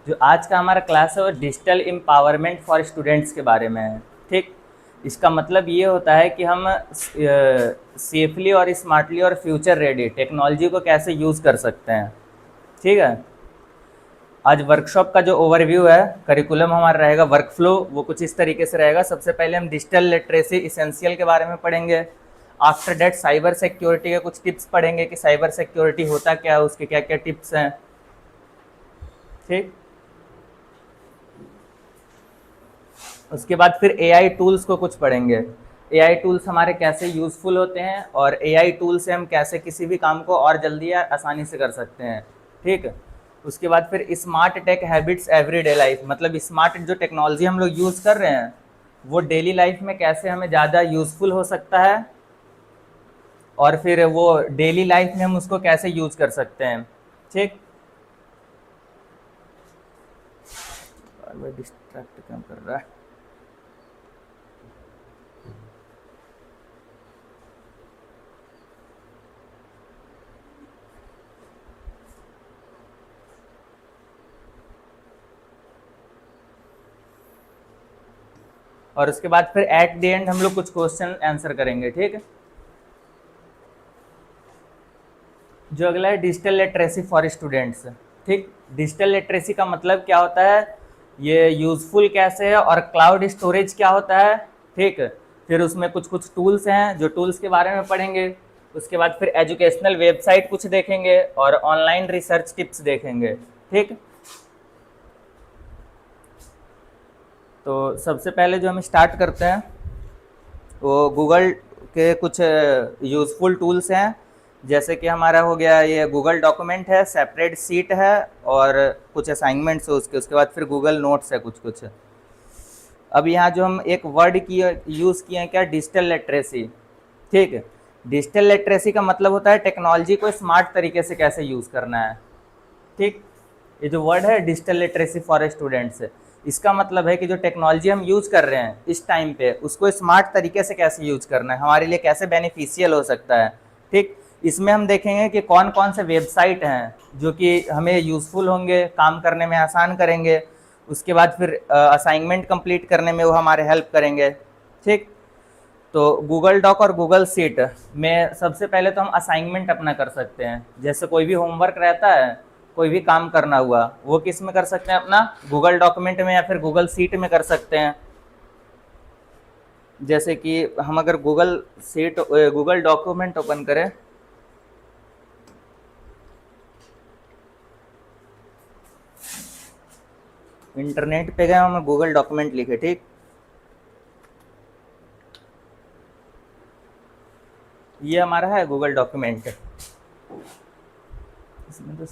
जो आज का हमारा क्लास है वो डिजिटल एम्पावरमेंट फॉर स्टूडेंट्स के बारे में है। ठीक, इसका मतलब ये होता है कि हम सेफली और स्मार्टली और फ्यूचर रेडी टेक्नोलॉजी को कैसे यूज़ कर सकते हैं। ठीक है, आज वर्कशॉप का जो ओवरव्यू है, करिकुलम हमारा रहेगा, वर्क फ्लो वो कुछ इस तरीके से रहेगा। सबसे पहले हम डिजिटल लिटरेसी इसेंशियल के बारे में पढ़ेंगे। आफ्टर डेट साइबर सिक्योरिटी के कुछ टिप्स पढ़ेंगे कि साइबर सिक्योरिटी होता क्या है, उसके क्या क्या टिप्स हैं। ठीक, उसके बाद फिर एआई टूल्स को कुछ पढ़ेंगे। एआई टूल्स हमारे कैसे यूज़फुल होते हैं और एआई टूल से हम कैसे किसी भी काम को और जल्दी या आसानी से कर सकते हैं। ठीक, उसके बाद फिर smart tech habits everyday life, मतलब स्मार्ट जो टेक्नोलॉजी हम लोग यूज़ कर रहे हैं वो डेली लाइफ में कैसे हमें ज़्यादा यूज़फुल हो सकता है और फिर वो डेली लाइफ में हम उसको कैसे यूज़ कर सकते हैं। ठीक, डिस्ट्रैक्ट क्यों कर रहा है। और उसके बाद फिर एट द एंड हम लोग कुछ क्वेश्चन आंसर करेंगे। ठीक है, जो अगला है डिजिटल लिटरेसी फॉर स्टूडेंट्स। ठीक, डिजिटल लिटरेसी का मतलब क्या होता है, ये यूज़फुल कैसे है और क्लाउड स्टोरेज क्या होता है। ठीक, फिर उसमें कुछ कुछ टूल्स हैं, जो टूल्स के बारे में पढ़ेंगे। उसके बाद फिर एजुकेशनल वेबसाइट कुछ देखेंगे और ऑनलाइन रिसर्च टिप्स देखेंगे। ठीक, तो सबसे पहले जो हम स्टार्ट करते हैं वो गूगल के कुछ यूज़फुल टूल्स हैं। जैसे कि हमारा हो गया ये गूगल डॉक्यूमेंट है, सेपरेट सीट है और कुछ असाइनमेंट्स है उसके बाद फिर गूगल नोट्स है कुछ कुछ। अब यहाँ जो हम एक वर्ड की यूज़ किए हैं क्या, डिजिटल लिटरेसी। ठीक है, डिजिटल लिटरेसी का मतलब होता है टेक्नोलॉजी को स्मार्ट तरीके से कैसे यूज़ करना है। ठीक, ये जो वर्ड है डिजिटल लिटरेसी फॉर स्टूडेंट्स, इसका मतलब है कि जो टेक्नोलॉजी हम यूज़ कर रहे हैं इस टाइम पे उसको स्मार्ट तरीके से कैसे यूज़ करना है, हमारे लिए कैसे बेनिफिशियल हो सकता है। ठीक, इसमें हम देखेंगे कि कौन कौन से वेबसाइट हैं जो कि हमें यूज़फुल होंगे, काम करने में आसान करेंगे। उसके बाद फिर असाइनमेंट कंप्लीट करने में वो हमारे हेल्प करेंगे। ठीक, तो गूगल डॉक और गूगल सीट में सबसे पहले तो हम असाइनमेंट अपना कर सकते हैं। जैसे कोई भी होमवर्क रहता है, कोई भी काम करना हुआ, वो किस में कर सकते हैं, अपना गूगल डॉक्यूमेंट में या फिर गूगल सीट में कर सकते हैं। जैसे कि हम अगर गूगल डॉक्यूमेंट ओपन करें, इंटरनेट पे गए, हम गूगल डॉक्यूमेंट लिखे। ठीक, ये हमारा है गूगल डॉक्यूमेंट। इसमें तो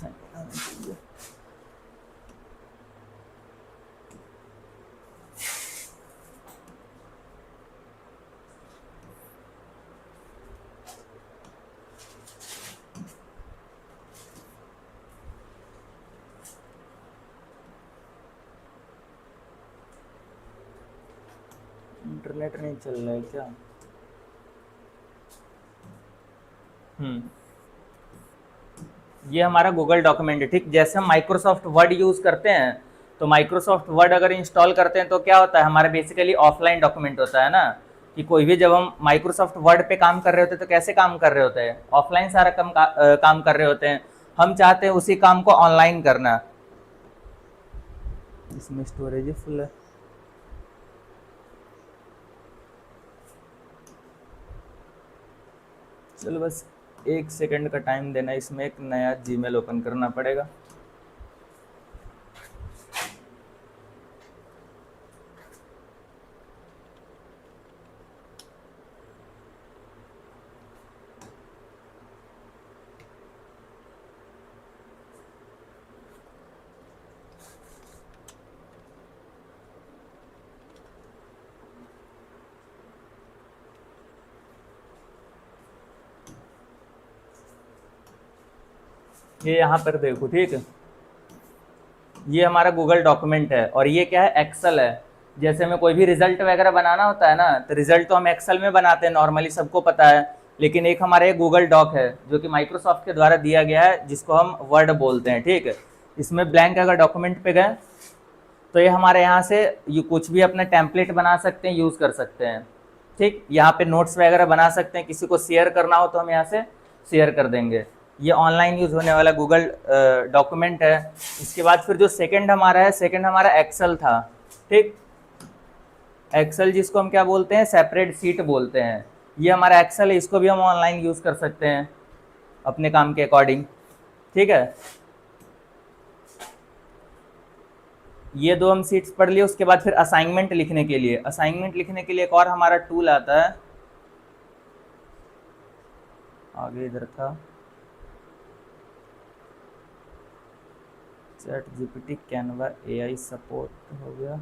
इंटरनेट नहीं चल रहा है क्या। ये हमारा गूगल डॉक्यूमेंट है। ठीक, जैसे हम माइक्रोसॉफ्ट वर्ड यूज़ करते हैं तो माइक्रोसॉफ्ट वर्ड अगर इंस्टॉल करते हैं तो क्या होता है, हमारा बेसिकली ऑफलाइन डॉक्यूमेंट होता है ना। कि कोई भी जब हम माइक्रोसॉफ्ट वर्ड पे काम कर रहे होते हैं तो कैसे काम कर रहे होते हैं, ऑफलाइन सारा काम कर रहे होते हैं। हम चाहते हैं उसी काम को ऑनलाइन करना। इसमें स्टोरेज फुल है। चलो बस 1 सेकंड का टाइम देना, इसमें एक नया जीमेल ओपन करना पड़ेगा। ये यहाँ पर देखो। ठीक है, ये हमारा गूगल डॉक्यूमेंट है और ये क्या है, एक्सेल है। जैसे हमें कोई भी रिजल्ट वगैरह बनाना होता है ना, तो रिजल्ट तो हम एक्सेल में बनाते हैं नॉर्मली, सबको पता है। लेकिन एक हमारा ये गूगल डॉक है जो कि माइक्रोसॉफ्ट के द्वारा दिया गया है, जिसको हम वर्ड बोलते हैं। ठीक है, इसमें ब्लैंक अगर डॉक्यूमेंट पे गए तो ये हमारे यहाँ से कुछ भी अपना टेम्पलेट बना सकते हैं, यूज़ कर सकते हैं। ठीक, यहाँ पे नोट्स वगैरह बना सकते हैं, किसी को शेयर करना हो तो हम यहाँ से शेयर कर देंगे। ये ऑनलाइन यूज़ होने वाला गूगल डॉक्यूमेंट है। इसके बाद फिर जो सेकंड हमारा है, सेकंड हमारा एक्सेल था। ठीक, एक्सेल जिसको हम क्या बोलते हैं, सेपरेट सीट बोलते हैं। ये हमारा एक्सेल है, इसको भी हम ऑनलाइन यूज़ कर सकते हैं अपने काम के अकॉर्डिंग। ठीक है, ये दो हम सीट्स पढ़ लिए। उसके बाद फिर असाइनमेंट लिखने के लिए, असाइनमेंट लिखने के लिए एक और हमारा टूल आता है, आगे इधर था, chat GPT, Canva, AI support हो गया।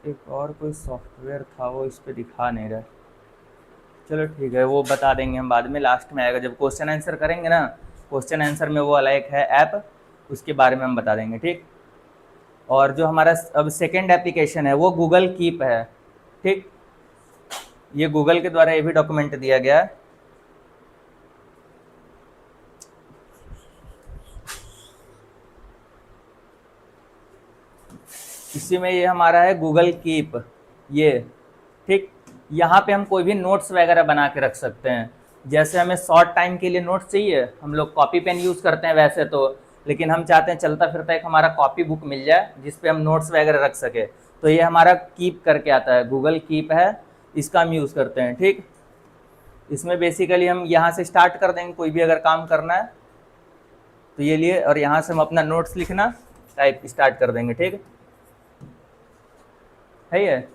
एक और कोई सॉफ्टवेयर था, वो इस पे दिखा नहीं रहा। चलो ठीक है, वो बता देंगे हम बाद में, लास्ट में आएगा जब क्वेश्चन आंसर करेंगे ना। क्वेश्चन आंसर में वो अलग है ऐप, उसके बारे में हम बता देंगे। ठीक, और जो हमारा अब सेकेंड एप्लीकेशन है वो गूगल कीप है। ठीक, ये गूगल के द्वारा ये भी डॉक्यूमेंट दिया गया है। इसी में ये हमारा है गूगल कीप ये। ठीक, यहाँ पे हम कोई भी नोट्स वगैरह बना के रख सकते हैं। जैसे हमें शॉर्ट टाइम के लिए नोट्स चाहिए, हम लोग कॉपी पेन यूज़ करते हैं वैसे तो, लेकिन हम चाहते हैं चलता फिरता एक हमारा कॉपी बुक मिल जाए जिस पे हम नोट्स वगैरह रख सके, तो ये हमारा कीप करके आता है, गूगल कीप है, इसका हम यूज़ करते हैं। ठीक, इसमें बेसिकली हम यहाँ से स्टार्ट कर देंगे, कोई भी अगर काम करना है तो ये लिए, और यहाँ से हम अपना नोट्स लिखना टाइप स्टार्ट कर देंगे। ठीक है,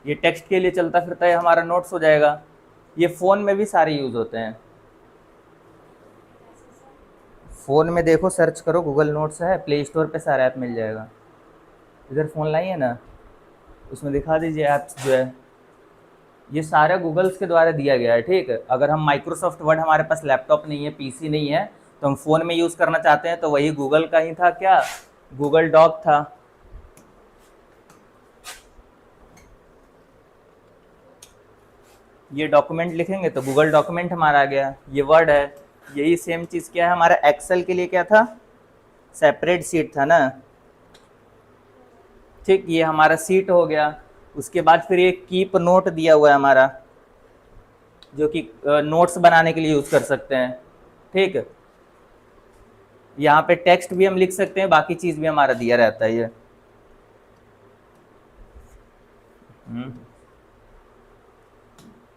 ये टेक्स्ट के लिए चलता फिरता है, हमारा नोट्स हो जाएगा। ये फ़ोन में भी सारे यूज़ होते हैं। फ़ोन में देखो, सर्च करो गूगल नोट्स है, प्ले स्टोर पे सारा ऐप मिल जाएगा। इधर फ़ोन लाइए ना, उसमें दिखा दीजिए ऐप्स जो है, ये सारा गूगल्स के द्वारा दिया गया है। ठीक है, अगर हम माइक्रोसॉफ्ट वर्ड, हमारे पास लैपटॉप नहीं है, पीसी नहीं है, तो हम फ़ोन में यूज़ करना चाहते हैं तो वही गूगल का ही था, क्या गूगल डॉक था। ये डॉक्यूमेंट लिखेंगे तो गूगल डॉक्यूमेंट हमारा आ गया। ये वर्ड है, यही सेम चीज़ क्या है हमारा एक्सेल के लिए, क्या था, सेपरेट सीट था ना। ठीक, ये हमारा सीट हो गया। उसके बाद फिर ये कीप नोट दिया हुआ है हमारा, जो कि नोट्स बनाने के लिए यूज़ कर सकते हैं। ठीक, यहाँ पे टेक्स्ट भी हम लिख सकते हैं, बाकी चीज़ भी हमारा दिया रहता है ये।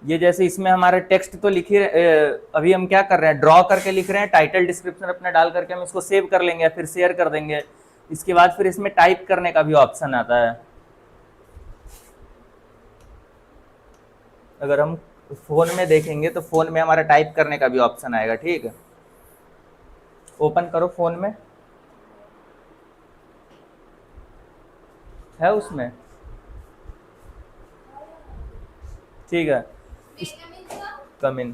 ये जैसे इसमें हमारा टेक्स्ट तो लिखी, अभी हम क्या कर रहे हैं, ड्रॉ करके लिख रहे हैं, टाइटल डिस्क्रिप्शन अपना डाल करके हम इसको सेव कर लेंगे, फिर शेयर कर देंगे। इसके बाद फिर इसमें टाइप करने का भी ऑप्शन आता है। अगर हम फ़ोन में देखेंगे तो फ़ोन में हमारा टाइप करने का भी ऑप्शन आएगा। ठीक है, ओपन करो, फ़ोन में है उसमें। ठीक है, कम इन।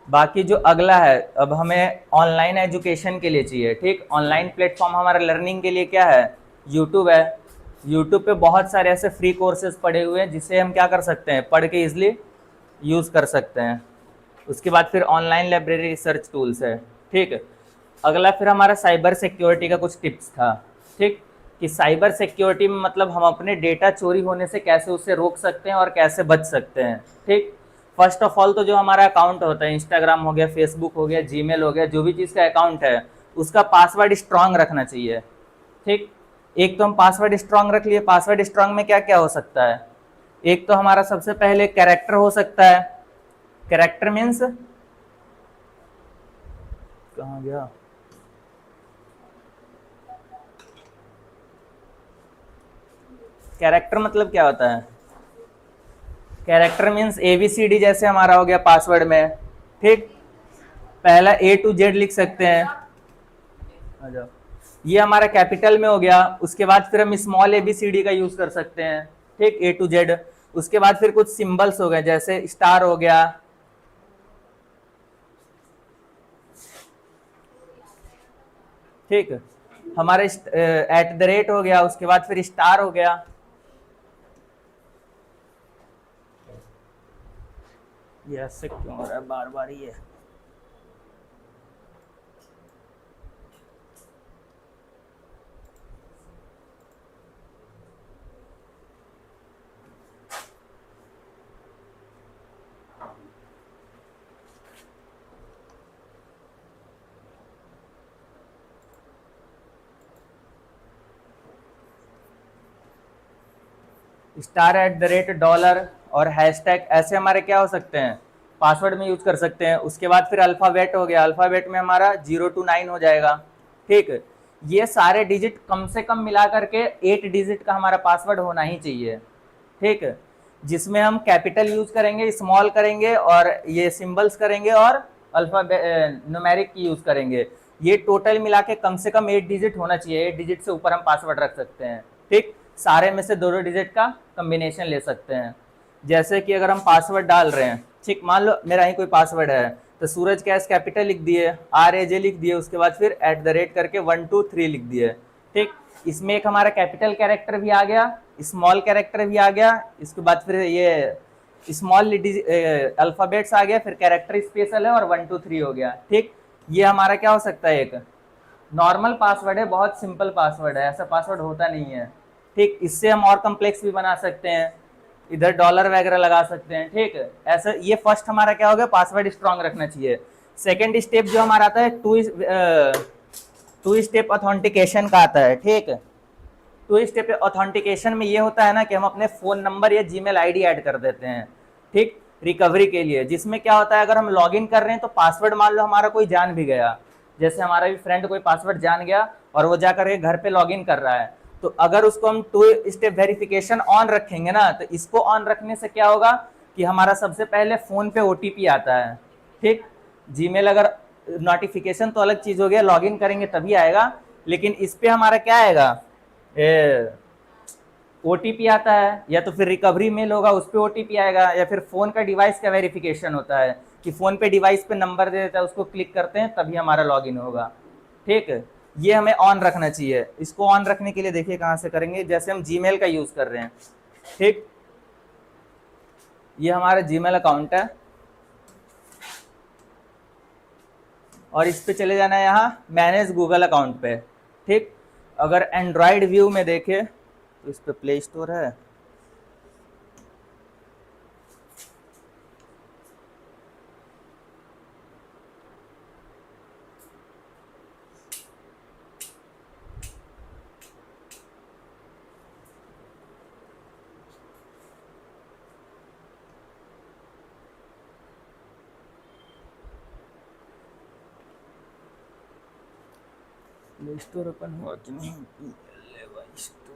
बाकी जो अगला है, अब हमें ऑनलाइन एजुकेशन के लिए चाहिए। ठीक, ऑनलाइन प्लेटफॉर्म हमारा लर्निंग के लिए क्या है, यूट्यूब है। यूट्यूब पे बहुत सारे ऐसे फ्री कोर्सेज पड़े हुए हैं जिसे हम क्या कर सकते हैं, पढ़ के इजीली यूज़ कर सकते हैं। उसके बाद फिर ऑनलाइन लाइब्रेरी रिसर्च टूल्स है। ठीक, अगला फिर हमारा साइबर सिक्योरिटी का कुछ टिप्स था। ठीक, कि साइबर सिक्योरिटी में मतलब हम अपने डेटा चोरी होने से कैसे उसे रोक सकते हैं और कैसे बच सकते हैं। ठीक, फर्स्ट ऑफ ऑल तो जो हमारा अकाउंट होता है, इंस्टाग्राम हो गया, फेसबुक हो गया, जीमेल हो गया, जो भी चीज़ का अकाउंट है, उसका पासवर्ड स्ट्रांग रखना चाहिए। ठीक, एक तो हम पासवर्ड स्ट्रांग रख लिए। पासवर्ड स्ट्रांग में क्या क्या हो सकता है, एक तो हमारा सबसे पहले कैरेक्टर हो सकता है। कैरेक्टर मीन्स, कहाँ गया, कैरेक्टर मतलब क्या होता है, कैरेक्टर मीन्स ABCD जैसे हमारा हो गया पासवर्ड में। ठीक, पहला A to Z लिख सकते हैं, आ जाओ, ये हमारा कैपिटल में हो गया। उसके बाद फिर हम स्मॉल ABCD का यूज कर सकते हैं। ठीक, A to Z। उसके बाद फिर कुछ सिंबल्स हो गए, जैसे स्टार हो गया, ठीक, हमारे एट द रेट हो गया, उसके बाद फिर स्टार हो गया। ये ऐसे क्यों हो रहा है बार बार ये? Star at the rate dollar और हैशटैग ऐसे हमारे क्या हो सकते हैं, पासवर्ड में यूज कर सकते हैं। उसके बाद फिर अल्फ़ाबेट हो गया, अल्फ़ाबेट में हमारा 0 to 9 हो जाएगा। ठीक, ये सारे डिजिट कम से कम मिला करके 8 डिजिट का हमारा पासवर्ड होना ही चाहिए। ठीक, जिसमें हम कैपिटल यूज करेंगे, स्मॉल करेंगे और ये सिंबल्स करेंगे और अल्फ़ाबेट न्यूमेरिक की यूज करेंगे। ये टोटल मिला के कम से कम 8 डिजिट होना चाहिए। 8 डिजिट से ऊपर हम पासवर्ड रख सकते हैं। ठीक, सारे में से दो डिजिट का कम्बिनेशन ले सकते हैं। जैसे कि अगर हम पासवर्ड डाल रहे हैं, ठीक, मान लो मेरा ही कोई पासवर्ड है, तो सूरज कैश कैपिटल लिख दिए, RAJ लिख दिए, उसके बाद फिर एट द रेट करके 1 2 3 लिख दिए। ठीक, इसमें एक हमारा कैपिटल कैरेक्टर भी आ गया, स्मॉल कैरेक्टर भी आ गया, इसके बाद फिर ये स्मॉल अल्फ़ाबेट्स आ गया, फिर कैरेक्टर स्पेशल है और 1 2 3 हो गया। ठीक, ये हमारा क्या हो सकता है, एक नॉर्मल पासवर्ड है, बहुत सिंपल पासवर्ड है, ऐसा पासवर्ड होता नहीं है। ठीक, इससे हम और कम्प्लेक्स भी बना सकते हैं, इधर डॉलर वगैरह लगा सकते हैं। ठीक, ऐसा ये फर्स्ट हमारा क्या हो गया, पासवर्ड स्ट्रांग रखना चाहिए। सेकेंड स्टेप जो हमारा आता है टू स्टेप ऑथेंटिकेशन का आता है। ठीक, टू स्टेप ऑथेंटिकेशन में ये होता है ना कि हम अपने फ़ोन नंबर या जीमेल आईडी ऐड कर देते हैं। ठीक, रिकवरी के लिए, जिसमें क्या होता है, अगर हम लॉगिन कर रहे हैं तो पासवर्ड मान लो हमारा कोई जान भी गया, जैसे हमारा भी फ्रेंड कोई पासवर्ड जान गया और वो जा करके घर पे लॉगिन कर रहा है, तो अगर उसको हम 2 स्टेप वेरिफिकेशन ऑन रखेंगे ना, तो इसको ऑन रखने से क्या होगा कि हमारा सबसे पहले फ़ोन पे OTP आता है। ठीक, जीमेल अगर नोटिफिकेशन तो अलग चीज़ हो गया, लॉगिन करेंगे तभी आएगा, लेकिन इस पे हमारा क्या आएगा, OTP आता है, या तो फिर रिकवरी मेल होगा उस पर OTP आएगा, या फिर फ़ोन का डिवाइस का वेरिफिकेशन होता है कि फ़ोन पे डिवाइस पे नंबर दे देता है, उसको क्लिक करते हैं तभी हमारा लॉगिन होगा। ठीक, ये हमें ऑन रखना चाहिए। इसको ऑन रखने के लिए देखिए कहाँ से करेंगे, जैसे हम जीमेल का यूज़ कर रहे हैं। ठीक, ये हमारा जीमेल अकाउंट है और इस पे चले जाना है यहाँ मैनेज गूगल अकाउंट पे। ठीक, अगर एंड्रॉयड व्यू में देखें तो इस पे प्ले स्टोर है, प्ले स्टोर ओपन हुआ कि नहीं, स्टोर।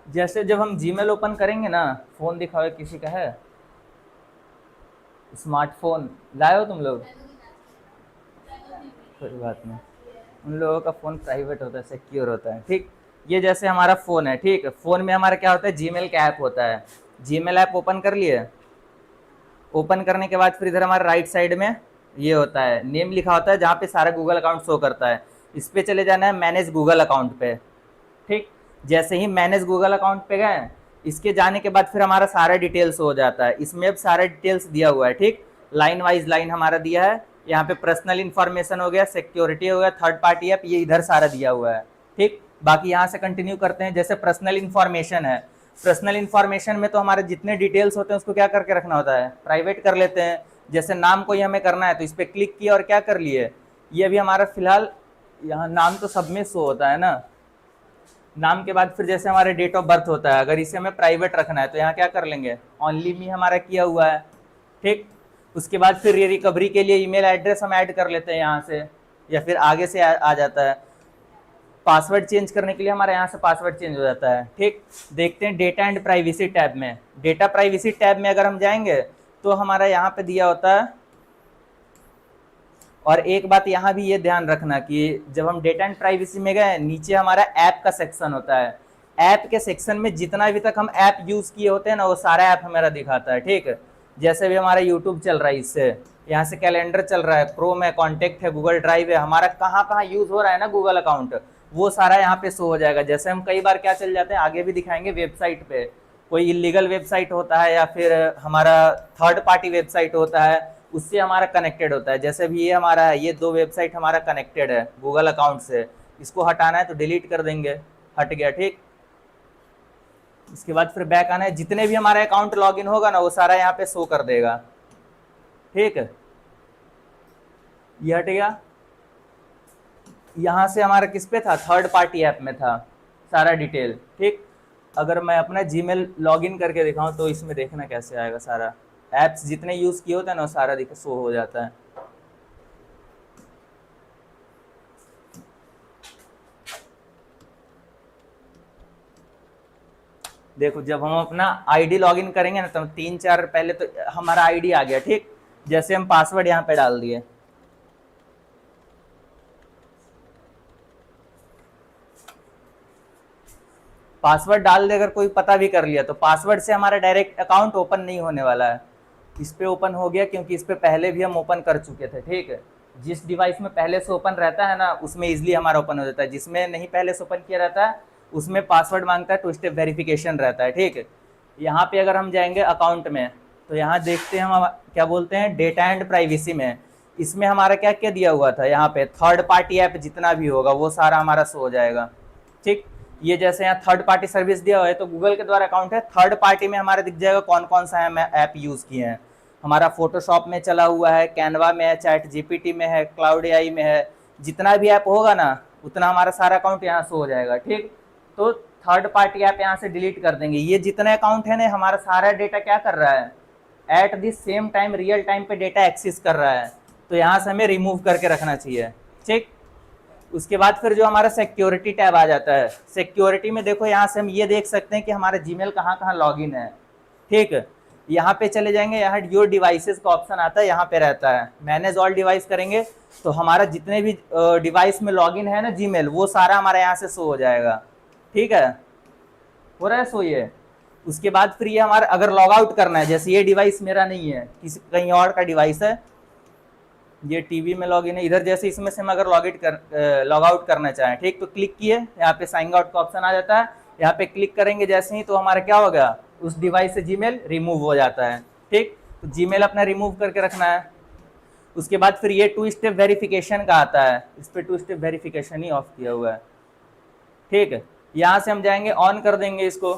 जैसे जब हम जीमेल ओपन करेंगे ना, फ़ोन दिखाओ किसी का है, स्मार्टफोन लाए हो तुम लोग, कोई बात नहीं, उन लोगों का फ़ोन प्राइवेट होता है, सिक्योर होता है। ठीक, ये जैसे हमारा फ़ोन है, ठीक, फ़ोन में हमारा क्या होता है, जीमेल का ऐप होता है। जीमेल ऐप ओपन कर लिए, ओपन करने के बाद फिर इधर हमारे राइट साइड में ये होता है, नेम लिखा होता है, जहाँ पे सारा गूगल अकाउंट शो करता है। इस पे चले जाना है मैनेज गूगल अकाउंट पे। ठीक, जैसे ही मैनेज गूगल अकाउंट पे गए, इसके जाने के बाद फिर हमारा सारा डिटेल्स हो जाता है। इसमें अब सारा डिटेल्स दिया हुआ है। ठीक, लाइन वाइज लाइन हमारा दिया है, यहाँ पे पर्सनल इन्फॉर्मेशन हो गया, सिक्योरिटी हो गया, थर्ड पार्टी ऐप, ये इधर सारा दिया हुआ है। ठीक, बाकी यहाँ से कंटिन्यू करते हैं। जैसे पर्सनल इन्फॉर्मेशन है, पर्सनल इन्फॉर्मेशन में तो हमारे जितने डिटेल्स होते हैं उसको क्या करके रखना होता है, प्राइवेट कर लेते हैं। जैसे नाम को ही हमें करना है तो इस पर क्लिक किया और क्या कर लिए, ये अभी हमारा फिलहाल यहाँ नाम तो सब में शो होता है ना। नाम के बाद फिर जैसे हमारे डेट ऑफ बर्थ होता है, अगर इसे हमें प्राइवेट रखना है तो यहाँ क्या कर लेंगे, ओनली मी हमारा किया हुआ है। ठीक, उसके बाद फिर ये रिकवरी के लिए ईमेल एड्रेस हम ऐड कर लेते हैं यहाँ से, या फिर आगे से आ जाता है। पासवर्ड चेंज करने के लिए हमारे यहाँ से पासवर्ड चेंज हो जाता है। ठीक, देखते हैं डेटा एंड प्राइवेसी टैब में। डेटा प्राइवेसी टैब में अगर हम जाएंगे तो हमारा यहाँ पे दिया होता है, और एक बात यहाँ भी ये ध्यान रखना कि जब हम डेटा एंड प्राइवेसी में गए, नीचे हमारा ऐप का सेक्शन होता है। ऐप के सेक्शन में जितना अभी तक हम ऐप यूज़ किए होते हैं ना, वो सारा ऐप हमारा दिखाता है। ठीक, जैसे भी हमारा यूट्यूब चल रहा है, इससे यहाँ से कैलेंडर चल रहा है, क्रोम है, कॉन्टेक्ट है, गूगल ड्राइव है, हमारा कहाँ कहाँ यूज हो रहा है ना गूगल अकाउंट, वो सारा यहाँ पे शो हो जाएगा। जैसे हम कई बार क्या चल जाते हैं, आगे भी दिखाएंगे, वेबसाइट पे कोई इलीगल वेबसाइट होता है या फिर हमारा थर्ड पार्टी वेबसाइट होता है, उससे हमारा कनेक्टेड होता है। जैसे भी ये हमारा है, ये 2 वेबसाइट हमारा कनेक्टेड है गूगल अकाउंट से, इसको हटाना है तो डिलीट कर देंगे, हट गया, ठीक। इसके बाद फिर बैक आना है, जितने भी हमारा अकाउंट लॉगिन होगा ना वो सारा यहाँ पे शो कर देगा, ठीक है। ये हट गया। यहाँ से हमारा किस पे था, थर्ड पार्टी ऐप में था सारा डिटेल, ठीक। अगर मैं अपना जीमेल लॉगिन करके दिखाऊं तो इसमें देखना कैसे आएगा, सारा ऐप्स जितने यूज किए होते हैं ना वो सारा शो हो जाता है। देखो जब हम अपना आईडी लॉगिन करेंगे ना तो 3-4 पहले तो हमारा आईडी आ गया, ठीक। जैसे हम पासवर्ड यहाँ पे डाल दिए, पासवर्ड डाल दे, अगर कोई पता भी कर लिया तो पासवर्ड से हमारा डायरेक्ट अकाउंट ओपन नहीं होने वाला है। इस पे ओपन हो गया क्योंकि इस पे पहले भी हम ओपन कर चुके थे, ठीक है। जिस डिवाइस में पहले से ओपन रहता है ना उसमें इजीली हमारा ओपन हो जाता है, जिसमें नहीं पहले से ओपन किया रहता है उसमें पासवर्ड मांगता है, 2 स्टेप वेरिफिकेशन रहता है, ठीक है। यहाँ पे अगर हम जाएंगे अकाउंट में तो यहाँ देखते हैं हम क्या बोलते हैं, डेटा एंड प्राइवेसी में, इसमें हमारा क्या क्या दिया हुआ था, यहाँ पे थर्ड पार्टी ऐप जितना भी होगा वो सारा हमारा शो हो जाएगा, ठीक। ये जैसे यहाँ थर्ड पार्टी सर्विस दिया हुआ है तो गूगल के द्वारा अकाउंट है, थर्ड पार्टी में हमारा दिख जाएगा कौन कौन सा ऐप यूज किए हैं। हमारा फोटोशॉप में चला हुआ है, कैनवा में है, चैट जीपीटी में है, क्लाउड एआई में है, जितना भी ऐप होगा ना उतना हमारा सारा अकाउंट यहाँ शो हो जाएगा, ठीक। तो थर्ड पार्टी ऐप यहाँ से डिलीट कर देंगे। ये जितने अकाउंट है ना हमारा सारा डेटा क्या कर रहा है, at the same time real time पे डेटा एक्सेस कर रहा है, तो यहाँ से हमें रिमूव करके रखना चाहिए, ठीक। उसके बाद फिर जो हमारा सिक्योरिटी टैब आ जाता है, सिक्योरिटी में देखो यहाँ से हम ये देख सकते हैं कि हमारा जीमेल कहाँ कहाँ लॉगिन है, ठीक। यहाँ पे चले जाएंगे, यहाँ योर डिवाइसेस का ऑप्शन आता है, यहाँ पे रहता है मैनेज ऑल डिवाइस, करेंगे तो हमारा जितने भी डिवाइस में लॉगिन है ना जीमेल वो सारा हमारा यहाँ से शो हो जाएगा, ठीक है। हो रहा है सो ये। उसके बाद फिर ये हमारा अगर लॉग आउट करना है, जैसे ये डिवाइस मेरा नहीं है, किसी कहीं और का डिवाइस है, ये टीवी में लॉगिन है इधर, जैसे इसमें से हम अगर लॉग आउट करना चाहें, ठीक, तो क्लिक किए, यहाँ पे साइन आउट का ऑप्शन आ जाता है, यहाँ पे क्लिक करेंगे जैसे ही तो हमारा क्या होगा, उस डिवाइस से जीमेल रिमूव हो जाता है, ठीक। तो जीमेल अपना रिमूव करके रखना है। उसके बाद फिर ये 2 स्टेप वेरिफिकेशन का आता है, इस पर 2 स्टेप वेरिफिकेशन ही ऑफ किया हुआ है, ठीक है। यहाँ से हम जाएंगे ऑन कर देंगे इसको,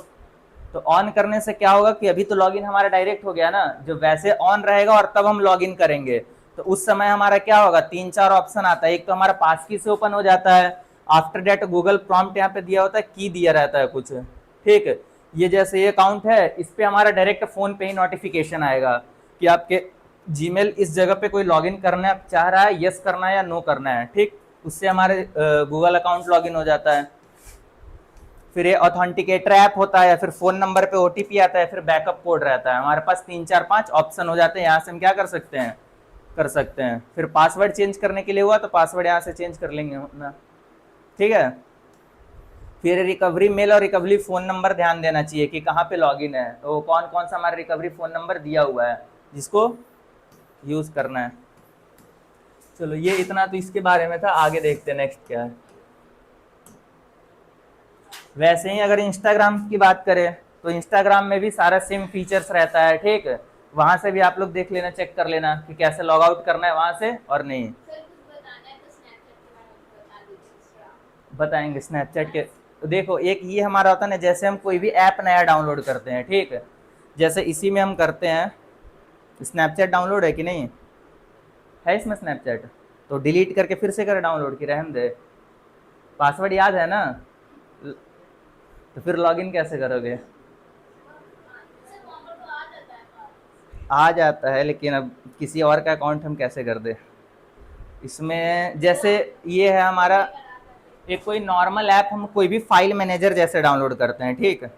तो ऑन करने से क्या होगा कि अभी तो लॉगिन हमारा डायरेक्ट हो गया ना, जो वैसे ऑन रहेगा और तब हम लॉगिन करेंगे तो उस समय हमारा क्या होगा, 3-4 ऑप्शन आता है। एक तो हमारा पास की से ओपन हो जाता है, आफ्टर डेट गूगल प्रॉम्प्ट यहाँ पे दिया होता है, की दिया रहता है कुछ, ठीक है। ये जैसे ये अकाउंट है इस पे हमारा डायरेक्ट फोन पे ही नोटिफिकेशन आएगा कि आपके जीमेल इस जगह पे कोई लॉगिन करना चाह रहा है, यस करना है या नो करना है, ठीक। उससे हमारे गूगल अकाउंट लॉगिन हो जाता है। फिर ये ऑथेंटिकेटर ऐप होता है, या फिर फोन नंबर पे ओटीपी आता है, फिर बैकअप कोड रहता है। हमारे पास 3-4-5 ऑप्शन हो जाते हैं, यहाँ से हम क्या कर सकते हैं। फिर पासवर्ड चेंज करने के लिए हुआ तो पासवर्ड यहाँ से चेंज कर लेंगे अपना, ठीक है। फिर रिकवरी मेल और रिकवरी फ़ोन नंबर ध्यान देना चाहिए कि कहाँ पे लॉगिन है, तो कौन कौन सा हमारा रिकवरी फ़ोन नंबर दिया हुआ है जिसको यूज़ करना है। चलो ये इतना तो इसके बारे में था, आगे देखते हैं नेक्स्ट क्या है। वैसे ही अगर इंस्टाग्राम की बात करें तो इंस्टाग्राम में भी सारा सेम फीचर्स रहता है, ठीक है। वहाँ से भी आप लोग देख लेना, चेक कर लेना कि कैसे लॉग आउट करना है वहाँ से और नहीं। बताएंगे स्नैपचैट के, तो देखो एक ये हमारा होता है ना, जैसे हम कोई भी ऐप नया डाउनलोड करते हैं, ठीक है। जैसे इसी में हम करते हैं, स्नैपचैट डाउनलोड है कि नहीं है इसमें स्नैपचैट, तो डिलीट करके फिर से कर डाउनलोड की, रहने दे। पासवर्ड याद है ना, तो फिर लॉगिन कैसे करोगे। आ जाता है लेकिन अब किसी और का अकाउंट हम कैसे कर दे इसमें। जैसे ये है हमारा एक कोई नॉर्मल ऐप, हम कोई भी फाइल मैनेजर जैसे डाउनलोड करते हैं, ठीक है।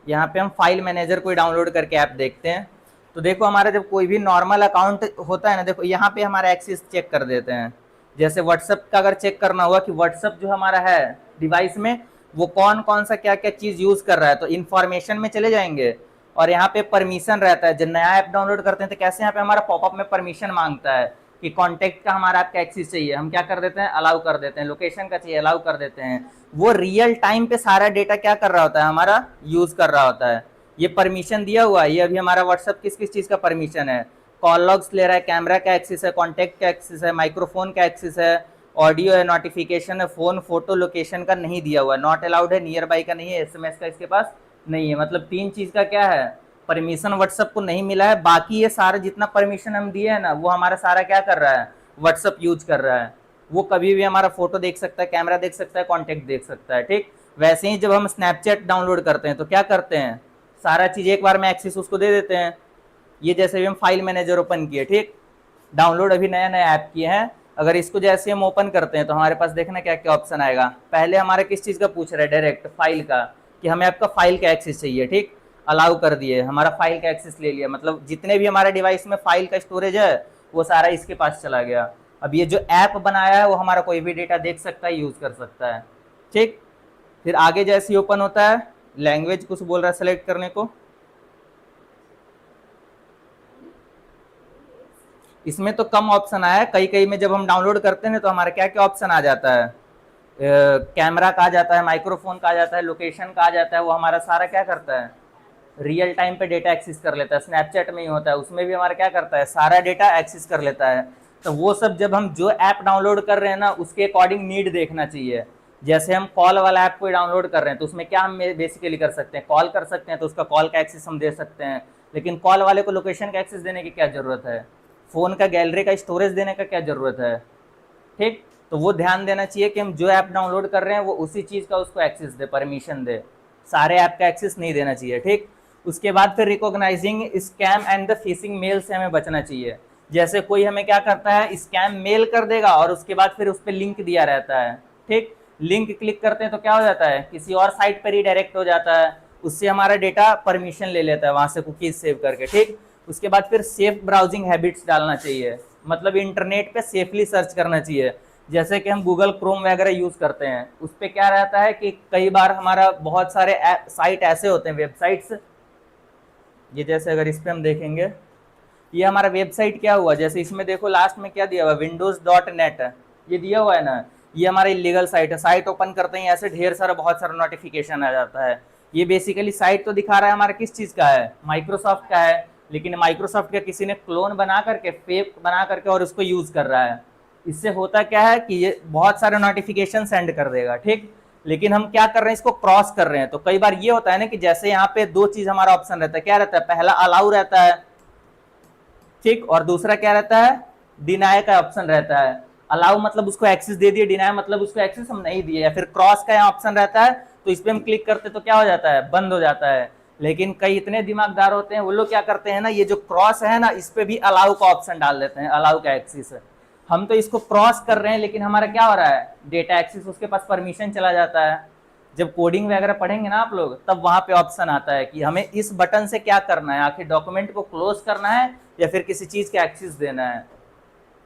यहाँ पे हम फाइल मैनेजर कोई डाउनलोड करके ऐप देखते हैं, तो देखो हमारा जब कोई भी नॉर्मल अकाउंट होता है ना, देखो यहाँ पे हमारा एक्सेस चेक कर देते हैं। जैसे व्हाट्सअप का अगर चेक करना हुआ कि व्हाट्सअप जो हमारा है डिवाइस में वो कौन कौन सा क्या क्या चीज़ यूज़ कर रहा है, तो इन्फॉर्मेशन में चले जाएंगे, और यहाँ पे परमिशन रहता है। जब नया ऐप डाउनलोड करते हैं तो कैसे यहाँ पे हमारा पॉपअप में परमिशन मांगता है कि कॉन्टेक्ट का हमारा आपका एक्सेस चाहिए, हम क्या कर देते हैं, अलाउ कर देते हैं। लोकेशन का चाहिए, अलाउ कर देते हैं। वो रियल टाइम पे सारा डेटा क्या कर रहा होता है, हमारा यूज कर रहा होता है। ये परमिशन दिया हुआ है, ये अभी हमारा व्हाट्सअप किस किस चीज का परमिशन है, कॉल लॉग्स ले रहा है, कैमरा का एक्सेस है, कॉन्टैक्ट का एक्सेस है, माइक्रोफोन का एक्सेस है, ऑडियो है, नोटिफिकेशन है, फोन, फोटो, लोकेशन का नहीं दिया हुआ है, नॉट अलाउड है, नियर बाई का नहीं है, एसएमएस का इसके पास नहीं है। मतलब 3 चीज का क्या है, परमिशन व्हाट्सअप को नहीं मिला है। बाकी ये सारा जितना परमिशन हम दिए है ना, वो हमारा सारा क्या कर रहा है, व्हाट्सअप यूज कर रहा है। वो कभी भी हमारा फोटो देख सकता है, कैमरा देख सकता है, कॉन्टेक्ट देख सकता है, ठीक। वैसे ही जब हम स्नैपचैट डाउनलोड करते हैं तो क्या करते हैं, सारा चीज एक बार में एक्सेस उसको दे देते हैं। ये जैसे भी हम फाइल मैनेजर ओपन किए, ठीक, डाउनलोड अभी नया नया ऐप किए हैं, अगर इसको जैसे हम ओपन करते हैं तो हमारे पास देखना क्या क्या ऑप्शन आएगा। पहले हमारा किस चीज का पूछ रहा है, डायरेक्ट फाइल का, कि हमें आपका फाइल का एक्सेस चाहिए, ठीक, अलाउ कर दिए, हमारा फाइल का एक्सेस ले लिया। मतलब जितने भी हमारे डिवाइस में फाइल का स्टोरेज है वो सारा इसके पास चला गया। अब ये जो ऐप बनाया है वो हमारा कोई भी डेटा देख सकता है, यूज कर सकता है, ठीक। फिर आगे जैसे ओपन होता है, लैंग्वेज कुछ बोल रहा है सेलेक्ट करने को। इसमें तो कम ऑप्शन आया है, कई कई में जब हम डाउनलोड करते हैं तो हमारा क्या क्या ऑप्शन आ जाता है, कैमरा का आ जाता है, माइक्रोफोन का आ जाता है, लोकेशन का आ जाता है। वो हमारा सारा क्या करता है, रियल टाइम पे डेटा एक्सेस कर लेता है। स्नैपचैट में ही होता है, उसमें भी हमारा क्या करता है, सारा डेटा एक्सेस कर लेता है। तो वो सब जब हम जो ऐप डाउनलोड कर रहे हैं ना, उसके अकॉर्डिंग नीड देखना चाहिए। जैसे हम कॉल वाला ऐप कोई डाउनलोड कर रहे हैं तो उसमें क्या हम बेसिकली कर सकते हैं, कॉल कर सकते हैं, तो उसका कॉल का एक्सेस हम दे सकते हैं। लेकिन कॉल वाले को लोकेशन का एक्सेस देने की क्या जरूरत है, फ़ोन का गैलरी का स्टोरेज देने का क्या ज़रूरत है, ठीक। तो वो ध्यान देना चाहिए कि हम जो ऐप डाउनलोड कर रहे हैं वो उसी चीज़ का उसको एक्सेस दे, परमिशन दे, सारे ऐप का एक्सेस नहीं देना चाहिए, ठीक। उसके बाद फिर recognising scam and the phishing mail से हमें बचना चाहिए। जैसे कोई हमें क्या करता है, स्कैम मेल कर देगा और उसके बाद फिर उस पर लिंक दिया रहता है, ठीक। लिंक क्लिक करते हैं तो क्या हो जाता है, किसी और साइट पर रिडायरेक्ट हो जाता है, उससे हमारा डेटा परमिशन ले लेता है वहाँ से कुकीज सेव करके, ठीक। उसके बाद फिर सेफ ब्राउजिंग हैबिट्स डालना चाहिए, मतलब इंटरनेट पे सेफली सर्च करना चाहिए। जैसे कि हम गूगल क्रोम वगैरह यूज करते हैं, उस पर क्या रहता है कि कई बार हमारा बहुत सारे साइट ऐसे होते हैं, वेबसाइट्स, ये जैसे अगर इस पर हम देखेंगे, ये हमारा वेबसाइट क्या हुआ, जैसे इसमें देखो लास्ट में क्या दिया हुआ, windows.net ये दिया हुआ है ना, ये हमारा इलीगल साइट है। साइट ओपन करते ही ऐसे ढेर सारा बहुत सारा नोटिफिकेशन आ जाता है। ये बेसिकली साइट तो दिखा रहा है हमारा किस चीज़ का है, माइक्रोसॉफ्ट का है, लेकिन माइक्रोसॉफ्ट का किसी ने क्लोन बना करके, फेक बना करके और उसको यूज़ कर रहा है। इससे होता क्या है कि ये बहुत सारे नोटिफिकेशन सेंड कर देगा, ठीक। लेकिन हम क्या कर रहे हैं, इसको क्रॉस कर रहे हैं। तो कई बार ये होता है ना कि जैसे यहाँ पे 2 चीज़ हमारा ऑप्शन रहता है, क्या रहता है, पहला अलाउ रहता है, ठीक, और दूसरा क्या रहता है, डिनाई का ऑप्शन रहता है। अलाउ मतलब उसको एक्सेस दे दिए, डिनाई मतलब उसको एक्सेस हम नहीं दिए। या फिर क्रॉस का यहाँ ऑप्शन रहता है, तो इस पर हम क्लिक करते तो क्या हो जाता है, बंद हो जाता है। लेकिन कई इतने दिमागदार होते हैं, वो लोग क्या करते हैं ना, ये जो क्रॉस है ना, इस पे भी अलाउ का ऑप्शन डाल देते हैं, अलाउ का एक्सेस। हम तो इसको क्रॉस कर रहे हैं, लेकिन हमारा क्या हो रहा है, डेटा एक्सेस उसके पास परमिशन चला जाता है। जब कोडिंग वगैरह पढ़ेंगे ना आप लोग, तब वहां पे ऑप्शन आता है कि हमें इस बटन से क्या करना है, आखिर डॉक्यूमेंट को क्लोज करना है या फिर किसी चीज का एक्सेस देना है।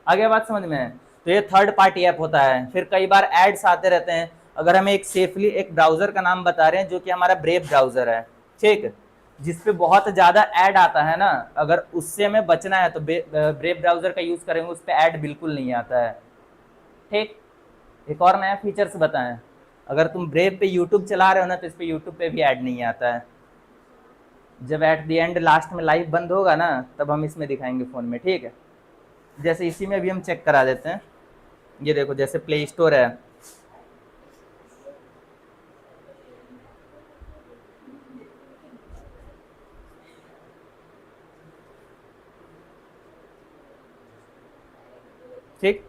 आगे बात समझ में है। तो ये थर्ड पार्टी ऐप होता है। फिर कई बार एड्स आते रहते हैं। अगर हमें एक सेफली एक ब्राउजर का नाम बता रहे हैं जो कि हमारा ब्रेव ब्राउजर है, ठीक, जिसपे बहुत ज्यादा ऐड आता है ना, अगर उससे हमें बचना है तो ब्रेव ब्राउजर का यूज करेंगे, उस पर ऐड बिल्कुल नहीं आता है, ठीक। एक और नया फीचर्स बताएं, अगर तुम ब्रेव पे यूट्यूब चला रहे हो ना, तो इस पे यूट्यूब पे भी ऐड नहीं आता है। जब एट द एंड लास्ट में लाइव बंद होगा ना, तब हम इसमें दिखाएंगे फ़ोन में, ठीक है। जैसे इसी में भी हम चेक करा देते हैं। ये देखो, जैसे प्ले स्टोर है, ठीक।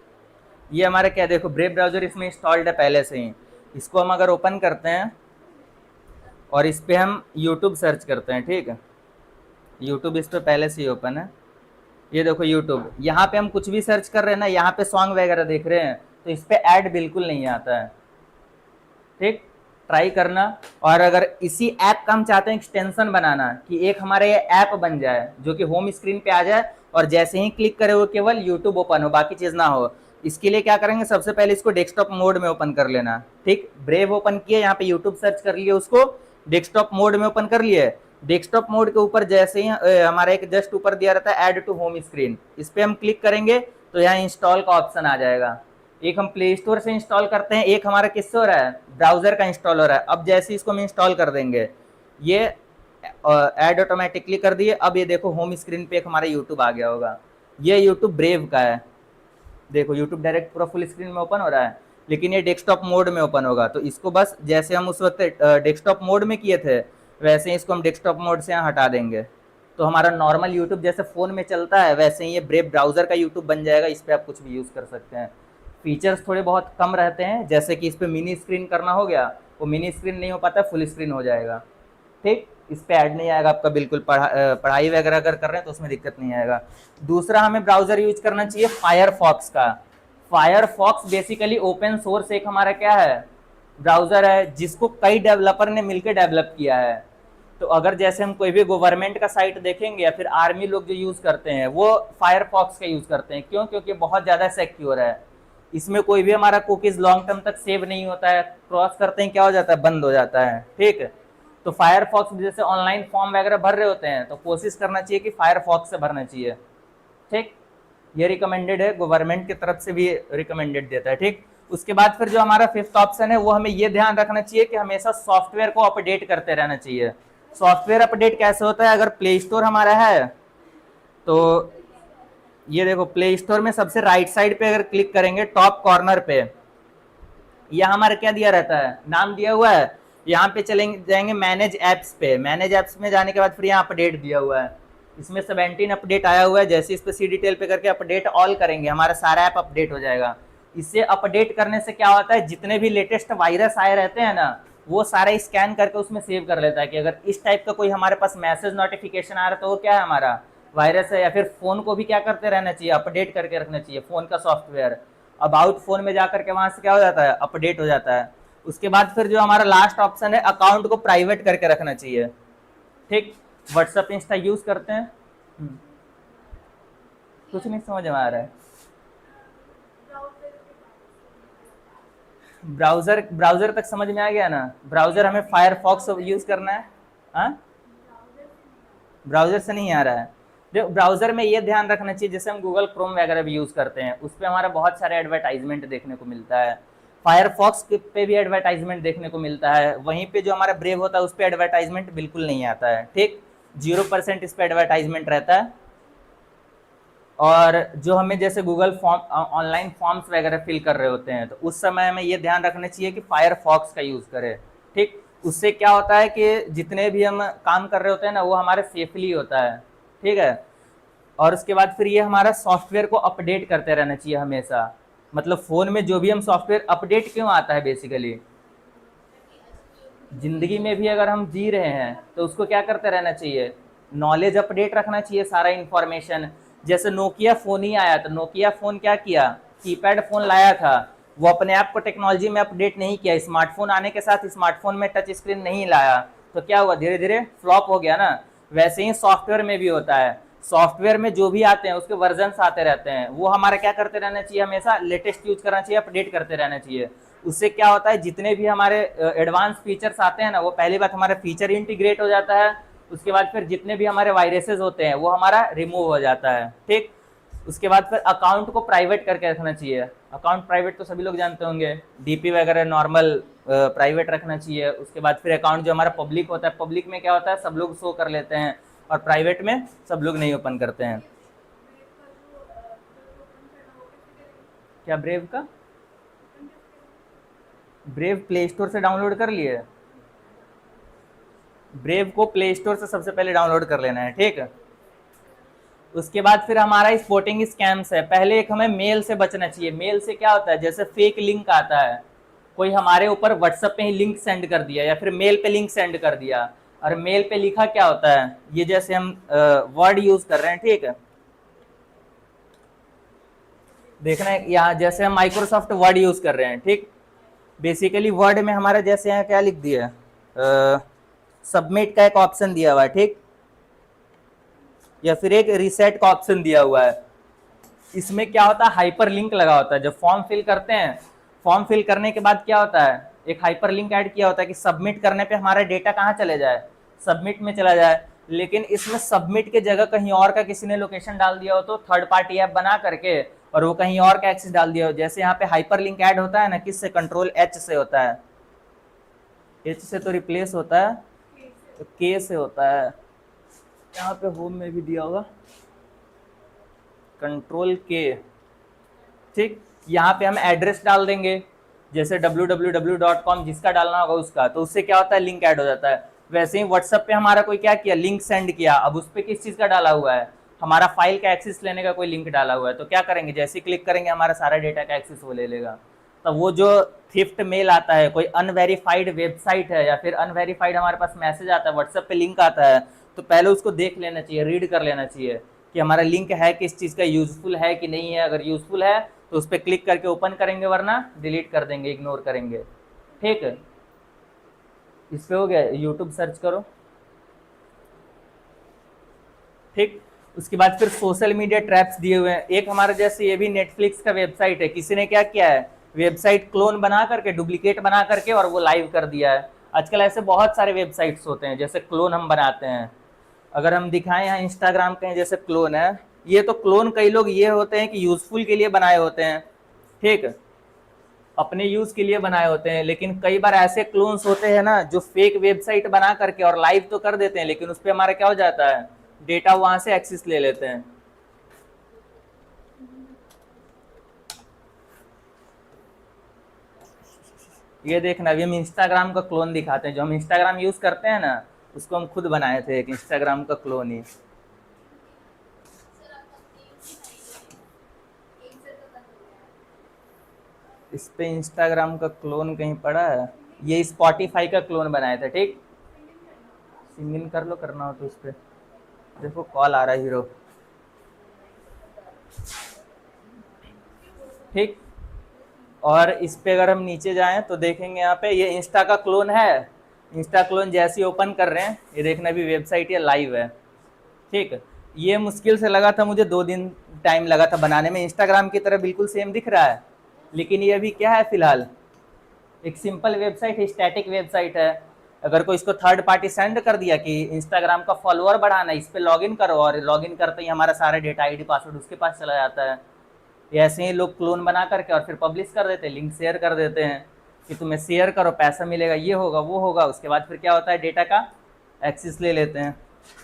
ये हमारा क्या, देखो ब्रेव ब्राउजर इसमें इंस्टॉल्ड है पहले से ही। इसको हम अगर ओपन करते हैं और इस पर हम यूट्यूब सर्च करते हैं, ठीक है, यूट्यूब इस पर पहले से ही ओपन है। ये देखो यूट्यूब, यहाँ पे हम कुछ भी सर्च कर रहे हैं ना, यहाँ पे सॉन्ग वगैरह देख रहे हैं, तो इस पे ऐड बिल्कुल नहीं आता है, ठीक। ट्राई करना। और अगर इसी ऐप का हम चाहते हैं एक्सटेंशन बनाना, कि एक हमारा ये ऐप बन जाए जो कि होम स्क्रीन पे आ जाए और जैसे ही क्लिक करे वो केवल यूट्यूब ओपन हो, बाकी चीज़ ना हो, इसके लिए क्या करेंगे, सबसे पहले इसको डेस्कटॉप मोड में ओपन कर लेना, ठीक। ब्रेव ओपन किए, यहाँ पे यूट्यूब सर्च कर लिए, उसको डेस्कटॉप मोड में ओपन कर लिए। डेस्कटॉप मोड के ऊपर जैसे ही हमारा एक जस्ट ऊपर दिया रहता है ऐड टू होम स्क्रीन, इस पर हम क्लिक करेंगे तो यहाँ इंस्टॉल का ऑप्शन आ जाएगा। एक हम प्ले स्टोर से इंस्टॉल करते हैं, एक हमारा किससे हो रहा है, ब्राउजर का इंस्टॉल हो रहा है। अब जैसे इसको हम इंस्टॉल कर देंगे, ये ऐड ऑटोमेटिकली कर दिए। अब ये देखो होम स्क्रीन पे एक हमारा यूट्यूब आ गया होगा, ये यूट्यूब ब्रेव का है। देखो यूट्यूब डायरेक्ट पूरा फुल स्क्रीन में ओपन हो रहा है, लेकिन ये डेस्कटॉप मोड में ओपन होगा। तो इसको बस जैसे हम उस वक्त डेस्कटॉप मोड में किए थे, वैसे ही इसको हम डेस्कटॉप मोड से यहाँ हटा देंगे। तो हमारा नॉर्मल यूट्यूब जैसे फ़ोन में चलता है, वैसे ही ये ब्रेव ब्राउज़र का यूट्यूब बन जाएगा। इस पर आप कुछ भी यूज़ कर सकते हैं। फीचर्स थोड़े बहुत कम रहते हैं, जैसे कि इस पर मिनी स्क्रीन करना हो गया, वो मिनी स्क्रीन नहीं हो पाता, फुल स्क्रीन हो जाएगा। ठीक, इस पे ऐड नहीं आएगा आपका बिल्कुल। पढ़ाई वगैरह अगर कर रहे हैं तो उसमें दिक्कत नहीं आएगा। दूसरा हमें ब्राउज़र यूज करना चाहिए फायरफॉक्स का। फायरफॉक्स बेसिकली ओपन सोर्स एक हमारा क्या है, ब्राउज़र है, जिसको कई डेवलपर ने मिलकर डेवलप किया है। तो अगर जैसे हम कोई भी गवर्नमेंट का साइट देखेंगे या फिर आर्मी लोग जो यूज़ करते हैं, वो फायरफॉक्स का यूज़ करते हैं। क्यों? क्योंकि बहुत ज़्यादा सिक्योर है। इसमें कोई भी हमारा कुकीज़ लॉन्ग टर्म तक सेव नहीं होता है, क्रॉस करते हैं क्या हो जाता है, बंद हो जाता है। ठीक है, तो फायरफॉक्स जैसे ऑनलाइन फॉर्म वगैरह भर रहे होते हैं, तो कोशिश करना चाहिए कि फायरफॉक्स से भरना चाहिए। ठीक, ये रिकमेंडेड है, गवर्नमेंट की तरफ से भी रिकमेंडेड देता है। ठीक, उसके बाद फिर जो हमारा फिफ्थ ऑप्शन है, वो हमें ये ध्यान रखना चाहिए कि हमेशा सॉफ्टवेयर को अपडेट करते रहना चाहिए। सॉफ्टवेयर अपडेट कैसे होता है, अगर प्ले स्टोर हमारा है तो ये देखो प्ले स्टोर में सबसे राइट साइड पे अगर क्लिक करेंगे, टॉप कॉर्नर पे यह हमारा क्या दिया रहता है, नाम दिया हुआ है। यहाँ पे चलेंगे जाएंगे मैनेज ऐप्स पे, मैनेज ऐप्स में जाने के बाद फिर यहाँ अपडेट दिया हुआ है। इसमें 17 अपडेट आया हुआ है। जैसे इस पे सी डिटेल पे करके अपडेट ऑल करेंगे, हमारा सारा ऐप अपडेट हो जाएगा। इससे अपडेट करने से क्या होता है, जितने भी लेटेस्ट वायरस आए रहते हैं ना, वो सारे स्कैन करके उसमें सेव कर लेता है कि अगर इस टाइप का कोई हमारे पास मैसेज नोटिफिकेशन आ रहा है तो वो क्या है, हमारा वायरस है। या फिर फोन को भी क्या करते रहना चाहिए, अपडेट करके रखना चाहिए फोन का सॉफ्टवेयर। अबाउट फोन में जाकर के वहां से क्या हो जाता है, अपडेट हो जाता है। उसके बाद फिर जो हमारा लास्ट ऑप्शन है, अकाउंट को प्राइवेट करके रखना चाहिए। ठीक, व्हाट्सएप इंस्टा यूज करते हैं, कुछ नहीं समझ में आ रहा है। ब्राउजर तक समझ में आ गया ना। ब्राउजर हमें फायरफॉक्स यूज करना है। हाँ, ब्राउजर से नहीं आ रहा है। जो ब्राउजर में ये ध्यान रखना चाहिए, जैसे हम गूगल क्रोम वगैरह भी यूज करते हैं, उस पर हमारा बहुत सारे एडवर्टाइजमेंट देखने को मिलता है। फायरफॉक्स पे भी एडवर्टाइजमेंट देखने को मिलता है। वहीं पे जो हमारा ब्रेव होता है उस पर एडवर्टाइजमेंट बिल्कुल नहीं आता है। ठीक, 0% इस पर एडवर्टाइजमेंट रहता है। और जो हमें जैसे गूगल फॉर्म ऑनलाइन फॉर्म्स वगैरह फिल कर रहे होते हैं, तो उस समय हमें ये ध्यान रखना चाहिए कि फायरफॉक्स का यूज़ करें। ठीक, उससे क्या होता है कि जितने भी हम काम कर रहे होते हैं ना, वो हमारे सेफली होता है। ठीक है, और उसके बाद फिर ये हमारा सॉफ्टवेयर को अपडेट करते रहना चाहिए हमेशा। मतलब फ़ोन में जो भी हम सॉफ्टवेयर अपडेट क्यों आता है, बेसिकली ज़िंदगी में भी अगर हम जी रहे हैं तो उसको क्या करते रहना चाहिए, नॉलेज अपडेट रखना चाहिए, सारा इन्फॉर्मेशन। जैसे नोकिया फ़ोन ही आया, तो नोकिया फ़ोन क्या किया, कीपैड फ़ोन लाया था, वो अपने आप को टेक्नोलॉजी में अपडेट नहीं किया। स्मार्टफोन आने के साथ स्मार्टफोन में टच स्क्रीन नहीं लाया, तो क्या हुआ, धीरे धीरे फ्लॉप हो गया ना। वैसे ही सॉफ्टवेयर में भी होता है। सॉफ्टवेयर में जो भी आते हैं उसके वर्जन्स आते रहते हैं, वो हमारा क्या करते रहना चाहिए, हमेशा लेटेस्ट यूज करना चाहिए, अपडेट करते रहना चाहिए। उससे क्या होता है, जितने भी हमारे एडवांस फीचर्स आते हैं ना, वो पहली बात हमारा फीचर इंटीग्रेट हो जाता है। उसके बाद फिर जितने भी हमारे वायरसेस होते हैं वो हमारा रिमूव हो जाता है। ठीक, उसके बाद फिर अकाउंट को प्राइवेट करके रखना चाहिए। अकाउंट प्राइवेट तो सभी लोग जानते होंगे, डीपी वगैरह नॉर्मल प्राइवेट रखना चाहिए। उसके बाद फिर अकाउंट जो हमारा पब्लिक होता है, पब्लिक में क्या होता है, सब लोग शो कर लेते हैं, और प्राइवेट में सब लोग नहीं ओपन करते हैं। क्या ब्रेव का, ब्रेव प्ले स्टोर से डाउनलोड कर लिए, ब्रेव को प्ले स्टोर से सबसे पहले डाउनलोड कर लेना है। ठीक है, उसके बाद फिर हमारा स्पोर्टिंग स्कैम्स है। पहले एक हमें मेल से बचना चाहिए। मेल से क्या होता है, जैसे फेक लिंक आता है, कोई हमारे ऊपर व्हाट्सएप पे ही लिंक सेंड कर दिया या फिर मेल पे लिंक सेंड कर दिया, और मेल पे लिखा क्या होता है, ये जैसे हम वर्ड यूज कर रहे हैं, ठीक है, देखना है यहाँ जैसे हम माइक्रोसॉफ्ट वर्ड यूज कर रहे हैं। ठीक, बेसिकली वर्ड में हमारा जैसे यहाँ क्या लिख दिया, सबमिट का एक ऑप्शन दिया हुआ है। ठीक, या फिर एक रीसेट का ऑप्शन दिया हुआ है। इसमें क्या होता है, हाइपर लिंक लगा होता है। जब फॉर्म फिल करते हैं, फॉर्म फिल करने के बाद क्या होता है, एक हाइपर लिंक ऐड किया होता है कि सबमिट करने पे हमारा डेटा कहाँ चले जाए, सबमिट में चला जाए। लेकिन इसमें सबमिट के जगह कहीं और का किसी ने लोकेशन डाल दिया हो तो थर्ड पार्टी ऐप बना करके और वो कहीं और का एक्सेस डाल दिया हो, जैसे यहाँ पे हाइपर लिंक ऐड होता है ना, किससे, कंट्रोल एच से होता है, एच से तो रिप्लेस होता है, तो के से होता है, यहाँ पे होम में भी दिया होगा कंट्रोल के। ठीक, यहाँ पे हम एड्रेस डाल देंगे जैसे www.com, जिसका डालना होगा उसका, तो उससे क्या होता है, लिंक ऐड हो जाता है। वैसे ही व्हाट्सएप पे हमारा कोई क्या किया, लिंक सेंड किया, अब उस पर किस चीज़ का डाला हुआ है, हमारा फाइल का एक्सेस लेने का कोई लिंक डाला हुआ है, तो क्या करेंगे, जैसे ही क्लिक करेंगे हमारा सारा डेटा का एक्सेस वो ले लेगा। तो वो जो थिफ्ट मेल आता है, कोई अनवेरीफाइड वेबसाइट है या फिर अनवेरीफाइड हमारे पास मैसेज आता है, व्हाट्सएप पे लिंक आता है, तो पहले उसको देख लेना चाहिए, रीड कर लेना चाहिए कि हमारा लिंक है किस चीज़ का, यूजफुल है कि नहीं है। अगर यूजफुल है तो उस पर क्लिक करके ओपन करेंगे, वरना डिलीट कर देंगे, इग्नोर करेंगे। ठीक है, इस पे हो गया, यूट्यूब सर्च करो। ठीक, उसके बाद फिर सोशल मीडिया ट्रैप्स दिए हुए हैं। एक हमारे जैसे ये भी नेटफ्लिक्स का वेबसाइट है, किसी ने क्या किया है, वेबसाइट क्लोन बना करके, डुप्लीकेट बना करके और वो लाइव कर दिया है। आजकल ऐसे बहुत सारे वेबसाइट्स होते हैं जैसे क्लोन हम बनाते हैं। अगर हम दिखाएं यहाँ इंस्टाग्राम के जैसे क्लोन है, ये तो क्लोन कई लोग ये होते हैं कि यूजफुल के लिए बनाए होते हैं, ठीक, अपने यूज के लिए बनाए होते हैं। लेकिन कई बार ऐसे क्लोन्स होते हैं ना जो फेक वेबसाइट बना करके और लाइव तो कर देते हैं, लेकिन उस पर हमारा क्या हो जाता है, डेटा वहां से एक्सेस ले लेते हैं। ये देखना, अभी हम इंस्टाग्राम का क्लोन दिखाते हैं, जो हम इंस्टाग्राम यूज करते हैं ना, उसको हम खुद बनाए थे, एक इंस्टाग्राम का क्लोन ही। इस पे इंस्टाग्राम का क्लोन कहीं पड़ा है, ये स्पॉटिफाई का क्लोन बनाया था। ठीक, सिंगिंग कर लो, करना हो तो। उस पे देखो कॉल आ रहा है हीरो। ठीक, और इस पे अगर हम नीचे जाएं तो देखेंगे यहाँ पे ये इंस्टा का क्लोन है। इंस्टा क्लोन जैसे ही ओपन कर रहे हैं, ये देखना भी वेबसाइट ये लाइव है। ठीक, ये मुश्किल से लगा था मुझे 2 दिन टाइम लगा था बनाने में। इंस्टाग्राम की तरह बिल्कुल सेम दिख रहा है, लेकिन ये अभी क्या है, फिलहाल एक सिंपल वेबसाइट है, स्टैटिक वेबसाइट है। अगर कोई इसको थर्ड पार्टी सेंड कर दिया कि इंस्टाग्राम का फॉलोअर बढ़ाना, इस पर लॉगिन करो, और लॉगिन करते ही हमारा सारा डेटा, आईडी पासवर्ड उसके पास चला जाता है। ऐसे ही लोग क्लोन बना करके और फिर पब्लिश कर देते हैं, लिंक शेयर कर देते हैं कि तुम्हें शेयर करो, पैसा मिलेगा, ये होगा वो होगा। उसके बाद फिर क्या होता है, डेटा का एक्सेस ले लेते हैं।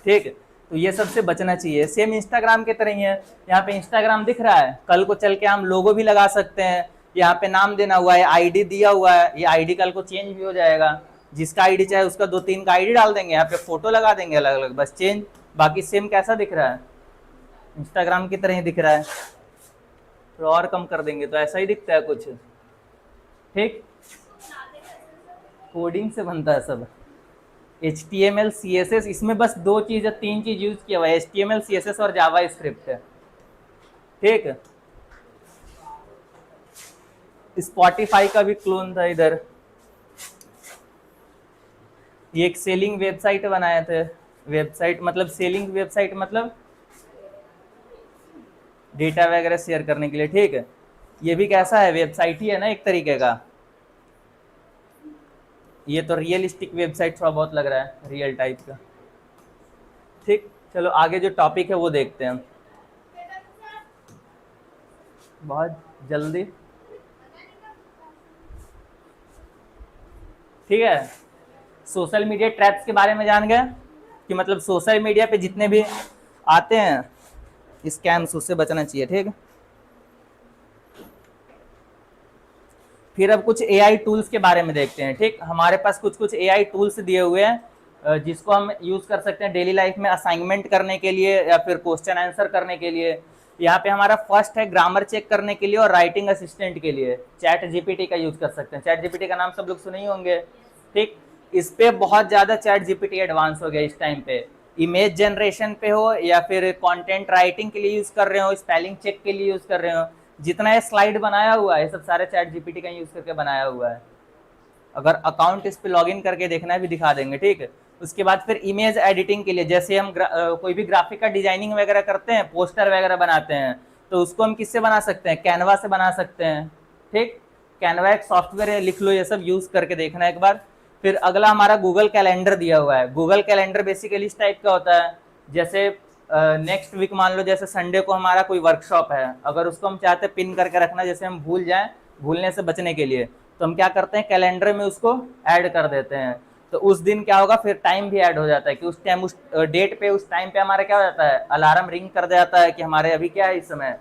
ठीक, तो ये सबसे बचना चाहिए। सेम इंस्टाग्राम की तरह ही है, यहाँ पे इंस्टाग्राम दिख रहा है, कल को चल के हम लोगो भी लगा सकते हैं। यहाँ पे नाम देना हुआ है, आईडी दिया हुआ है, ये आईडी कल को चेंज भी हो जाएगा। जिसका आईडी चाहे उसका 2-3 का आईडी डाल देंगे, यहाँ पे फोटो लगा देंगे अलग अलग, बस चेंज। बाकी सेम कैसा दिख रहा है, इंस्टाग्राम की तरह ही दिख रहा है। तो और कम कर देंगे तो ऐसा ही दिखता है कुछ। ठीक, कोडिंग से बनता है सब, HTML CSS, इसमें बस 2 चीज या 3 चीज यूज किया हुआ है, HTML CSS और जावा स्क्रिप्ट है। ठीक, स्पॉटिफाई का भी क्लोन था इधर, ये एक सेलिंग वेबसाइट बनाए थे। वेबसाइट मतलब सेलिंग वेबसाइट, मतलब डेटा वगैरह शेयर करने के लिए। ठीक है, ये भी कैसा है, वेबसाइट ही है ना एक तरीके का। ये तो रियलिस्टिक वेबसाइट थोड़ा बहुत लग रहा है, रियल टाइप का। ठीक, चलो आगे जो टॉपिक है वो देखते हैं बहुत जल्दी। ठीक है, सोशल मीडिया ट्रैप्स के बारे में जान गए कि मतलब सोशल मीडिया पे जितने भी आते हैं स्कैम्स, उससे बचना चाहिए। ठीक, फिर अब कुछ AI टूल्स के बारे में देखते हैं। ठीक, हमारे पास कुछ AI टूल्स दिए हुए हैं जिसको हम यूज कर सकते हैं डेली लाइफ में, असाइनमेंट करने के लिए या फिर क्वेश्चन आंसर करने के लिए। यहाँ पे हमारा फर्स्ट है ग्रामर चेक करने के लिए और राइटिंग असिस्टेंट के लिए चैट जीपीटी का यूज कर सकते हैं। चैट जीपीटी का नाम सब लोग सुने ही होंगे। ठीक, इस पे बहुत ज्यादा चैट जीपीटी एडवांस हो गया इस टाइम पे। इमेज जनरेशन पे हो या फिर कंटेंट राइटिंग के लिए यूज कर रहे हो, स्पेलिंग चेक के लिए यूज कर रहे हो, जितना ये स्लाइड बनाया हुआ है सब सारे चैट जीपीटी का यूज करके बनाया हुआ है। अगर अकाउंट इस पे लॉगिन करके देखना है भी दिखा देंगे। ठीक है, उसके बाद फिर इमेज एडिटिंग के लिए, जैसे हम कोई भी ग्राफिक का डिजाइनिंग वगैरह करते हैं, पोस्टर वगैरह बनाते हैं, तो उसको हम किससे बना सकते हैं, कैनवा से बना सकते हैं। ठीक, कैनवा एक सॉफ्टवेयर है, लिख लो, ये सब यूज करके देखना एक बार। फिर अगला हमारा गूगल कैलेंडर दिया हुआ है। गूगल कैलेंडर बेसिकली इस टाइप का होता है, जैसे नेक्स्ट वीक मान लो जैसे संडे को हमारा कोई वर्कशॉप है, अगर उसको हम चाहते हैं पिन करके रखना, जैसे हम भूल जाएं, भूलने से बचने के लिए, तो हम क्या करते हैं कैलेंडर में उसको ऐड कर देते हैं। तो उस दिन क्या होगा, फिर टाइम भी ऐड हो जाता है कि उस टाइम उस डेट पे उस टाइम पे हमारा क्या हो जाता है, अलार्म रिंग कर जाता है कि हमारे अभी क्या है इस समय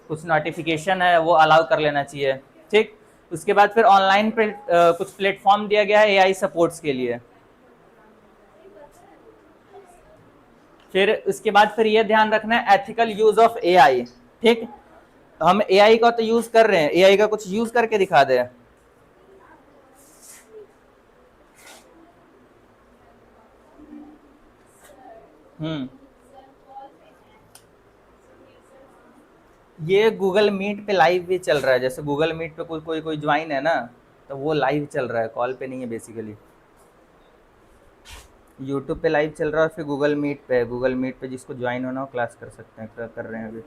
कुछ नोटिफिकेशन है वो अलाउ कर लेना चाहिए। ठीक, उसके बाद फिर ऑनलाइन पे कुछ प्लेटफॉर्म दिया गया है एआई सपोर्ट्स के लिए। फिर उसके बाद फिर ये ध्यान रखना है एथिकल यूज ऑफ एआई। ठीक, हम एआई का तो यूज कर रहे हैं, एआई का कुछ यूज करके दिखा दे। हम्म, ये गूगल मीट पे लाइव भी चल रहा है, जैसे गूगल मीट पे कोई कोई कोई ज्वाइन है ना, तो वो लाइव चल रहा है, कॉल पे नहीं है बेसिकली। यूट्यूब पे लाइव चल रहा है और फिर गूगल मीट पे, गूगल मीट पे जिसको ज्वाइन होना हो क्लास कर सकते हैं, कर रहे हैं अभी।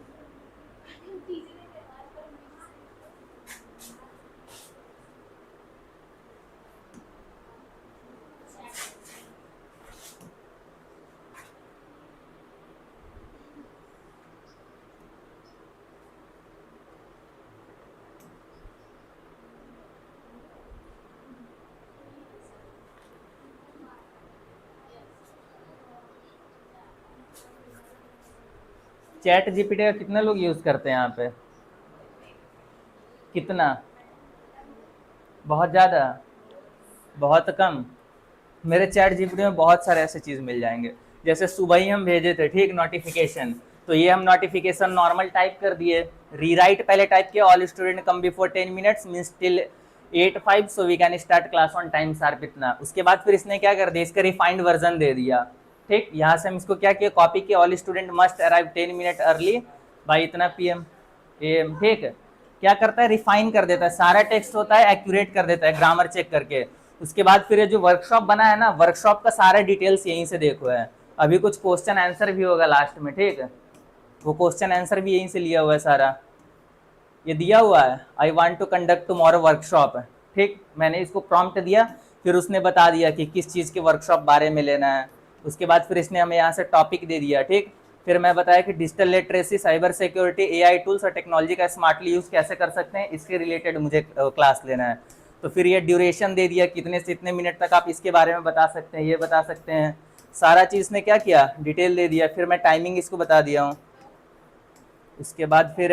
चैट जीपीटी का कितने लोग यूज करते हैं यहाँ पे? कितना? बहुत ज़्यादा? बहुत कम? मेरे चैट जीपीटी में बहुत सारे ऐसे चीज़ मिल जाएंगे, जैसे सुबह ही हम भेजे थे ठीक नोटिफिकेशन, तो ये हम नोटिफिकेशन नॉर्मल टाइप कर दिए, रीराइट पहले टाइप किया, all student come before 10 minutes means till 8:05 so we can start class on time sharp इतना। उसके बाद फिर इसने क्या कर दिया, इसका रिफाइंड वर्जन दे दिया। ठीक, यहाँ से हम इसको क्या किया, कॉपी किया, all student must arrive 10 minute early by इतना PM AM। ठीक, क्या करता है, रिफाइन कर देता है, सारा टेक्स्ट होता है एक्यूरेट कर देता है ग्रामर चेक करके। उसके बाद फिर ये जो वर्कशॉप बना है ना, वर्कशॉप का सारा डिटेल्स यहीं से देखो है, अभी कुछ क्वेश्चन आंसर भी होगा लास्ट में। ठीक, वो क्वेश्चन आंसर भी यहीं से लिया हुआ है सारा, ये दिया हुआ है, I want to conduct tomorrow workshop. ठीक, मैंने इसको प्रॉम्प्ट दिया, फिर उसने बता दिया कि किस चीज़ के वर्कशॉप बारे में लेना है। उसके बाद फिर इसने हमें यहाँ से टॉपिक दे दिया। ठीक, फिर मैं बताया कि digital literacy, cyber security, AI tools और टेक्नोलॉजी का स्मार्टली यूज़ कैसे कर सकते हैं, इसके रिलेटेड मुझे क्लास लेना है। तो फिर ये ड्यूरेशन दे दिया, कितने से इतने मिनट तक आप इसके बारे में बता सकते हैं, ये बता सकते हैं, सारा चीज़ ने क्या किया, डिटेल दे दिया। फिर मैं टाइमिंग इसको बता दिया हूँ। उसके बाद फिर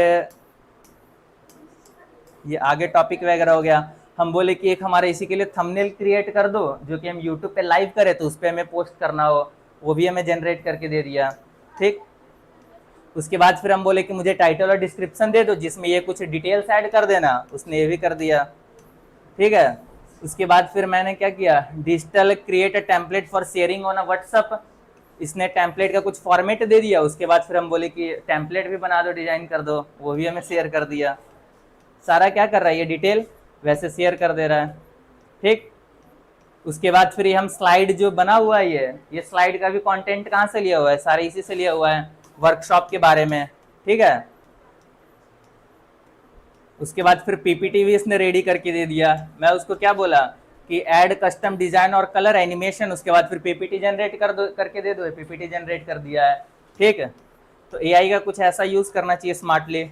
ये आगे टॉपिक वगैरह हो गया। हम बोले कि एक हमारे इसी के लिए थंबनेल क्रिएट कर दो जो कि हम यूट्यूब पे लाइव करें, तो उस पर हमें पोस्ट करना हो, वो भी हमें जनरेट करके दे दिया। ठीक, उसके बाद फिर हम बोले कि मुझे टाइटल और डिस्क्रिप्शन दे दो जिसमें ये कुछ डिटेल्स ऐड कर देना, उसने ये भी कर दिया। ठीक है, उसके बाद फिर मैंने क्या किया, digital create a template for sharing on a WhatsApp, इसने टेम्पलेट का कुछ फॉर्मेट दे दिया। उसके बाद फिर हम बोले कि टेम्पलेट भी बना दो, डिजाइन कर दो, वो भी हमें शेयर कर दिया। सारा क्या कर रहा है, ये डिटेल वैसे शेयर कर दे रहा है। ठीक, उसके बाद फिर ये हम स्लाइड जो बना हुआ है, ये स्लाइड का भी कंटेंट कहाँ से लिया हुआ है, सारे इसी से लिया हुआ है, वर्कशॉप के बारे में। ठीक है, उसके बाद फिर पीपीटी भी इसने रेडी करके दे दिया। मैं उसको क्या बोला कि ऐड कस्टम डिजाइन और कलर एनिमेशन, उसके बाद फिर पीपीटी जनरेट कर दो, करके दे दो, पीपीटी जनरेट कर दिया है। ठीक है, तो एआई का कुछ ऐसा यूज करना चाहिए स्मार्टली।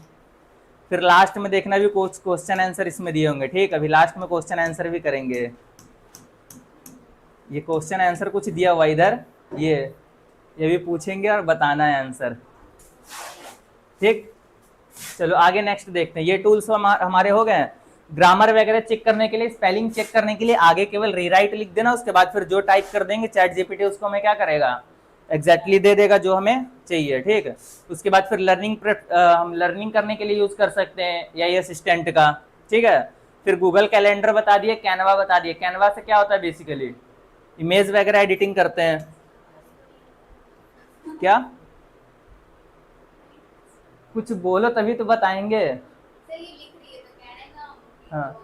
फिर लास्ट में देखना भी कुछ क्वेश्चन आंसर इसमें दिए होंगे। ठीक, अभी लास्ट में क्वेश्चन आंसर भी करेंगे। ये क्वेश्चन आंसर कुछ दिया हुआ इधर, ये भी पूछेंगे और बताना है आंसर। ठीक, चलो आगे नेक्स्ट देखते हैं। ये टूल्स हमारे हो गए। ग्रामर वगैरह चेक करने के लिए, स्पेलिंग चेक करने के लिए आगे केवल रीराइट लिख देना, उसके बाद फिर जो टाइप कर देंगे चैट जीपीटी उसको हमें क्या करेगा, एग्जैक्टली दे देगा जो हमें चाहिए। ठीक है, उसके बाद फिर हम लर्निंग करने के लिए यूज कर सकते हैं एआई असिस्टेंट का। ठीक है, फिर गूगल कैलेंडर बता दिए, कैनवा बता दिए। कैनवा से क्या होता है, बेसिकली इमेज वगैरह एडिटिंग करते हैं। क्या कुछ बोलो तभी तो बताएंगे। हाँ,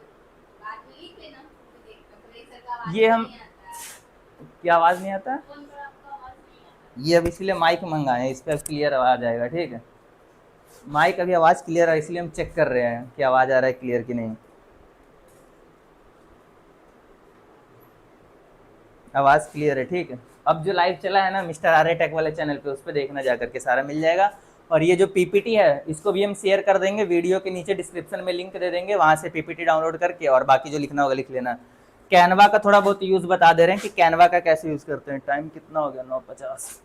ये हम क्या आवाज नहीं आता, ये अब इसलिए माइक मंगाए हैं, इस पर क्लियर आवाज आएगा। ठीक है, माइक अभी आवाज क्लियर है, इसलिए हम चेक कर रहे हैं कि आवाज आ रहा है क्लियर कि नहीं। आवाज़ क्लियर है, ठीक है। अब जो लाइव चला है ना मिस्टर आर्य टेक वाले चैनल पे, उस पर देखना जा करके, सारा मिल जाएगा। और ये जो पीपीटी है इसको भी हम शेयर कर देंगे, वीडियो के नीचे डिस्क्रिप्शन में लिंक दे देंगे, वहाँ से पीपीटी डाउनलोड करके और बाकी जो लिखना होगा लिख लेना। कैनवा का थोड़ा बहुत यूज़ बता दे रहे हैं कि कैनवा का कैसे यूज़ करते हैं। टाइम कितना हो गया? 9:50।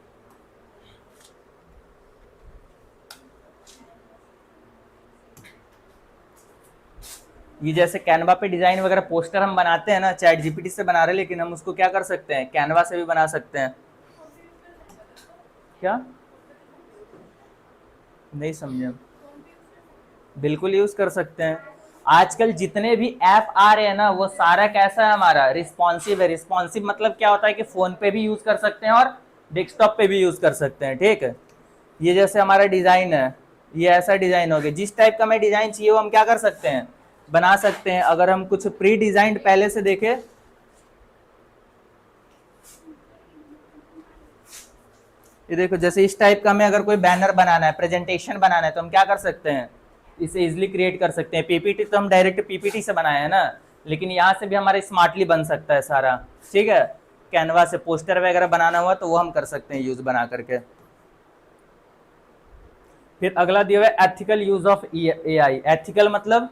ये जैसे कैनवा पे डिजाइन वगैरह पोस्टर हम बनाते हैं ना, चैट जीपीटी से बना रहे हैं, लेकिन हम उसको क्या कर सकते हैं, कैनवा से भी बना सकते हैं। क्या नहीं समझे? बिल्कुल यूज कर सकते हैं। आजकल जितने भी ऐप आ रहे हैं ना वो सारा कैसा है, हमारा रिस्पॉन्सिव है। रिस्पॉन्सिव मतलब क्या होता है कि फोन पे भी यूज कर सकते हैं और डेस्कटॉप पे भी यूज कर सकते हैं, ठीक है। ये जैसे हमारा डिजाइन है, ये ऐसा डिजाइन हो गया, जिस टाइप का हमें डिजाइन चाहिए वो हम क्या कर सकते हैं, बना सकते हैं। अगर हम कुछ प्री डिजाइंड पहले से देखें, ये देखो जैसे इस टाइप का हमें अगर कोई बैनर बनाना है, प्रेजेंटेशन बनाना है, तो हम क्या कर सकते हैं, इसे इजिली क्रिएट कर सकते हैं। पीपीटी तो हम डायरेक्ट पीपीटी से बनाए हैं ना, लेकिन यहाँ से भी हमारा स्मार्टली बन सकता है सारा, ठीक है। कैनवा से पोस्टर वगैरह बनाना हुआ तो वो हम कर सकते हैं यूज बना करके। फिर अगला दिया हुआ है ethical use of AI. Ethical मतलब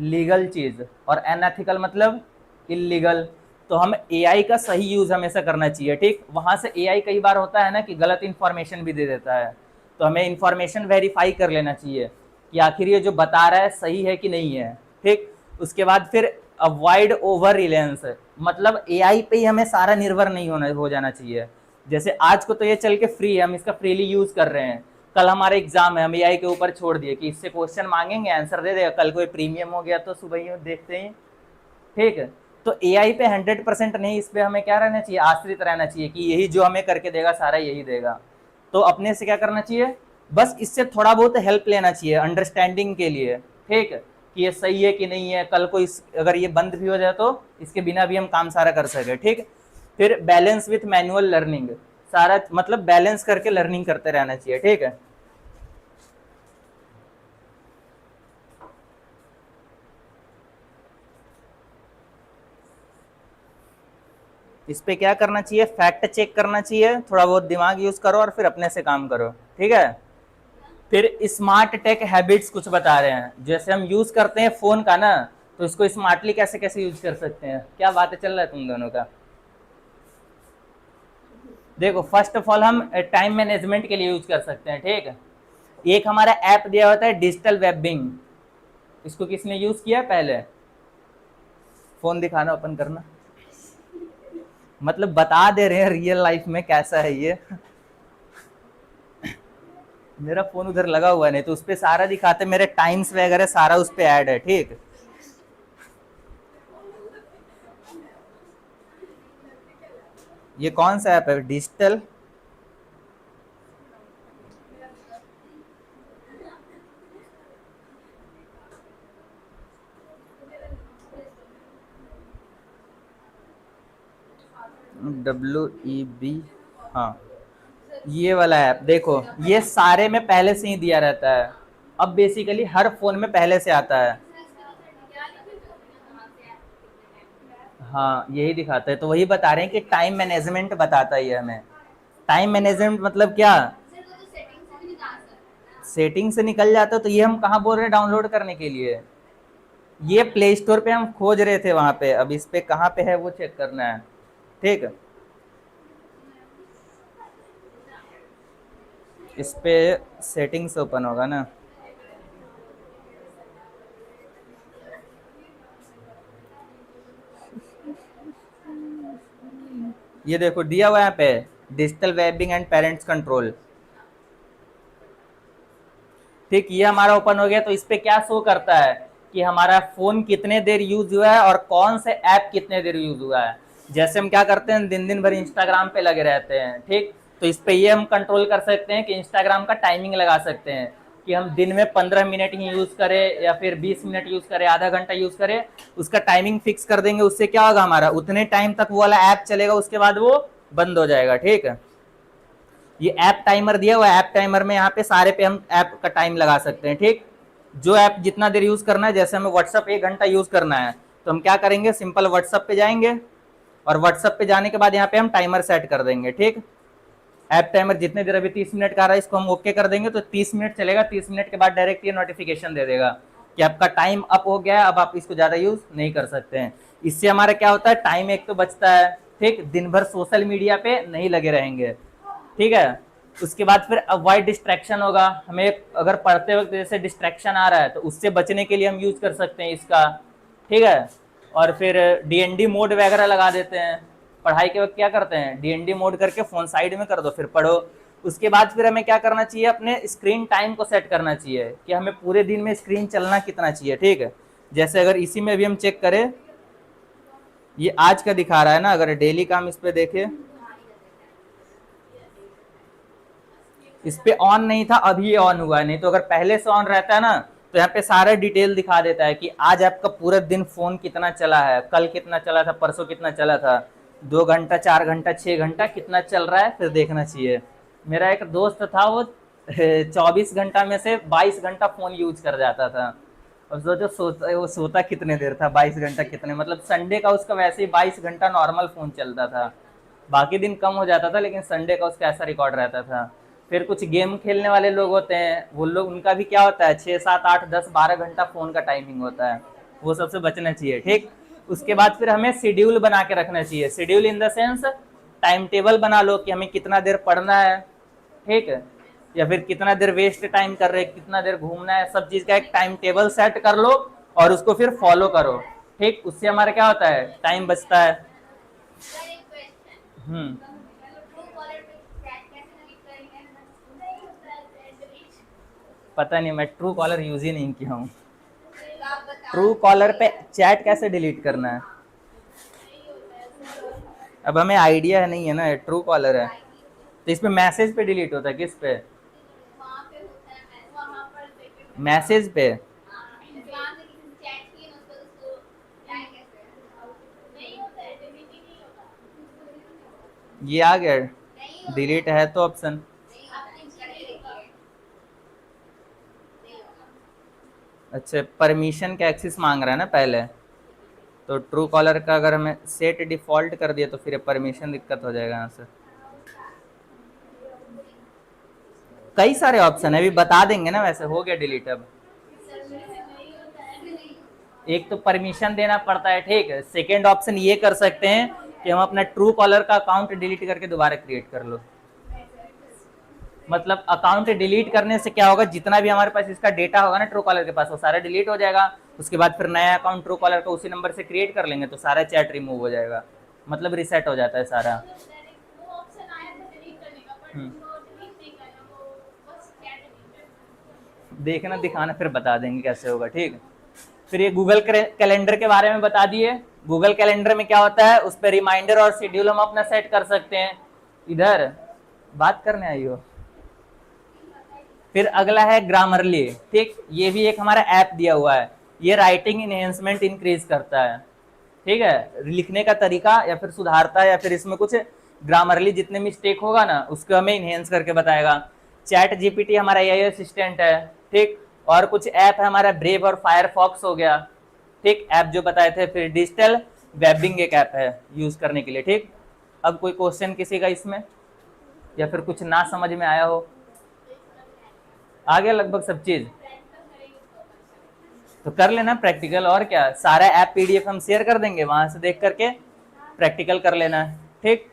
लीगल चीज और अनएथिकल मतलब इलीगल। तो हम एआई का सही यूज हमेशा करना चाहिए, ठीक। वहां से एआई कई बार होता है ना कि गलत इंफॉर्मेशन भी दे देता है, तो हमें इंफॉर्मेशन वेरीफाई कर लेना चाहिए कि आखिर ये जो बता रहा है सही है कि नहीं है, ठीक। उसके बाद फिर अवॉइड ओवर रिलायंस, मतलब एआई पे ही हमें सारा निर्भर नहीं होना हो जाना चाहिए। जैसे आज को तो ये चल के फ्री है, हम इसका फ्रीली यूज कर रहे हैं, कल हमारा एग्जाम है, हम एआई के ऊपर छोड़ दिए कि इससे क्वेश्चन मांगेंगे आंसर दे देगा, कल कोई प्रीमियम हो गया तो सुबह ही देखते ही, ठीक है। तो एआई पे 100% नहीं, इस पे हमें क्या रहना चाहिए, आश्रित रहना चाहिए कि यही जो हमें करके देगा सारा यही देगा। तो अपने से क्या करना चाहिए, बस इससे थोड़ा बहुत हेल्प लेना चाहिए अंडरस्टैंडिंग के लिए, ठीक है, कि ये सही है कि नहीं है, कल को अगर ये बंद भी हो जाए तो इसके बिना भी हम काम सारा कर सके, ठीक। फिर बैलेंस विथ मैनुअल लर्निंग, सारा मतलब बैलेंस करके लर्निंग करते रहना चाहिए, ठीक है। इस पे क्या करना चाहिए, फैक्ट चेक करना चाहिए, थोड़ा बहुत दिमाग यूज करो और फिर अपने से काम करो, ठीक है। फिर स्मार्ट टेक हैबिट्स कुछ बता रहे हैं, जैसे हम यूज करते हैं फोन का ना, तो इसको स्मार्टली कैसे कैसे यूज कर सकते हैं। क्या बातें चल रहा है तुम दोनों का? देखो फर्स्ट ऑफ ऑल हम टाइम मैनेजमेंट के लिए यूज कर सकते हैं, ठीक है। एक हमारा ऐप दिया होता है डिजिटल वेबिंग, इसको किसने यूज किया पहले? फोन दिखाना, ओपन करना, मतलब बता दे रहे हैं रियल लाइफ में कैसा है ये। मेरा फोन उधर लगा हुआ नहीं तो उस पर सारा दिखाते, मेरे टाइम्स वगैरह सारा उस पर ऐड है, ठीक। ये कौन सा ऐप है, डिजिटल WEB, हाँ ये वाला ऐप। देखो ये सारे में पहले से ही दिया रहता है, अब बेसिकली हर फोन में पहले से आता है। हाँ यही दिखाता है, तो वही बता रहे हैं कि टाइम मैनेजमेंट बताता है ये हमें। टाइम मैनेजमेंट मतलब क्या, सेटिंग से निकल जाता है, तो ये हम कहाँ बोल रहे हैं डाउनलोड करने के लिए, ये प्ले स्टोर पे हम खोज रहे थे वहां पे, अब इस पे कहाँ पे है वो चेक करना है, ठीक। इस पे सेटिंग्स ओपन होगा ना, ये देखो दिया हुआ है यहाँ पे digital webbing and parents control, ठीक। ये हमारा ओपन हो गया, तो इस पे क्या शो करता है कि हमारा फोन कितने देर यूज हुआ है और कौन से ऐप कितने देर यूज हुआ है। जैसे हम क्या करते हैं, दिन दिन भर इंस्टाग्राम पे लगे रहते हैं, ठीक। तो इस पे ये हम कंट्रोल कर सकते हैं कि इंस्टाग्राम का टाइमिंग लगा सकते हैं कि हम दिन में 15 मिनट ही यूज करें या फिर 20 मिनट यूज करें, आधा घंटा यूज करें, उसका टाइमिंग फिक्स कर देंगे। उससे क्या होगा, हमारा उतने टाइम तक वो वाला ऐप चलेगा, उसके बाद वो बंद हो जाएगा, ठीक है। ये ऐप टाइमर दिया हुआ है, ऐप टाइमर में यहाँ पे सारे पे हम ऐप का टाइम लगा सकते हैं, ठीक। जो ऐप जितना देर यूज करना है, जैसे हमें व्हाट्सअप 1 घंटा यूज करना है, तो हम क्या करेंगे, सिंपल व्हाट्सअप पे जाएंगे और व्हाट्सएप पे जाने के बाद यहाँ पे हम टाइमर सेट कर देंगे, ठीक। ऐप टाइमर जितने देर, अभी 30 मिनट का आ रहा है, इसको हम ओके कर देंगे तो 30 मिनट चलेगा। 30 मिनट के बाद डायरेक्ट ये नोटिफिकेशन दे देगा कि आपका टाइम अप हो गया है, अब आप इसको ज्यादा यूज नहीं कर सकते हैं। इससे हमारा क्या होता है, टाइम एक तो बचता है, ठीक, दिन भर सोशल मीडिया पे नहीं लगे रहेंगे, ठीक है। उसके बाद फिर अवॉइड डिस्ट्रैक्शन होगा, हमें अगर पढ़ते वक्त जैसे डिस्ट्रैक्शन आ रहा है तो उससे बचने के लिए हम यूज कर सकते हैं इसका, ठीक है। और फिर डीएनडी मोड वगैरह लगा देते हैं, पढ़ाई के वक्त क्या करते हैं, डीएनडी मोड करके फोन साइड में कर दो, फिर पढ़ो। उसके बाद फिर हमें क्या करना चाहिए, अपने स्क्रीन टाइम को सेट करना चाहिए कि हमें पूरे दिन में स्क्रीन चलना कितना चाहिए, ठीक है। जैसे अगर इसी में भी हम चेक करें, ये आज का दिखा रहा है ना, अगर डेली का हम इस पे देखें, इस पे ऑन नहीं था, अभी ऑन हुआ है, नहीं तो अगर पहले से ऑन रहता है ना तो यहाँ पे सारा डिटेल दिखा देता है कि आज आपका पूरा दिन फोन कितना चला है, कल कितना चला था, परसों कितना चला था, 2 घंटा, 4 घंटा, 6 घंटा कितना चल रहा है, फिर देखना चाहिए। मेरा एक दोस्त था, वो 24 घंटा में से 22 घंटा फोन यूज कर जाता था। और वो सोता कितने देर था, 22 घंटा कितने, मतलब संडे का उसका वैसे ही 22 घंटा नॉर्मल फोन चलता था, बाकी दिन कम हो जाता था, लेकिन संडे का उसका ऐसा रिकॉर्ड रहता था। फिर कुछ गेम खेलने वाले लोग होते हैं, वो लोग, उनका भी क्या होता है, 6, 7, 8, 10, 12 घंटा फोन का टाइमिंग होता है, वो सबसे बचना चाहिए, ठीक। उसके बाद फिर हमें शेड्यूल बना के रखना चाहिए, schedule in the sense time table बना लो कि हमें कितना देर पढ़ना है, ठीक है, या फिर कितना देर वेस्ट टाइम कर रहे हैं, कितना देर घूमना है, सब चीज का एक टाइम टेबल सेट कर लो और उसको फिर फॉलो करो, ठीक। उससे हमारा क्या होता है, टाइम बचता है। पता नहीं, मैं ट्रू कॉलर यूज ही नहीं किया हूँ। ट्रू कॉलर पे चैट कैसे डिलीट करना है, अब हमें आइडिया नहीं है ना, ट्रू कॉलर है तो इस पे मैसेज पे डिलीट होता है, किस पे, मैसेज पे। ये आ गया डिलीट है तो ऑप्शन, अच्छा परमिशन का एक्सेस मांग रहा है ना पहले, तो ट्रू कॉलर का अगर हमें सेट डिफॉल्ट कर दिया तो फिर परमिशन दिक्कत हो जाएगा यहाँ से। कई सारे ऑप्शन है, अभी बता देंगे ना, वैसे हो गया डिलीट। अब एक तो परमिशन देना पड़ता है, ठीक है। सेकेंड ऑप्शन ये कर सकते हैं कि हम अपना ट्रू कॉलर का अकाउंट डिलीट करके दोबारा क्रिएट कर लो। मतलब अकाउंट डिलीट करने से क्या होगा, जितना भी हमारे पास इसका डेटा होगा ना ट्रू कॉलर के पास, वो सारा डिलीट हो जाएगा। उसके बाद फिर नया अकाउंट ट्रू कॉलर का उसी नंबर से क्रिएट कर लेंगे तो सारा चैट रिमूव हो जाएगा, मतलब रिसेट हो जाता है सारा। देखना दिखाना फिर बता देंगे कैसे होगा, ठीक। फिर ये गूगल कैलेंडर के बारे में बता दिए। गूगल कैलेंडर में क्या होता है, उस पर रिमाइंडर और शेड्यूल हम अपना सेट कर सकते हैं। इधर बात करने आई हो। फिर अगला है ग्रामरली, ठीक, ये भी एक हमारा ऐप दिया हुआ है, ये राइटिंग इनहेंसमेंट इंक्रीज करता है, ठीक है, लिखने का तरीका या फिर सुधारता है, या फिर इसमें कुछ ग्रामरली जितने मिस्टेक होगा ना उसको हमें इनहेंस करके बताएगा। चैट जीपीटी हमारा एआई असिस्टेंट है, ठीक। और कुछ ऐप है हमारा ब्रेव और फायरफॉक्स हो गया, ठीक, ऐप जो बताए थे। फिर डिजिटल वेबिंग एक ऐप है यूज करने के लिए, ठीक। अब कोई क्वेश्चन किसी का इसमें, या फिर कुछ ना समझ में आया हो, आ गया लगभग सब चीज, तो कर लेना प्रैक्टिकल। और क्या, सारा ऐप पीडीएफ हम शेयर कर देंगे, वहां से देख करके प्रैक्टिकल कर लेना, ठीक।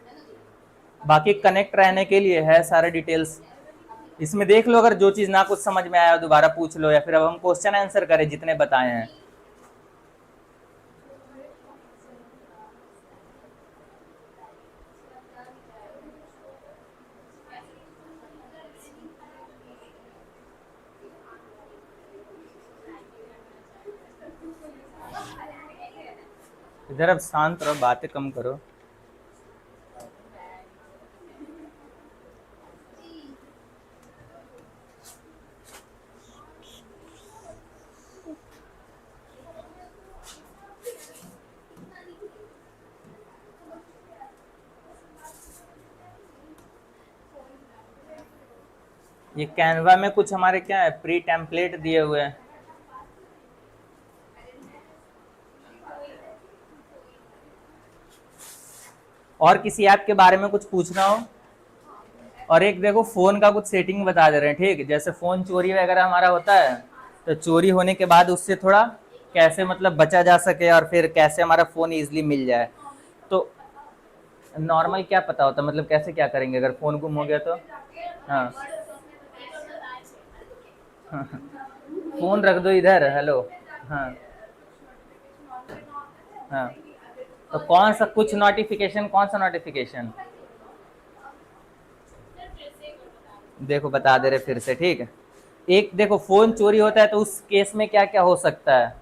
बाकी कनेक्ट रहने के लिए है सारे डिटेल्स, इसमें देख लो, अगर जो चीज ना कुछ समझ में आया दोबारा पूछ लो, या फिर अब हम क्वेश्चन आंसर करें जितने बताए हैं। इधर अब शांत रहो, बातें कम करो। ये कैनवा में कुछ हमारे क्या है, प्री टेम्पलेट दिए हुए हैं। और किसी ऐप के बारे में कुछ पूछना हो। और एक देखो फ़ोन का कुछ सेटिंग बता दे रहे हैं, ठीक, जैसे फ़ोन चोरी वगैरह हमारा होता है, तो चोरी होने के बाद उससे थोड़ा कैसे मतलब बचा जा सके और फिर कैसे हमारा फ़ोन ईजिली मिल जाए। तो नॉर्मल क्या पता होता, मतलब कैसे क्या करेंगे अगर फ़ोन गुम हो गया तो? हाँ फ़ोन रख दो इधर, हेलो। हाँ हाँ, तो कौन सा कुछ नोटिफिकेशन, कौन सा नोटिफिकेशन? देखो बता दे रहे फिर से, ठीक है। एक देखो फ़ोन चोरी होता है तो उस केस में क्या क्या हो सकता है।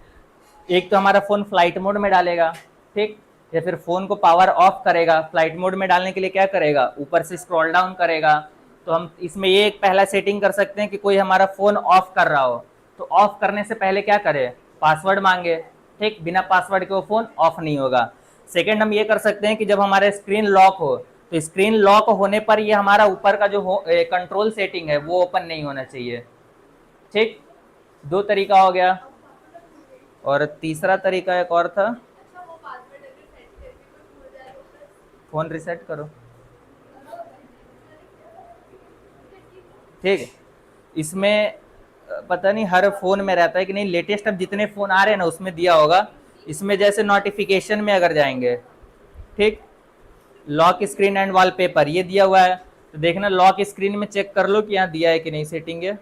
एक तो हमारा फ़ोन फ्लाइट मोड में डालेगा, ठीक, या फिर फ़ोन को पावर ऑफ करेगा। फ्लाइट मोड में डालने के लिए क्या करेगा, ऊपर से स्क्रॉल डाउन करेगा। तो हम इसमें ये एक पहला सेटिंग कर सकते हैं कि कोई हमारा फ़ोन ऑफ कर रहा हो तो ऑफ करने से पहले क्या करे, पासवर्ड मांगे, ठीक, बिना पासवर्ड के वो फ़ोन ऑफ नहीं होगा। सेकेंड हम ये कर सकते हैं कि जब हमारे स्क्रीन लॉक हो तो स्क्रीन लॉक होने पर ये हमारा ऊपर का जो कंट्रोल सेटिंग है वो ओपन नहीं होना चाहिए, ठीक। दो तरीका हो गया। और तीसरा तरीका एक और था, फ़ोन रिसेट करो, ठीक है। इसमें पता नहीं हर फ़ोन में रहता है कि नहीं, लेटेस्ट अब जितने फ़ोन आ रहे हैं ना उसमें दिया होगा। इसमें जैसे नोटिफिकेशन में अगर जाएंगे, ठीक, लॉक स्क्रीन एंड वॉलपेपर ये दिया हुआ है, तो देखना लॉक स्क्रीन में चेक कर लो कि यहाँ दिया है कि नहीं सेटिंग है।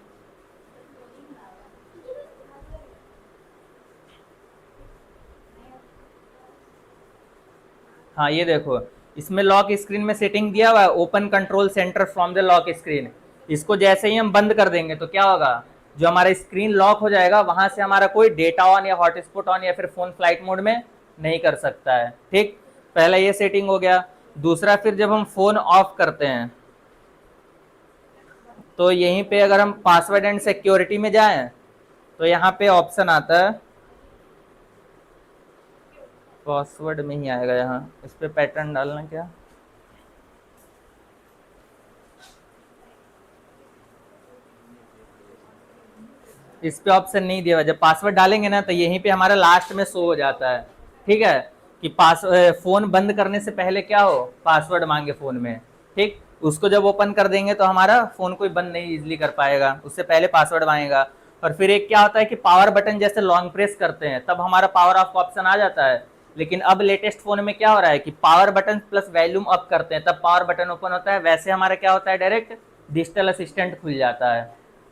हाँ ये देखो, इसमें लॉक स्क्रीन में सेटिंग दिया हुआ है, open control centre from the lock screen. इसको जैसे ही हम बंद कर देंगे तो क्या होगा, जो हमारा स्क्रीन लॉक हो जाएगा वहां से हमारा कोई डेटा ऑन या हॉटस्पॉट ऑन या फिर फोन फ्लाइट मोड में नहीं कर सकता है, ठीक। पहला ये सेटिंग हो गया। दूसरा, फिर जब हम फोन ऑफ करते हैं तो यहीं पे अगर हम पासवर्ड एंड सिक्योरिटी में जाएं तो यहाँ पे ऑप्शन आता है, पासवर्ड में ही आएगा, यहाँ इस पे पैटर्न डालना क्या, इस पे ऑप्शन नहीं दिया हुआ। जब पासवर्ड डालेंगे ना तो यहीं पे हमारा लास्ट में शो हो जाता है, ठीक है, कि फोन बंद करने से पहले क्या हो, पासवर्ड मांगे फोन में, ठीक। उसको जब ओपन कर देंगे तो हमारा फोन कोई बंद नहीं इजीली कर पाएगा, उससे पहले पासवर्ड मांगेगा। और फिर एक क्या होता है कि पावर बटन जैसे लॉन्ग प्रेस करते हैं तब हमारा पावर ऑफ ऑप्शन आ जाता है। लेकिन अब लेटेस्ट फोन में क्या हो रहा है कि power button plus volume up करते हैं तब पावर बटन ओपन होता है, वैसे हमारा क्या होता है, डायरेक्ट डिजिटल असिस्टेंट खुल जाता है,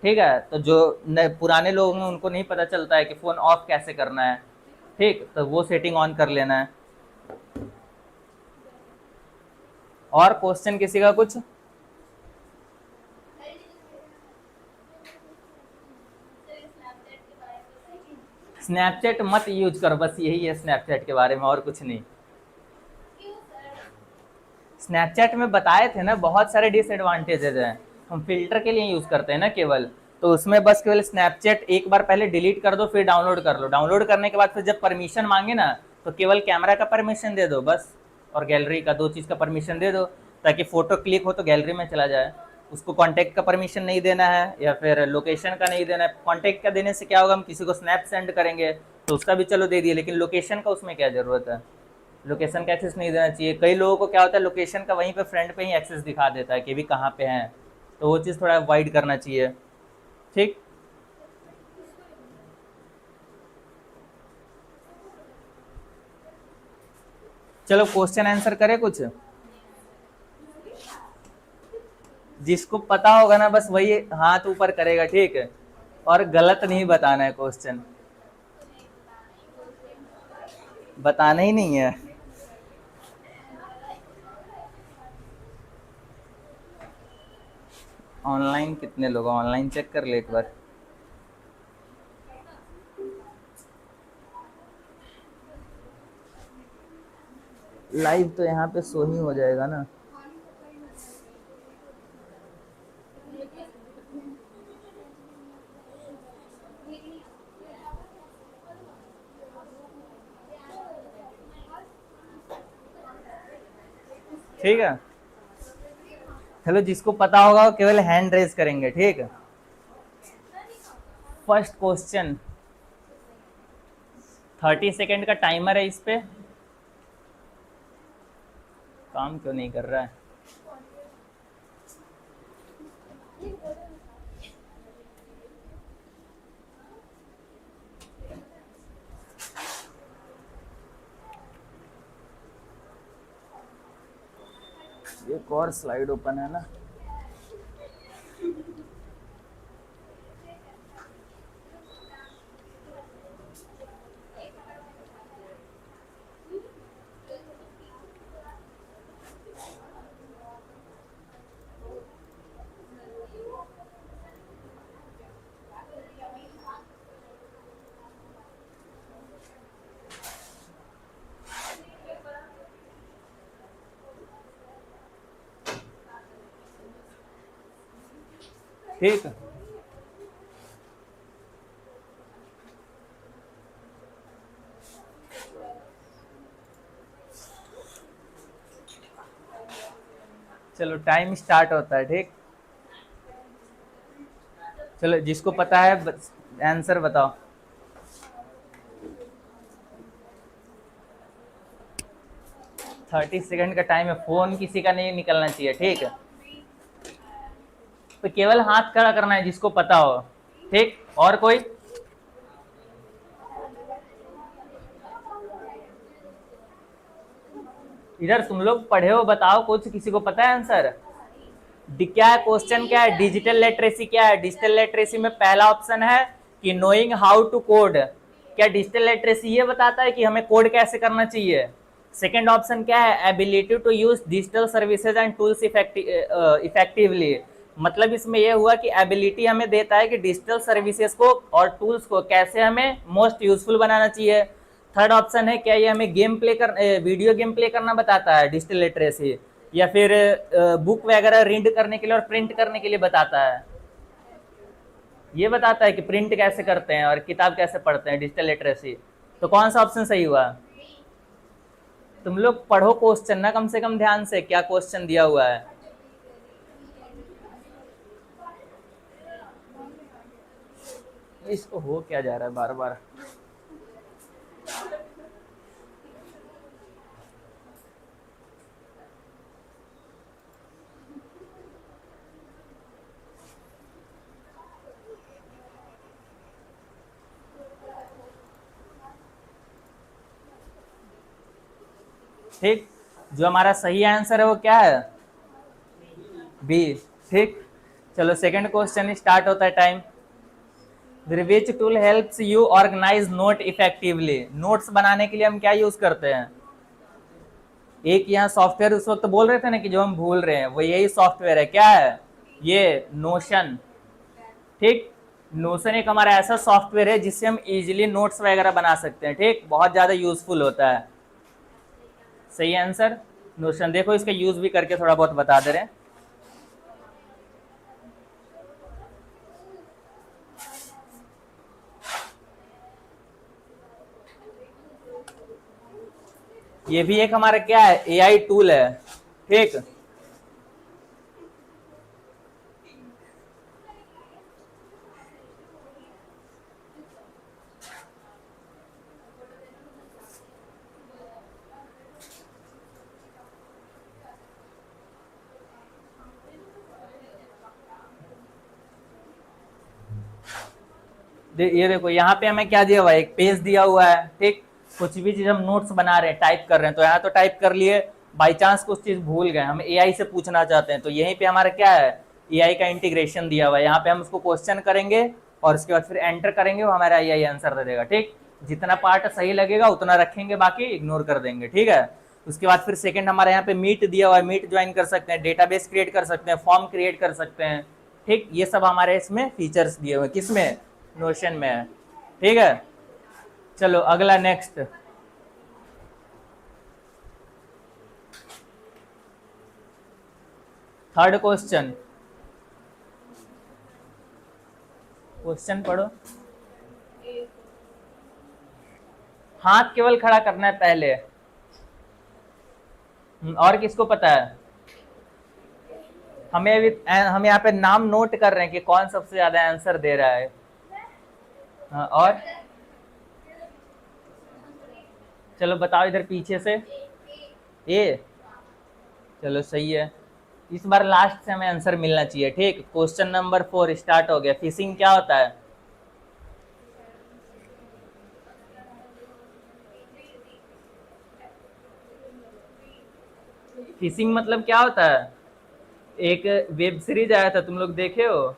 ठीक है। तो जो पुराने लोग हैं उनको नहीं पता चलता है कि फ़ोन ऑफ कैसे करना है, ठीक, तो वो सेटिंग ऑन कर लेना है। और क्वेश्चन किसी का कुछ? स्नैपचैट मत यूज करो, बस यही है स्नैपचैट के बारे में, और कुछ नहीं। स्नैपचैट में बताए थे ना बहुत सारे डिसएडवांटेजेस हैं, हम फिल्टर के लिए यूज़ करते हैं ना केवल, तो उसमें बस केवल स्नैपचैट एक बार पहले डिलीट कर दो फिर डाउनलोड कर लो। डाउनलोड करने के बाद फिर जब परमिशन मांगे ना तो केवल कैमरा का परमिशन दे दो बस, और गैलरी का, दो चीज़ का परमिशन दे दो ताकि फ़ोटो क्लिक हो तो गैलरी में चला जाए। उसको कॉन्टैक्ट का परमिशन नहीं देना है या फिर लोकेशन का नहीं देना है। कॉन्टैक्ट का देने से क्या होगा, हम किसी को स्नैप सेंड करेंगे तो उसका भी चलो दे दिए, लेकिन लोकेशन का उसमें क्या ज़रूरत है, लोकेशन का एक्सेस नहीं देना चाहिए। कई लोगों को क्या होता है, लोकेशन का वहीं पे फ्रेंड पे ही एक्सेस दिखा देता है कि भी कहाँ पे हैं, तो वो चीज़ थोड़ा अवॉइड करना चाहिए, ठीक। चलो क्वेश्चन आंसर करें कुछ, जिसको पता होगा ना बस वही हाथ ऊपर करेगा, ठीक है, और गलत नहीं बताना है क्वेश्चन, बताना ही नहीं है। ऑनलाइन कितने लोग, ऑनलाइन चेक कर ले एक बार। लाइव तो यहाँ पे शो ही हो जाएगा ना। ठीक है, चलो जिसको पता होगा वो केवल हैंड रेज करेंगे, ठीक है। फर्स्ट क्वेश्चन, 30 सेकेंड का टाइमर है इस पे, काम क्यों नहीं कर रहा है? एक और स्लाइड ओपन है ना। ठीक, चलो टाइम स्टार्ट होता है। ठीक, चलो जिसको पता है आंसर बताओ। 30 सेकंड का टाइम है, फोन किसी का नहीं निकलना चाहिए। ठीक है, तो केवल हाथ खड़ा करना है जिसको पता हो। ठीक, और कोई? इधर तुम लोग पढ़े हो, बताओ कुछ, किसी को पता है आंसर? क्या है क्वेश्चन, क्या है? डिजिटल लिटरेसी क्या है? डिजिटल लिटरेसी में पहला ऑप्शन है कि नोइंग हाउ टू कोड। क्या डिजिटल लिटरेसी ये बताता है कि हमें कोड कैसे करना चाहिए? सेकंड ऑप्शन क्या है? Ability to use digital services and tools effectively. मतलब इसमें यह हुआ कि एबिलिटी हमें देता है कि डिजिटल सर्विसेज को और टूल्स को कैसे हमें मोस्ट यूजफुल बनाना चाहिए। थर्ड ऑप्शन है क्या ये हमें गेम प्ले कर वीडियो गेम प्ले करना बताता है डिजिटल लिटरेसी, या फिर बुक वगैरह रीड करने के लिए और प्रिंट करने के लिए बताता है? ये बताता है कि प्रिंट कैसे करते हैं और किताब कैसे पढ़ते हैं, डिजिटल लिटरेसी। तो कौन सा ऑप्शन सही हुआ? तुम लोग पढ़ो क्वेश्चन ना कम से कम ध्यान से, क्या क्वेश्चन दिया हुआ है। इसको हो क्या जा रहा है बार बार? ठीक, जो हमारा सही आंसर है वो क्या है? बी। ठीक, चलो सेकंड क्वेश्चन स्टार्ट होता है। Time, which tool helps you organise note effectively. Notes बनाने के लिए हम क्या यूज करते हैं? एक यहाँ सॉफ्टवेयर उस वक्त बोल रहे थे ना कि जो हम भूल रहे हैं, वो यही सॉफ्टवेयर है। क्या है ये? नोशन। ठीक, नोशन एक हमारा ऐसा सॉफ्टवेयर है जिससे हम इजीली नोट्स वगैरह बना सकते हैं। ठीक, बहुत ज्यादा यूजफुल होता है। सही आंसर नोशन। देखो इसका यूज भी करके थोड़ा बहुत बता दे रहे हैं। ये भी एक हमारा क्या है? एआई टूल है। ठीक, ये देखो यहाँ पे हमें क्या दिया हुआ है? एक पेज दिया हुआ है। ठीक, कुछ भी चीज हम नोट्स बना रहे हैं, टाइप कर रहे हैं, तो यहाँ तो टाइप कर लिए। बाई चांस कुछ चीज भूल गए, हम एआई से पूछना चाहते हैं, तो यहीं पे हमारा क्या है? एआई का इंटीग्रेशन दिया हुआ है। यहाँ पे हम उसको क्वेश्चन करेंगे और उसके बाद फिर एंटर करेंगे, वो हमारा एआई आंसर दे देगा। ठीक, जितना पार्ट सही लगेगा उतना रखेंगे, बाकी इग्नोर कर देंगे। ठीक है, उसके बाद फिर सेकंड हमारे यहाँ पे मीट दिया हुआ है, मीट ज्वाइन कर सकते हैं, डेटाबेस क्रिएट कर सकते हैं, फॉर्म क्रिएट कर सकते हैं। ठीक, ये सब हमारे इसमें फीचर्स दिए हुए हैं। किसमें? नोशन में है। ठीक है, चलो अगला नेक्स्ट। थर्ड क्वेश्चन, क्वेश्चन पढ़ो। हाथ केवल खड़ा करना है पहले। और किसको पता है? हमें अभी हम यहाँ पे नाम नोट कर रहे हैं कि कौन सबसे ज्यादा आंसर दे रहा है। हाँ, और चलो बताओ इधर पीछे से। ए, चलो सही है। इस बार लास्ट से हमें आंसर मिलना चाहिए, ठीक। क्वेश्चन नंबर 4 स्टार्ट हो गया। फिशिंग क्या होता है? फिशिंग मतलब क्या होता है? एक वेब सीरीज आया था, तुम लोग देखे हो?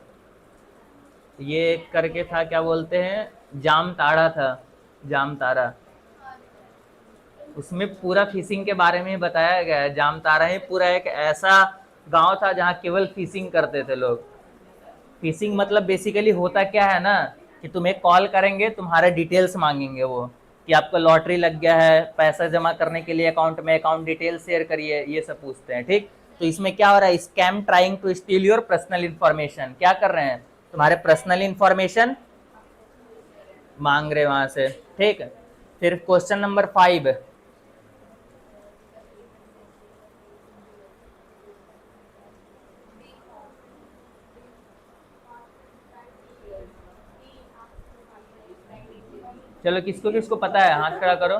ये एक करके था, क्या बोलते हैं, जाम ताड़ा था, जाम तारा। उसमें पूरा फिशिंग के बारे में ही बताया गया है। जाम तारा ही पूरा एक ऐसा गांव था जहाँ केवल फिशिंग करते थे लोग। फिशिंग मतलब बेसिकली होता क्या है ना, कि तुम्हें कॉल करेंगे, तुम्हारे डिटेल्स मांगेंगे वो, कि आपका लॉटरी लग गया है, पैसा जमा करने के लिए अकाउंट में अकाउंट डिटेल शेयर करिए, ये सब पूछते हैं, ठीक। तो इसमें क्या हो रहा है, scam trying to steal your personal information. क्या कर रहे हैं, तुम्हारे पर्सनल इन्फॉर्मेशन मांग रहे वहां से, ठीक। फिर क्वेश्चन नंबर 5। चलो किसको किसको पता है, हाथ खड़ा करो।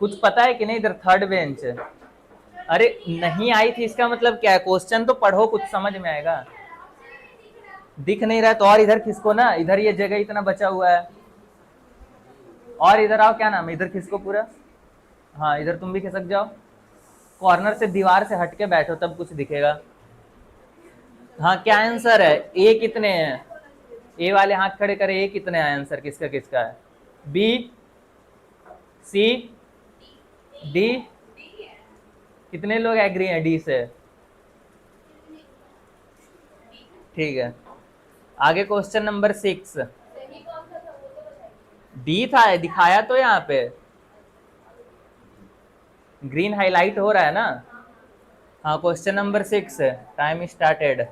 कुछ पता है कि नहीं? इधर थर्ड बेंच। अरे नहीं आई थी इसका मतलब क्या है? क्वेश्चन तो पढ़ो, कुछ समझ में आएगा। दिख नहीं रहा है तो और इधर खिसको ना, इधर ये जगह इतना बचा हुआ है। और इधर आओ, क्या नाम है, इधर खिसको पूरा। हाँ इधर तुम भी खिसक जाओ। कॉर्नर से, दीवार से हट के बैठो, तब कुछ दिखेगा। हाँ क्या आंसर है? ए कितने हैं? ए वाले हाथ खड़े करे, ए कितने हैं? आंसर किसका किसका है? बी, सी, डी। कितने लोग एग्री हैं डी से? ठीक है। आगे क्वेश्चन नंबर 6। डी था, दिखाया तो यहाँ पे ग्रीन हाईलाइट हो रहा है ना। हाँ क्वेश्चन नंबर 6, टाइम स्टार्टेड।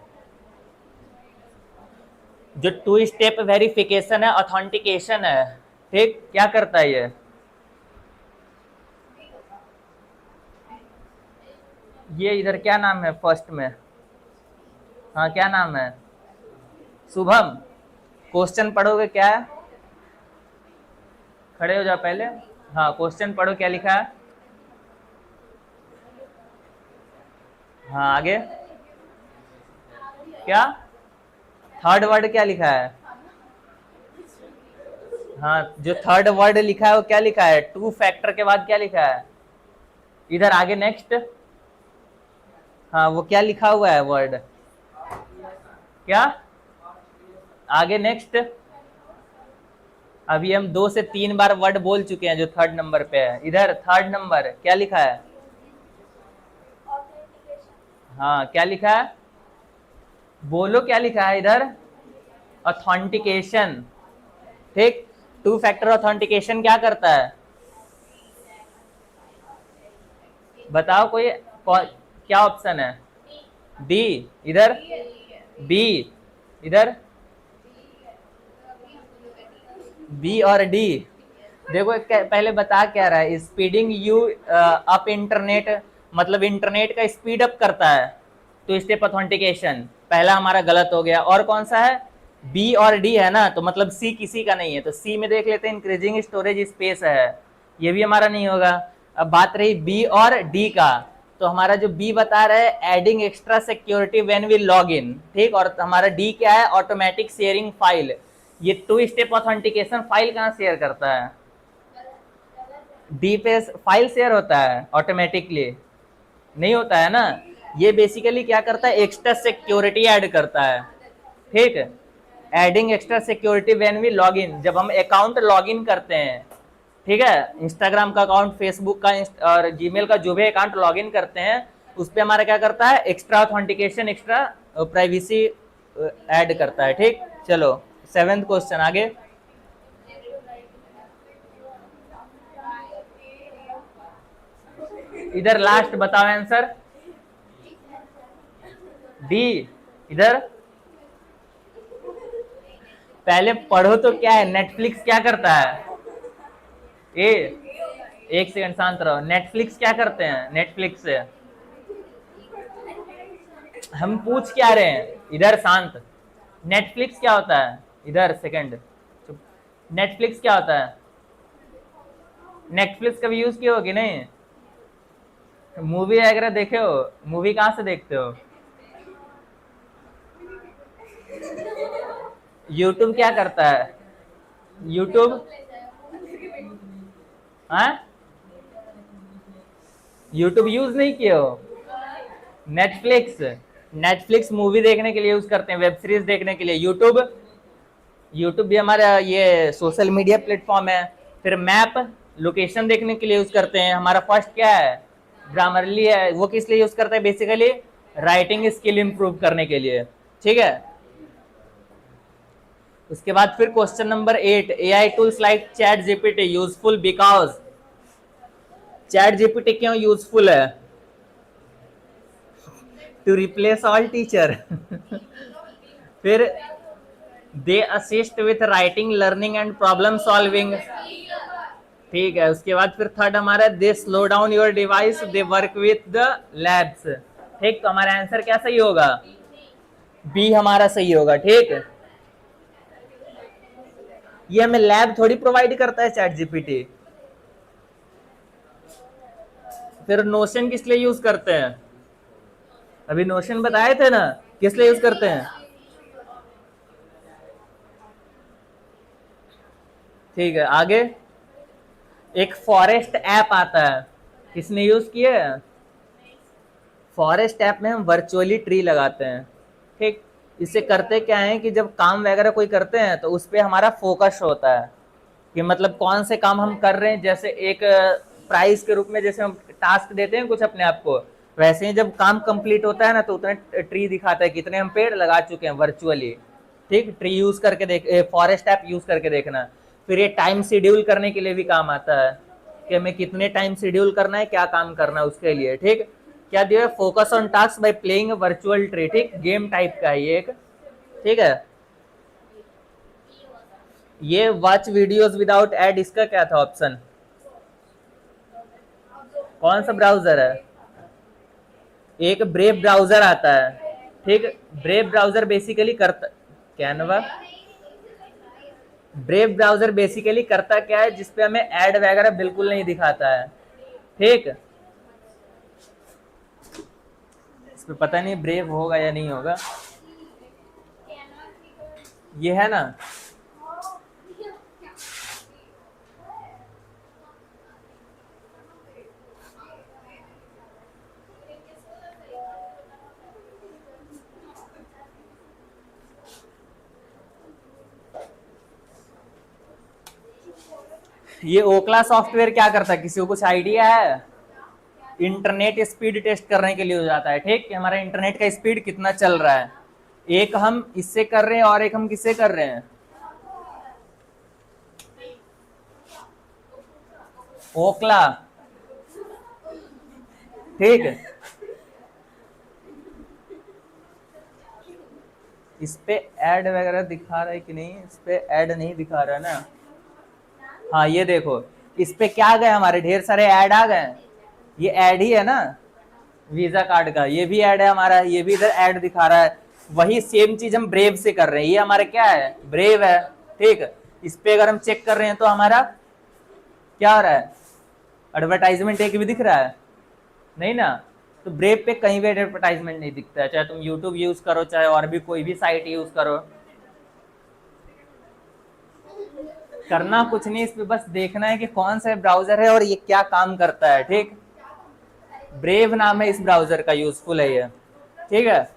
जो 2 स्टेप वेरिफिकेशन है, ऑथेंटिकेशन है, ठीक। क्या करता है ये इधर क्या नाम है फर्स्ट में? हाँ क्या नाम है? शुभम। क्वेश्चन पढ़ोगे क्या है? खड़े हो जाओ पहले। हाँ क्वेश्चन पढ़ो, क्या लिखा है? हाँ आगे क्या? थर्ड वर्ड क्या लिखा है? हाँ जो थर्ड वर्ड लिखा है वो क्या लिखा है? 2 फैक्टर के बाद क्या लिखा है? इधर आगे नेक्स्ट। हाँ वो क्या लिखा हुआ है वर्ड? क्या? आगे नेक्स्ट। अभी हम 2 से 3 बार वर्ड बोल चुके हैं जो थर्ड नंबर पे है। इधर थर्ड नंबर क्या लिखा है? हाँ क्या लिखा है? बोलो क्या लिखा है इधर? ऑथेंटिकेशन, ठीक। 2 फैक्टर ऑथेंटिकेशन क्या करता है? बताओ कोई, क्या ऑप्शन है? डी। इधर बी, इधर बी और डी। देखो पहले बता क्या रहा है, स्पीडिंग यू अप इंटरनेट, मतलब इंटरनेट का स्पीड अप करता है। तो स्टेप ऑथेंटिकेशन पहला हमारा गलत हो गया। और कौन सा है? बी और डी है ना, तो मतलब सी किसी का नहीं है, तो सी में देख लेते हैं, इंक्रीजिंग स्टोरेज स्पेस है, ये भी हमारा नहीं होगा। अब बात रही बी और डी का, तो हमारा जो बी बता रहा है adding extra security when we log in, ठीक। और हमारा डी क्या है? Automatic sharing file. ये 2 स्टेप ऑथेंटिकेशन फाइल कहाँ शेयर करता है? डी पे फाइल शेयर होता है ऑटोमेटिकली? नहीं होता है ना। ये बेसिकली क्या करता है? एक्स्ट्रा सिक्योरिटी ऐड करता है, ठीक। Adding extra security when we log in, जब हम अकाउंट लॉग इन करते हैं, ठीक है, इंस्टाग्राम का अकाउंट, फेसबुक का और जीमेल का जो भी अकाउंट लॉग इन करते हैं, उस पर हमारा क्या करता है? Extra authentication, extra privacy add करता है, ठीक। चलो 7th क्वेश्चन आगे। इधर लास्ट बताओ आंसर। डी। इधर पहले पढ़ो तो क्या है, नेटफ्लिक्स क्या करता है? ए, एक सेकंड शांत रहो। नेटफ्लिक्स क्या करते हैं? नेटफ्लिक्स से हम पूछ क्या रहे हैं? इधर शांत। नेटफ्लिक्स क्या होता है? इधर सेकंड चुप। नेटफ्लिक्स क्या होता है? नेटफ्लिक्स कभी यूज किया हो कि नहीं? मूवी वगैरह देखे हो? मूवी कहाँ से देखते हो? यूट्यूब क्या करता है? यूट्यूब, हाँ, यूट्यूब यूज नहीं किए हो? नेटफ्लिक्स, नेटफ्लिक्स मूवी देखने के लिए यूज करते हैं, वेब सीरीज देखने के लिए। यूट्यूब, यूट्यूब भी हमारा ये सोशल मीडिया प्लेटफॉर्म है। फिर मैप, लोकेशन देखने के लिए यूज करते हैं। हमारा फर्स्ट क्या है? ग्रामरली है। वो किस लिए यूज करते हैं? बेसिकली राइटिंग स्किल इंप्रूव करने के लिए, ठीक है। उसके बाद फिर question number 8, AI tools like ChatGPT useful because, ChatGPT क्यों यूजफुल है? To replace all teacher. फिर they assist with writing, learning and problem solving, ठीक है। उसके बाद फिर थर्ड हमारा they slow down your device, they work with the labs, ठीक। तो हमारा आंसर क्या सही होगा? बी हमारा सही होगा, ठीक है। ये हमें लैब थोड़ी प्रोवाइड करता है चैट जीपीटी। फिर नोशन किस लिए यूज करते हैं? अभी नोशन बताए थे ना, किस लिए यूज करते हैं? ठीक है, आगे एक फॉरेस्ट ऐप आता है, किसने यूज किया है? फॉरेस्ट ऐप में हम वर्चुअली ट्री लगाते हैं, ठीक। इससे करते क्या है कि जब काम वगैरह कोई करते हैं तो उस पर हमारा फोकस होता है कि मतलब कौन से काम हम कर रहे हैं। जैसे एक प्राइस के रूप में जैसे हम टास्क देते हैं कुछ अपने आप को, वैसे ही जब काम कंप्लीट होता है ना तो उतने ट्री दिखाता है कितने हम पेड़ लगा चुके हैं वर्चुअली, ठीक। ट्री यूज करके देख, फॉरेस्ट ऐप यूज करके देखना। फिर ये टाइम शेड्यूल करने के लिए भी काम आता है कि हमें कितने टाइम शेड्यूल करना है, क्या काम करना है उसके लिए, ठीक। क्या दिया है? Focus on task by playing virtual tree, ठीक। गेम टाइप का है ये एक, ठीक है। ये वॉच वीडियोस विदाउट एड, इसका क्या था ऑप्शन? कौन सा ब्राउजर है? एक ब्रेव ब्राउजर आता है, ठीक। ब्रेव ब्राउजर बेसिकली करता, कैनवा, ब्रेव ब्राउजर बेसिकली करता क्या है, जिसपे हमें ऐड वगैरह बिल्कुल नहीं दिखाता है, ठीक। इस पे पता नहीं ब्रेव होगा या नहीं होगा। ये है ना, ये ओकला सॉफ्टवेयर क्या करता है, किसी को कुछ आइडिया है? इंटरनेट स्पीड टेस्ट करने के लिए हो जाता है, ठीक, कि हमारा इंटरनेट का स्पीड कितना चल रहा है। एक हम इससे कर रहे हैं और एक हम किससे कर रहे हैं? ओकला, ठीक। इस पे ऐड वगैरह दिखा रहा है कि नहीं? इस पे ऐड नहीं दिखा रहा है ना। हाँ ये देखो, इस पे क्या आ गए, हमारे ढेर सारे ऐड आ गए। ये ऐड ही है ना, वीजा कार्ड का ये भी ऐड है हमारा, ये भी इधर ऐड दिखा रहा है। वही सेम चीज हम ब्रेव से कर रहे हैं, ये हमारा क्या है? ब्रेव है, ठीक। इस पे अगर हम चेक कर रहे हैं तो हमारा क्या हो रहा है? एडवर्टाइजमेंट एक भी दिख रहा है? नहीं ना। तो ब्रेव पे कहीं भी एडवर्टाइजमेंट नहीं दिखता है, चाहे तुम यूट्यूब यूज करो चाहे और भी कोई भी साइट यूज करो। करना कुछ नहीं, इस पे बस देखना है कि कौन सा ब्राउजर है और ये क्या काम करता है, ठीक। ब्रेव नाम है इस ब्राउजर का, यूजफुल है ये, ठीक है।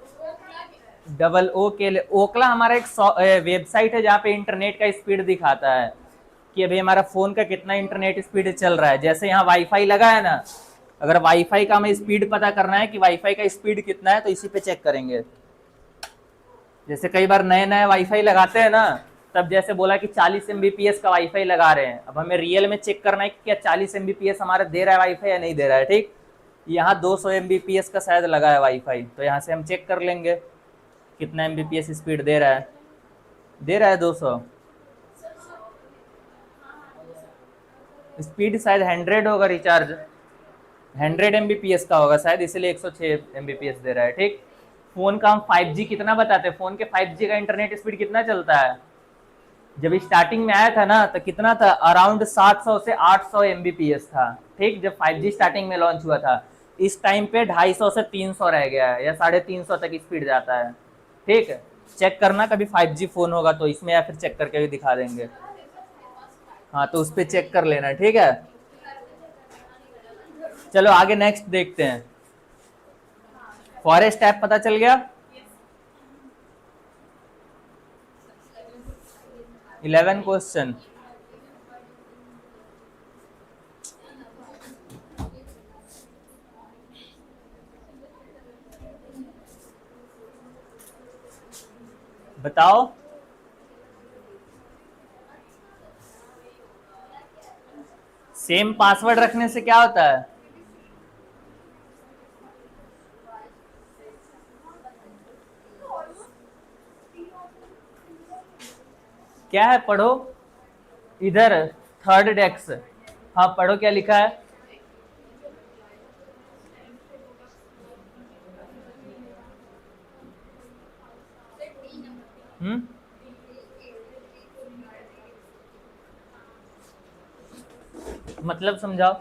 डबल ओ के लिए ओकला हमारा एक वेबसाइट है जहाँ पे इंटरनेट का स्पीड दिखाता है कि अभी हमारा फोन का कितना इंटरनेट स्पीड चल रहा है। जैसे यहाँ वाईफाई लगा है ना, अगर वाईफाई का हमें स्पीड पता करना है कि वाईफाई का स्पीड कितना है तो इसी पे चेक करेंगे। जैसे कई बार नए नए वाईफाई लगाते हैं ना, तब जैसे बोला कि 40 Mbps का वाईफाई लगा रहे हैं, अब हमें रियल में चेक करना है कि क्या 40 Mbps हमारा दे रहा है वाईफाई या नहीं दे रहा है, ठीक। यहाँ 200 Mbps का शायद लगा है वाईफाई, तो यहाँ से हम चेक कर लेंगे कितना Mbps स्पीड दे रहा है। दे रहा है 200, स्पीड शायद 100 होगा, रिचार्ज 100 Mbps का होगा शायद, इसलिए 106 Mbps दे रहा है, ठीक। फोन का हम 5G कितना बताते हैं, फोन के 5G का इंटरनेट स्पीड कितना चलता है? जब स्टार्टिंग में आया था ना तो कितना था? अराउंड 700 से 800 Mbps था, ठीक, जब 5G स्टार्टिंग में लॉन्च हुआ था। इस टाइम पे 250 से 300 रह गया है या 350 तक स्पीड जाता है। ठीक है, चेक करना कभी 5G फोन होगा तो इसमें, या फिर चेक करके भी दिखा देंगे। हाँ तो उस पर चेक कर लेना, ठीक है। चलो आगे नेक्स्ट देखते हैं। फॉरेस्ट ऐप पता चल गया। 11 क्वेश्चन। बताओ। सेम पासवर्ड रखने से क्या होता है? क्या है, पढ़ो इधर, थर्ड डेस्क। हाँ पढ़ो क्या लिखा है। मतलब समझाओ।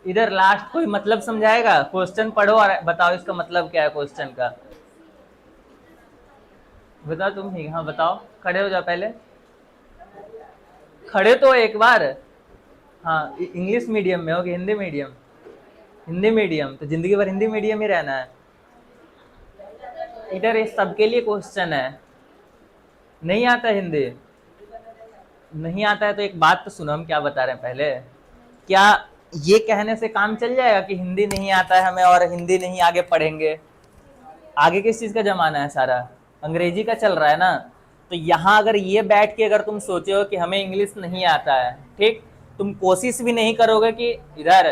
इधर लास्ट कोई मतलब समझाएगा? क्वेश्चन पढ़ो और बताओ इसका मतलब क्या है क्वेश्चन का। बताओ तुम ही, हाँ बताओ, खड़े हो जाओ पहले, खड़े तो एक बार। हाँ इंग्लिश मीडियम में हो कि हिंदी मीडियम? हिंदी मीडियम, तो जिंदगी भर हिंदी मीडियम ही रहना है। इधर ये सबके लिए क्वेश्चन है। नहीं आता हिंदी? नहीं आता है तो एक बात तो सुनो, हम क्या बता रहे हैं पहले। क्या ये कहने से काम चल जाएगा कि हिंदी नहीं आता है हमें और हिंदी नहीं आगे पढ़ेंगे? आगे किस चीज का जमाना है, सारा अंग्रेजी का चल रहा है ना। तो यहाँ अगर ये बैठ के अगर तुम सोचे हो कि हमें इंग्लिश नहीं आता है, ठीक, तुम कोशिश भी नहीं करोगे कि इधर,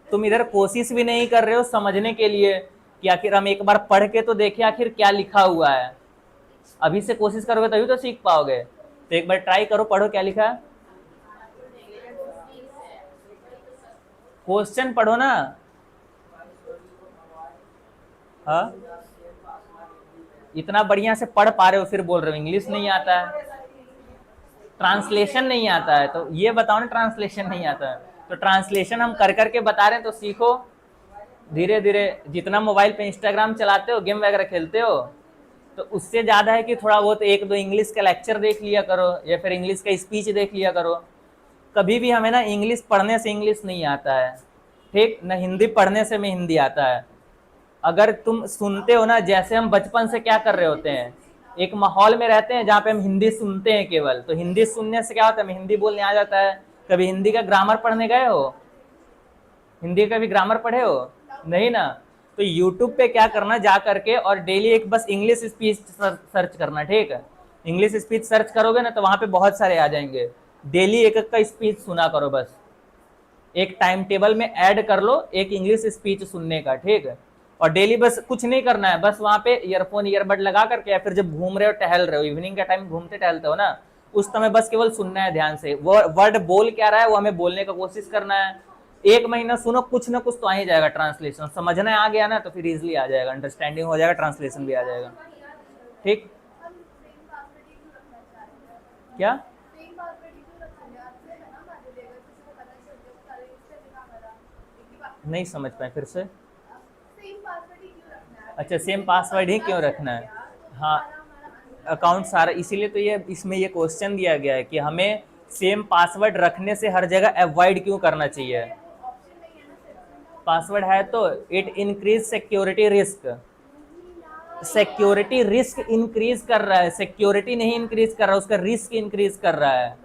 तुम इधर कोशिश भी नहीं कर रहे हो समझने के लिए कि आखिर हम एक बार पढ़ के तो देखें आखिर क्या लिखा हुआ है। अभी से कोशिश करोगे तभी तो सीख पाओगे। तो एक बार ट्राई करो, पढ़ो क्या लिखा है। क्वेश्चन पढ़ो ना। हाँ इतना बढ़िया से पढ़ पा रहे हो फिर बोल रहे हो इंग्लिश नहीं आता है, ट्रांसलेशन नहीं आता है। तो ये बताओ ना, ट्रांसलेशन नहीं आता है तो ट्रांसलेशन हम कर करके बता रहे हैं, तो सीखो धीरे धीरे। जितना मोबाइल पे इंस्टाग्राम चलाते हो, गेम वगैरह खेलते हो, तो उससे ज़्यादा है कि थोड़ा बहुत एक दो इंग्लिश का लेक्चर देख लिया करो या फिर इंग्लिश का स्पीच देख लिया करो। कभी भी हमें ना इंग्लिश पढ़ने से इंग्लिश नहीं आता है, ठीक ना, हिंदी पढ़ने से हमें हिंदी आता है। अगर तुम सुनते हो ना, जैसे हम बचपन से क्या कर रहे होते हैं, एक माहौल में रहते हैं जहाँ पे हम हिंदी सुनते हैं केवल, तो हिंदी सुनने से क्या होता है, हमें हिंदी बोलने आ जाता है। कभी हिंदी का ग्रामर पढ़ने गए हो? हिंदी का भी ग्रामर पढ़े हो? नहीं ना। तो यूट्यूब पे क्या करना, जा करके और डेली एक बस इंग्लिश स्पीच सर्च करना, ठीक है। इंग्लिश स्पीच सर्च करोगे ना तो वहाँ पे बहुत सारे आ जाएंगे। डेली एक एक का स्पीच सुना करो, बस एक टाइम टेबल में ऐड कर लो एक इंग्लिश स्पीच सुनने का, ठीक है। और डेली बस कुछ नहीं करना है, बस वहाँ पे ईयरफोन ईयरबड लगा करके, या फिर जब घूम रहे हो टहल रहे हो, इवनिंग का टाइम घूमते टहलते हो ना, उस समय बस केवल सुनना है ध्यान से। वो वर्ड बोल क्या रहा है वो हमें बोलने का कोशिश करना है। 1 महीना सुनो, कुछ ना कुछ तो आ ही जाएगा। ट्रांसलेशन समझना आ गया ना तो फिर इजिली आ जाएगा, अंडरस्टैंडिंग हो जाएगा, ट्रांसलेशन भी आ जाएगा, ठीक। क्या? नहीं समझ पाए, फिर से। अच्छा सेम पासवर्ड ही क्यों रखना है? हाँ अकाउंट सारा, इसीलिए तो ये इसमें ये क्वेश्चन दिया गया है कि हमें सेम पासवर्ड रखने से हर जगह अवॉइड क्यों करना चाहिए। पासवर्ड है तो it increase security risk. Security risk increase कर रहा है, सिक्योरिटी नहीं इंक्रीज कर रहा है, उसका रिस्क इंक्रीज कर रहा है।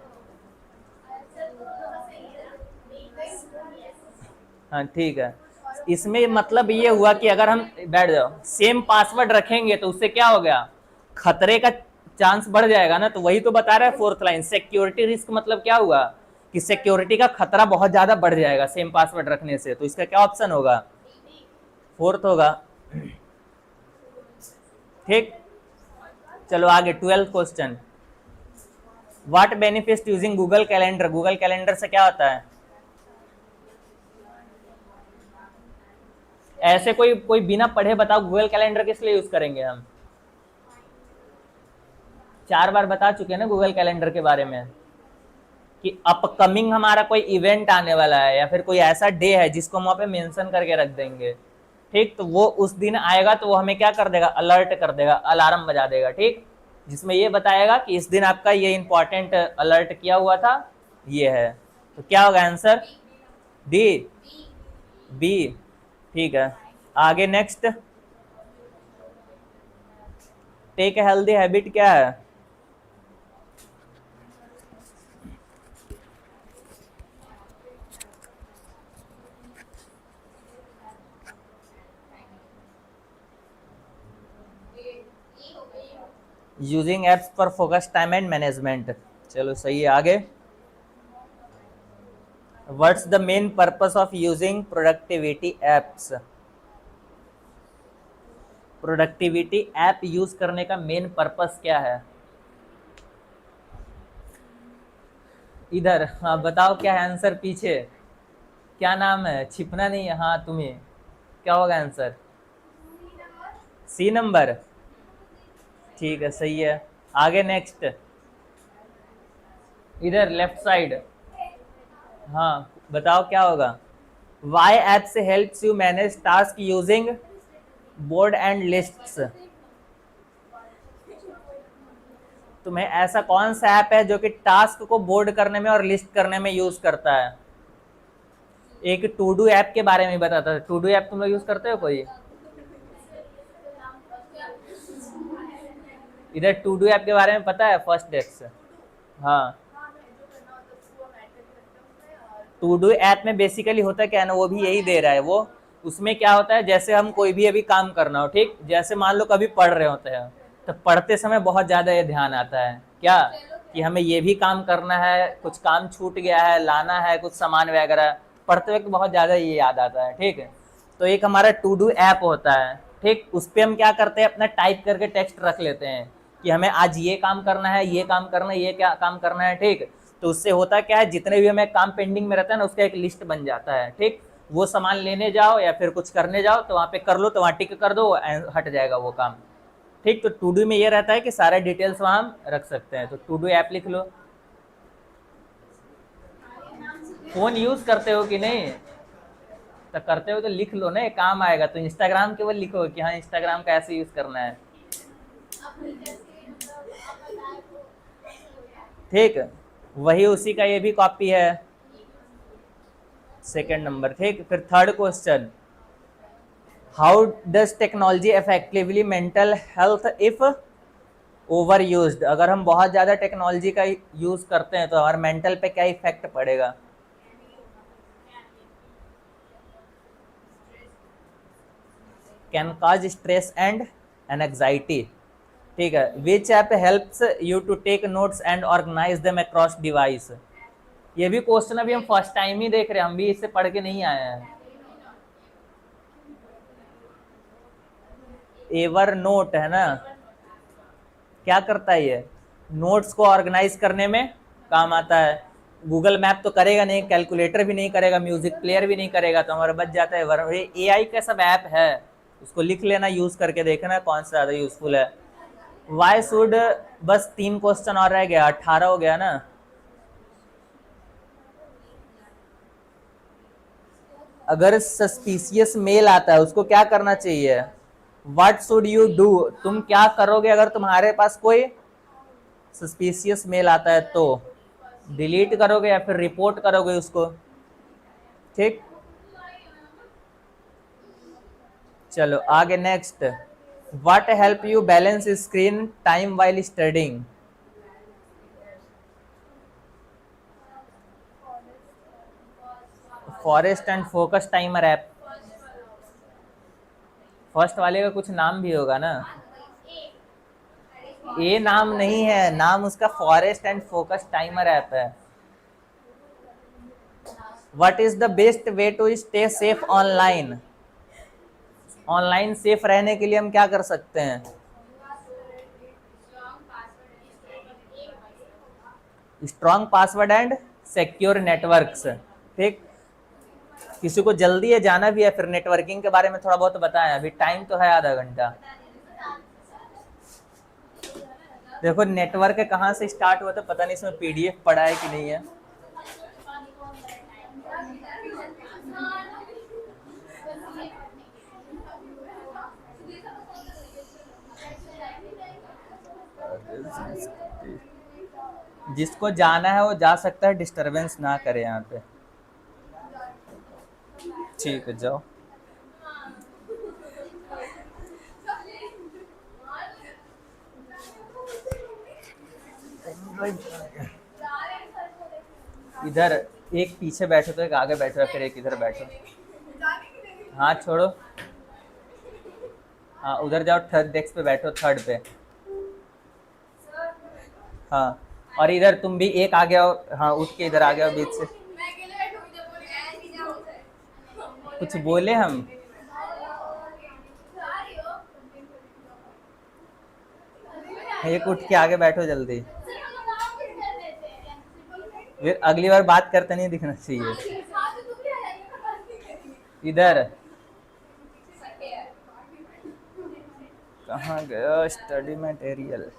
हाँ ठीक है, इसमें मतलब ये हुआ कि अगर हम, बैठ जाओ, सेम पासवर्ड रखेंगे तो उससे क्या हो गया, खतरे का चांस बढ़ जाएगा ना। तो वही तो बता रहा है फोर्थ लाइन, सिक्योरिटी रिस्क मतलब क्या हुआ कि सिक्योरिटी का खतरा बहुत ज्यादा बढ़ जाएगा सेम पासवर्ड रखने से। तो इसका क्या ऑप्शन होगा? फोर्थ होगा, ठीक। चलो आगे 12th question. What benefit using Google calendar? Google calendar से क्या होता है? ऐसे कोई कोई बिना पढ़े बताओ, गूगल कैलेंडर किस लिए यूज करेंगे हम? 4 बार बता चुके हैं ना गूगल कैलेंडर के बारे में। कि अपकमिंग हमारा कोई इवेंट आने वाला है या फिर कोई ऐसा डे है जिसको हम वहाँ पे मेंशन करके रख देंगे, ठीक, तो वो उस दिन आएगा तो वो हमें क्या कर देगा, अलर्ट कर देगा, अलार्म बजा देगा, ठीक, जिसमें ये बताएगा कि इस दिन आपका ये इंपॉर्टेंट अलर्ट किया हुआ था, ये है। तो क्या होगा आंसर, डी, बी, ठीक है। आगे next, take a healthy habit क्या है, using apps for focus time and management, चलो सही है। आगे, what's the main purpose of using productivity apps, productivity app use करने का मेन पर्पस क्या है, इधर, हाँ बताओ क्या है आंसर, पीछे क्या नाम है, छिपना नहीं है, हाँ तुम्हें क्या होगा आंसर, सी नंबर, ठीक है सही है। आगे नेक्स्ट, इधर लेफ्ट साइड, हाँ बताओ क्या होगा, why apps helps you manage task using board and lists, तुम्हें ऐसा कौन सा ऐप है जो कि टास्क को बोर्ड करने में और लिस्ट करने में यूज करता है, एक टू डू ऐप के बारे में बताता है, टू डू ऐप तुम लोग यूज करते हो कोई, इधर टू डू ऐप के बारे में पता है, फर्स्ट डेस्क, हाँ टू डू ऐप में बेसिकली होता क्या है ना, वो भी यही दे रहा है वो, उसमें क्या होता है, जैसे हम कोई भी अभी काम करना हो, ठीक, जैसे मान लो कभी पढ़ रहे होते हैं तो पढ़ते समय बहुत ज़्यादा ये ध्यान आता है क्या, कि हमें ये भी काम करना है, कुछ काम छूट गया है, लाना है कुछ सामान वगैरह, पढ़ते वक्त बहुत ज़्यादा ये याद आता है, ठीक है। तो एक हमारा टू डू ऐप होता है, ठीक, उस पर हम क्या करते हैं, अपना टाइप करके टेक्स्ट रख लेते हैं कि हमें आज ये काम करना है, ये काम करना है, ये क्या काम करना है, ठीक, तो उससे होता क्या है, जितने भी हमें काम पेंडिंग में रहता है ना, उसका एक लिस्ट बन जाता है, ठीक, वो सामान लेने जाओ या फिर कुछ करने जाओ तो वहाँ पे कर लो, तो वहाँ टिक कर दो, हट जाएगा वो काम, ठीक। तो टू डू में ये रहता है कि सारे डिटेल्स वहाँ हम रख सकते हैं, तो टू डू ऐप लिख लो। फोन यूज करते हो कि नहीं, तो करते हो तो लिख लो ना, काम आएगा। तो इंस्टाग्राम केवल लिखो कि हाँ इंस्टाग्राम का ऐसे यूज करना है, ठीक, वही उसी का ये भी कॉपी है, सेकंड नंबर, ठीक। फिर third question, how does technology effectively mental health if over used, अगर हम बहुत ज़्यादा टेक्नोलॉजी का यूज़ करते हैं तो हमारे मेंटल पे क्या इफेक्ट पड़ेगा, can cause stress and anxiety, ठीक है। Which app helps you to take notes and organise them across device, ये भी क्वेश्चन अभी हम फर्स्ट टाइम ही देख रहे हैं, हम भी इससे पढ़ के नहीं आए हैं। एवर नोट है ना, क्या करता है ये, नोट्स को ऑर्गेनाइज करने में काम आता है। गूगल मैप तो करेगा नहीं, कैलकुलेटर भी नहीं करेगा, म्यूजिक प्लेयर भी नहीं करेगा, तो हमारा बच जाता है। एआई का सब ऐप है, उसको लिख लेना, यूज करके देखना कौन सा ज़्यादा यूजफुल है। वाई शुड, बस 3 क्वेश्चन और रह गया, 18 हो गया ना। अगर सस्पिशियस मेल आता है उसको क्या करना चाहिए, व्हाट शुड यू डू, तुम क्या करोगे अगर तुम्हारे पास कोई सस्पिशियस मेल आता है, तो डिलीट करोगे या फिर रिपोर्ट करोगे उसको, ठीक। चलो आगे next, what help you balance screen time while studying, forest and focus timer app, first वाले का कुछ नाम भी होगा ना, ये नाम नहीं है, नाम उसका forest and focus timer app है। What is the best way to stay safe online, online safe रहने के लिए हम क्या कर सकते हैं, strong password and secure networks, ठीक। किसी को जल्दी है, जाना भी है, फिर नेटवर्किंग के बारे में थोड़ा बहुत बताएं, अभी टाइम तो है आधा घंटा। देखो नेटवर्क कहाँ से स्टार्ट हुआ था पता नहीं, इसमें पीडीएफ पढ़ा है कि नहीं है, जिसको जाना है वो जा सकता है, डिस्टरबेंस ना करे यहाँ पे। ठीक है, जाओ। इधर एक पीछे बैठो तो एक आगे बैठो, फिर एक इधर बैठो। हाँ छोड़ो, हाँ उधर जाओ, थर्ड डेस्क पे बैठो, थर्ड पे। हाँ, और इधर तुम भी एक आ गया हो, हाँ उठ के इधर आ गया हो बीच से। कुछ बोले हम? एक उठ के आगे बैठो जल्दी, फिर अगली बार बात करते नहीं दिखना चाहिए। इधर कहाँ गया स्टडी मटेरियल?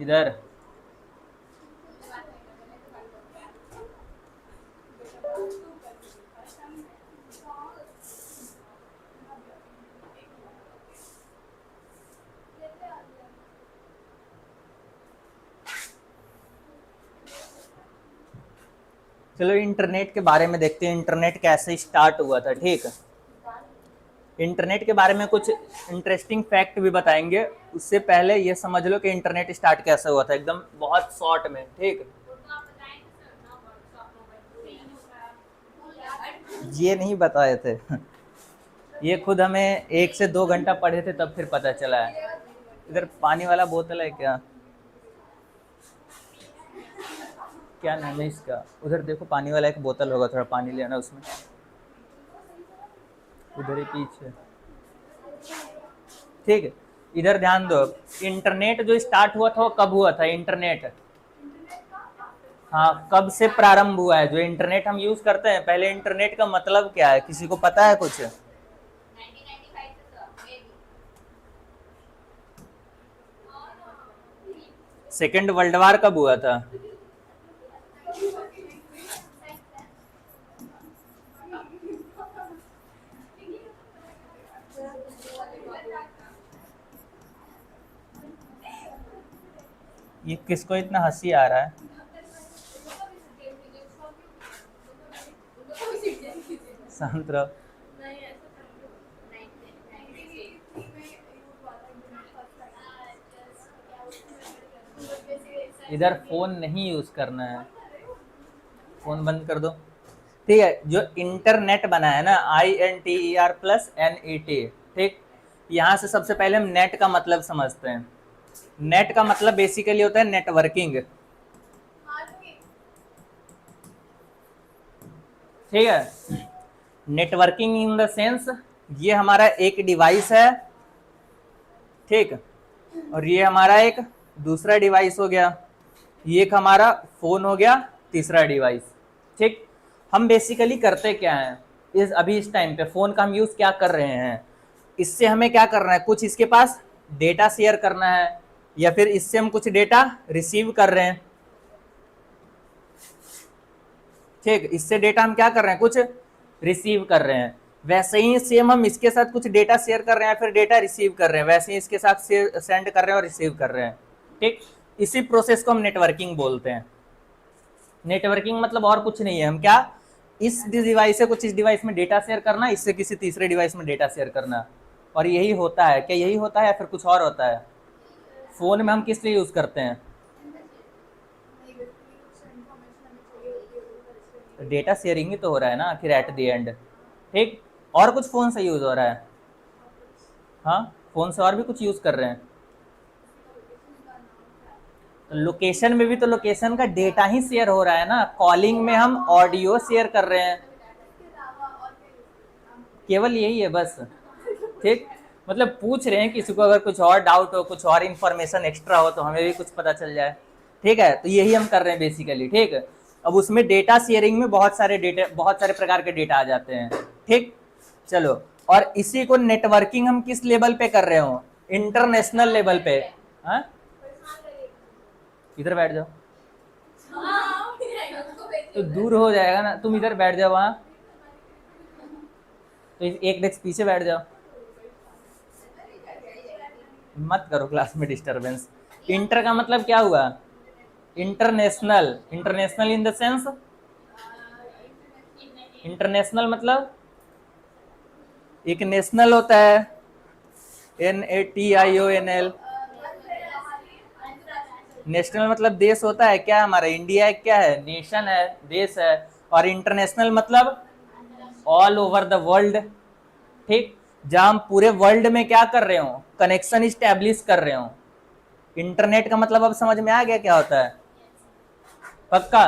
इधर चलो इंटरनेट के बारे में देखते हैं, इंटरनेट कैसे स्टार्ट हुआ था। ठीक, इंटरनेट के बारे में कुछ इंटरेस्टिंग फैक्ट भी बताएंगे। उससे पहले ये समझ लो कि इंटरनेट स्टार्ट कैसे हुआ था, एकदम बहुत शॉर्ट में। ठीक, ये नहीं बताए थे ये खुद हमें 1 से 2 घंटा पढ़े थे तब फिर पता चला है। इधर पानी वाला बोतल है क्या? क्या नाम है इसका? उधर देखो पानी वाला एक बोतल होगा, थोड़ा पानी लेना उसमें, उधर ही पीछे। ठीक है, इधर ध्यान दो, इंटरनेट जो स्टार्ट हुआ था वो कब हुआ था? इंटरनेट, हाँ कब से प्रारंभ हुआ है? जो इंटरनेट हम यूज करते हैं, पहले इंटरनेट का मतलब क्या है, किसी को पता है कुछ? सेकेंड वर्ल्ड वार कब हुआ था? ये किसको इतना हंसी आ रहा है? शांत रहो। इधर फोन नहीं यूज करना है, फोन बंद कर दो। ठीक है, जो इंटरनेट बना है ना, INTER+NET। ठीक, यहाँ से सबसे पहले हम नेट का मतलब समझते हैं। नेट का मतलब बेसिकली होता है नेटवर्किंग। ठीक है, नेटवर्किंग इन द सेंस, ये हमारा एक डिवाइस है, ठीक, और ये हमारा एक दूसरा डिवाइस हो गया, ये एक हमारा फोन हो गया, तीसरा डिवाइस। ठीक, हम बेसिकली करते क्या हैं अभी इस टाइम पे, फोन का हम यूज क्या कर रहे हैं? इससे हमें क्या करना है, कुछ इसके पास डेटा शेयर करना है, या फिर इससे हम कुछ डेटा रिसीव कर रहे हैं। ठीक, इससे डेटा हम क्या कर रहे हैं, कुछ रिसीव कर रहे हैं। वैसे ही सेम हम इसके साथ कुछ डेटा शेयर कर रहे हैं, फिर डेटा रिसीव कर रहे हैं, वैसे ही इसके साथ सेंड कर रहे हैं और रिसीव कर रहे हैं। ठीक, इसी प्रोसेस को हम नेटवर्किंग बोलते हैं। नेटवर्किंग मतलब और कुछ नहीं है, हम क्या, इस डिवाइस से कुछ इस डिवाइस में डेटा शेयर करना, इससे किसी तीसरे डिवाइस में डेटा शेयर करना, और यही होता है। क्या यही होता है या फिर कुछ और होता है? फोन में हम किस लिए यूज करते हैं? डेटा शेयरिंग ही तो हो रहा है ना आखिर एट द एंड। ठीक, और कुछ फोन से यूज हो रहा है? हाँ, फोन से और भी कुछ यूज कर रहे हैं। लोकेशन में भी तो लोकेशन का डेटा ही शेयर हो रहा है ना। कॉलिंग में हम ऑडियो शेयर कर रहे हैं, केवल यही है बस। ठीक, मतलब पूछ रहे हैं किसी को अगर कुछ और डाउट हो, कुछ और इन्फॉर्मेशन एक्स्ट्रा हो तो हमें भी कुछ पता चल जाए। ठीक है, तो यही हम कर रहे हैं बेसिकली। ठीक है, अब उसमें डेटा शेयरिंग में बहुत सारे प्रकार के डेटा आ जाते हैं। ठीक, चलो, और इसी को नेटवर्किंग हम किस लेवल पे कर रहे हो? इंटरनेशनल लेवल पे। हाँ, इधर बैठ जाओ, तो दूर हो जाएगा ना, तुम इधर बैठ जाओ, वहां तो एक डेस्क पीछे बैठ जाओ। मत करो क्लास में डिस्टरबेंस। इंटर का मतलब क्या हुआ? International. International in the sense, international मतलब एक नेशनल होता है, NATIONL। नेशनल मतलब देश होता है, क्या हमारा इंडिया है, क्या है, नेशन है, देश है। और इंटरनेशनल मतलब ऑल ओवर द वर्ल्ड। ठीक, जहां हम पूरे वर्ल्ड में क्या कर रहे हो, कनेक्शन इस्टेब्लिश कर रहे हो। इंटरनेट का मतलब अब समझ में आ गया क्या होता है? पक्का?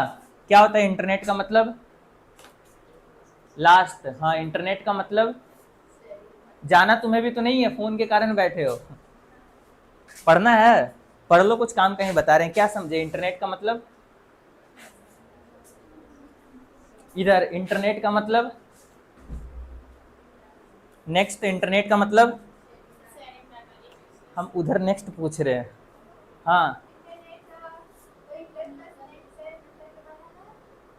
क्या होता है इंटरनेट का मतलब? लास्ट, हाँ, इंटरनेट का मतलब जाना तुम्हें भी तो नहीं है, फोन के कारण बैठे हो। पढ़ना है, पढ़ लो, कुछ काम कहीं बता रहे हैं, क्या समझे इंटरनेट का मतलब? इधर इंटरनेट का मतलब, नेक्स्ट इंटरनेट का मतलब, हम उधर नेक्स्ट पूछ रहे हैं। हाँ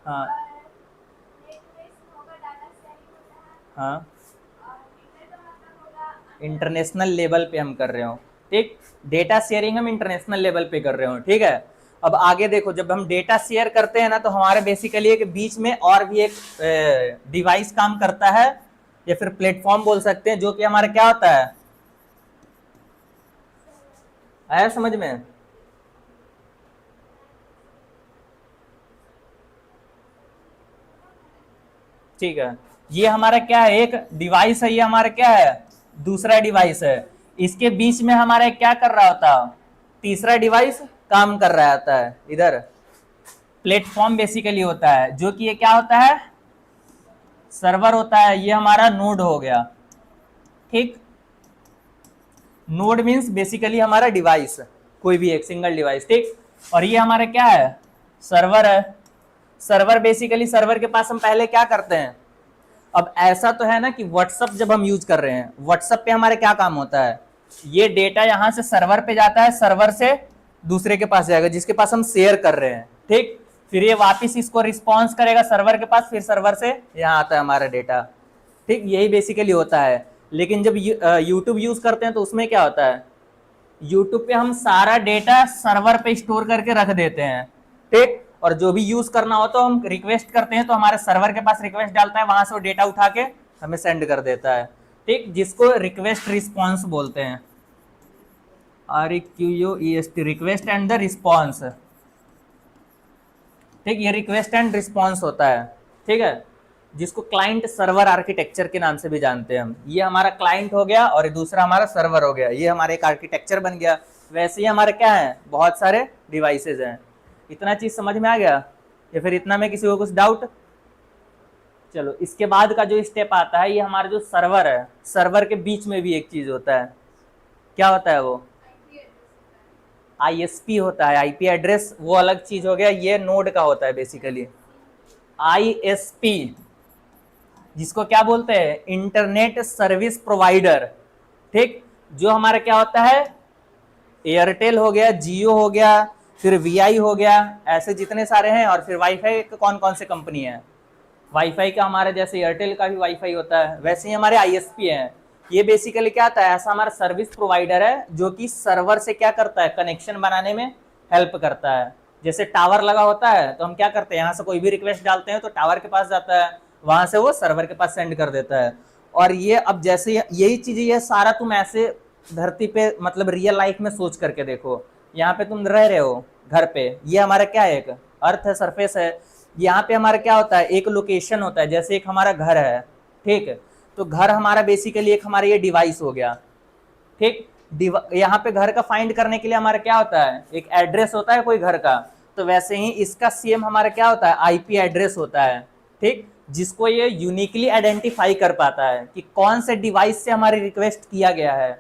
हाँ हाँ, इंटरनेशनल लेवल पे हम कर रहे हो। ठीक, डेटा शेयरिंग हम इंटरनेशनल लेवल पे कर रहे हो। ठीक है, अब आगे देखो, जब हम डेटा शेयर करते हैं ना, तो हमारे बेसिकली एक बीच में और भी एक डिवाइस काम करता है, या फिर प्लेटफॉर्म बोल सकते हैं, जो कि हमारा क्या होता है, आया समझ में? ठीक है, ये हमारा क्या है, एक डिवाइस है, ये हमारा क्या है, दूसरा डिवाइस है। इसके बीच में हमारा क्या कर रहा होता, तीसरा डिवाइस काम कर रहा होता है। इधर प्लेटफॉर्म बेसिकली होता है, जो कि ये क्या होता है, सर्वर होता है। ये हमारा नोड हो गया। ठीक, नोड मीन्स बेसिकली हमारा डिवाइस, कोई भी एक सिंगल डिवाइस। ठीक, और ये हमारा क्या है, सर्वर है। सर्वर बेसिकली, सर्वर के पास हम पहले क्या करते हैं, अब ऐसा तो है ना कि व्हाट्सअप जब हम यूज कर रहे हैं, व्हाट्सअप पे हमारे क्या काम होता है, ये डेटा यहां से सर्वर पे जाता है, सर्वर से दूसरे के पास जाएगा जिसके पास हम शेयर कर रहे हैं। ठीक, फिर ये वापस इसको रिस्पॉन्स करेगा सर्वर के पास, फिर सर्वर से यहाँ आता है हमारा डेटा। ठीक, यही बेसिकली होता है। लेकिन जब यूट्यूब यूज करते हैं तो उसमें क्या होता है, यूट्यूब पे हम सारा डेटा सर्वर पे स्टोर करके रख देते हैं। ठीक, और जो भी यूज करना हो तो हम रिक्वेस्ट करते हैं, तो हमारे सर्वर के पास रिक्वेस्ट डालता है, वहां से वो डेटा उठा के हमें सेंड कर देता है। ठीक, जिसको रिक्वेस्ट रिस्पॉन्स बोलते हैं, REQUEST, request and the response. ठीक, ये रिक्वेस्ट एंड रिस्पॉन्स होता है। ठीक है, जिसको क्लाइंट सर्वर आर्किटेक्चर के नाम से भी जानते हैं हम। ये हमारा क्लाइंट हो गया और दूसरा हमारा सर्वर हो गया, ये हमारा एक आर्किटेक्चर बन गया। वैसे ही हमारे क्या है, बहुत सारे डिवाइसेज हैं। इतना चीज समझ में आ गया, या फिर इतना में किसी को कुछ डाउट? चलो, इसके बाद का जो स्टेप आता है, ये हमारा जो सर्वर है, सर्वर के बीच में भी एक चीज होता है। क्या होता है वो? ISP होता है। IP एड्रेस वो अलग चीज हो गया, ये नोड का होता है बेसिकली। ISP जिसको क्या बोलते हैं, इंटरनेट सर्विस प्रोवाइडर। ठीक, जो हमारा क्या होता है, एयरटेल हो गया, जियो हो गया, फिर VI हो गया, ऐसे जितने सारे हैं। और फिर वाईफाई कौन कौन से कंपनी है, वाईफाई का हमारे जैसे एयरटेल का भी वाईफाई होता है, वैसे ही हमारे ISP हैं। ये बेसिकली क्या होता है, ऐसा हमारा सर्विस प्रोवाइडर है जो कि सर्वर से क्या करता है, कनेक्शन बनाने में हेल्प करता है। जैसे टावर लगा होता है तो हम क्या करते हैं, यहाँ से कोई भी रिक्वेस्ट डालते हैं तो टावर के पास जाता है, वहां से वो सर्वर के पास सेंड कर देता है। और ये अब जैसे यही चीज, ये सारा तुम ऐसे धरती पे मतलब रियल लाइफ में सोच करके देखो। यहाँ पे तुम रह रहे हो घर पे, ये हमारा क्या है, एक अर्थ है, सरफेस है। यहाँ पे हमारा क्या होता है, एक लोकेशन होता है, जैसे एक हमारा घर है। ठीक है, तो घर हमारा बेसिकली एक हमारा ये डिवाइस हो गया। ठीक, यहाँ पे घर का फाइंड करने के लिए हमारा क्या होता है, एक एड्रेस होता है कोई घर का। तो वैसे ही इसका सेम हमारा क्या होता है, IP एड्रेस होता है। ठीक, जिसको ये यूनिकली आइडेंटिफाई कर पाता है कि कौन से डिवाइस से हमारी रिक्वेस्ट किया गया है।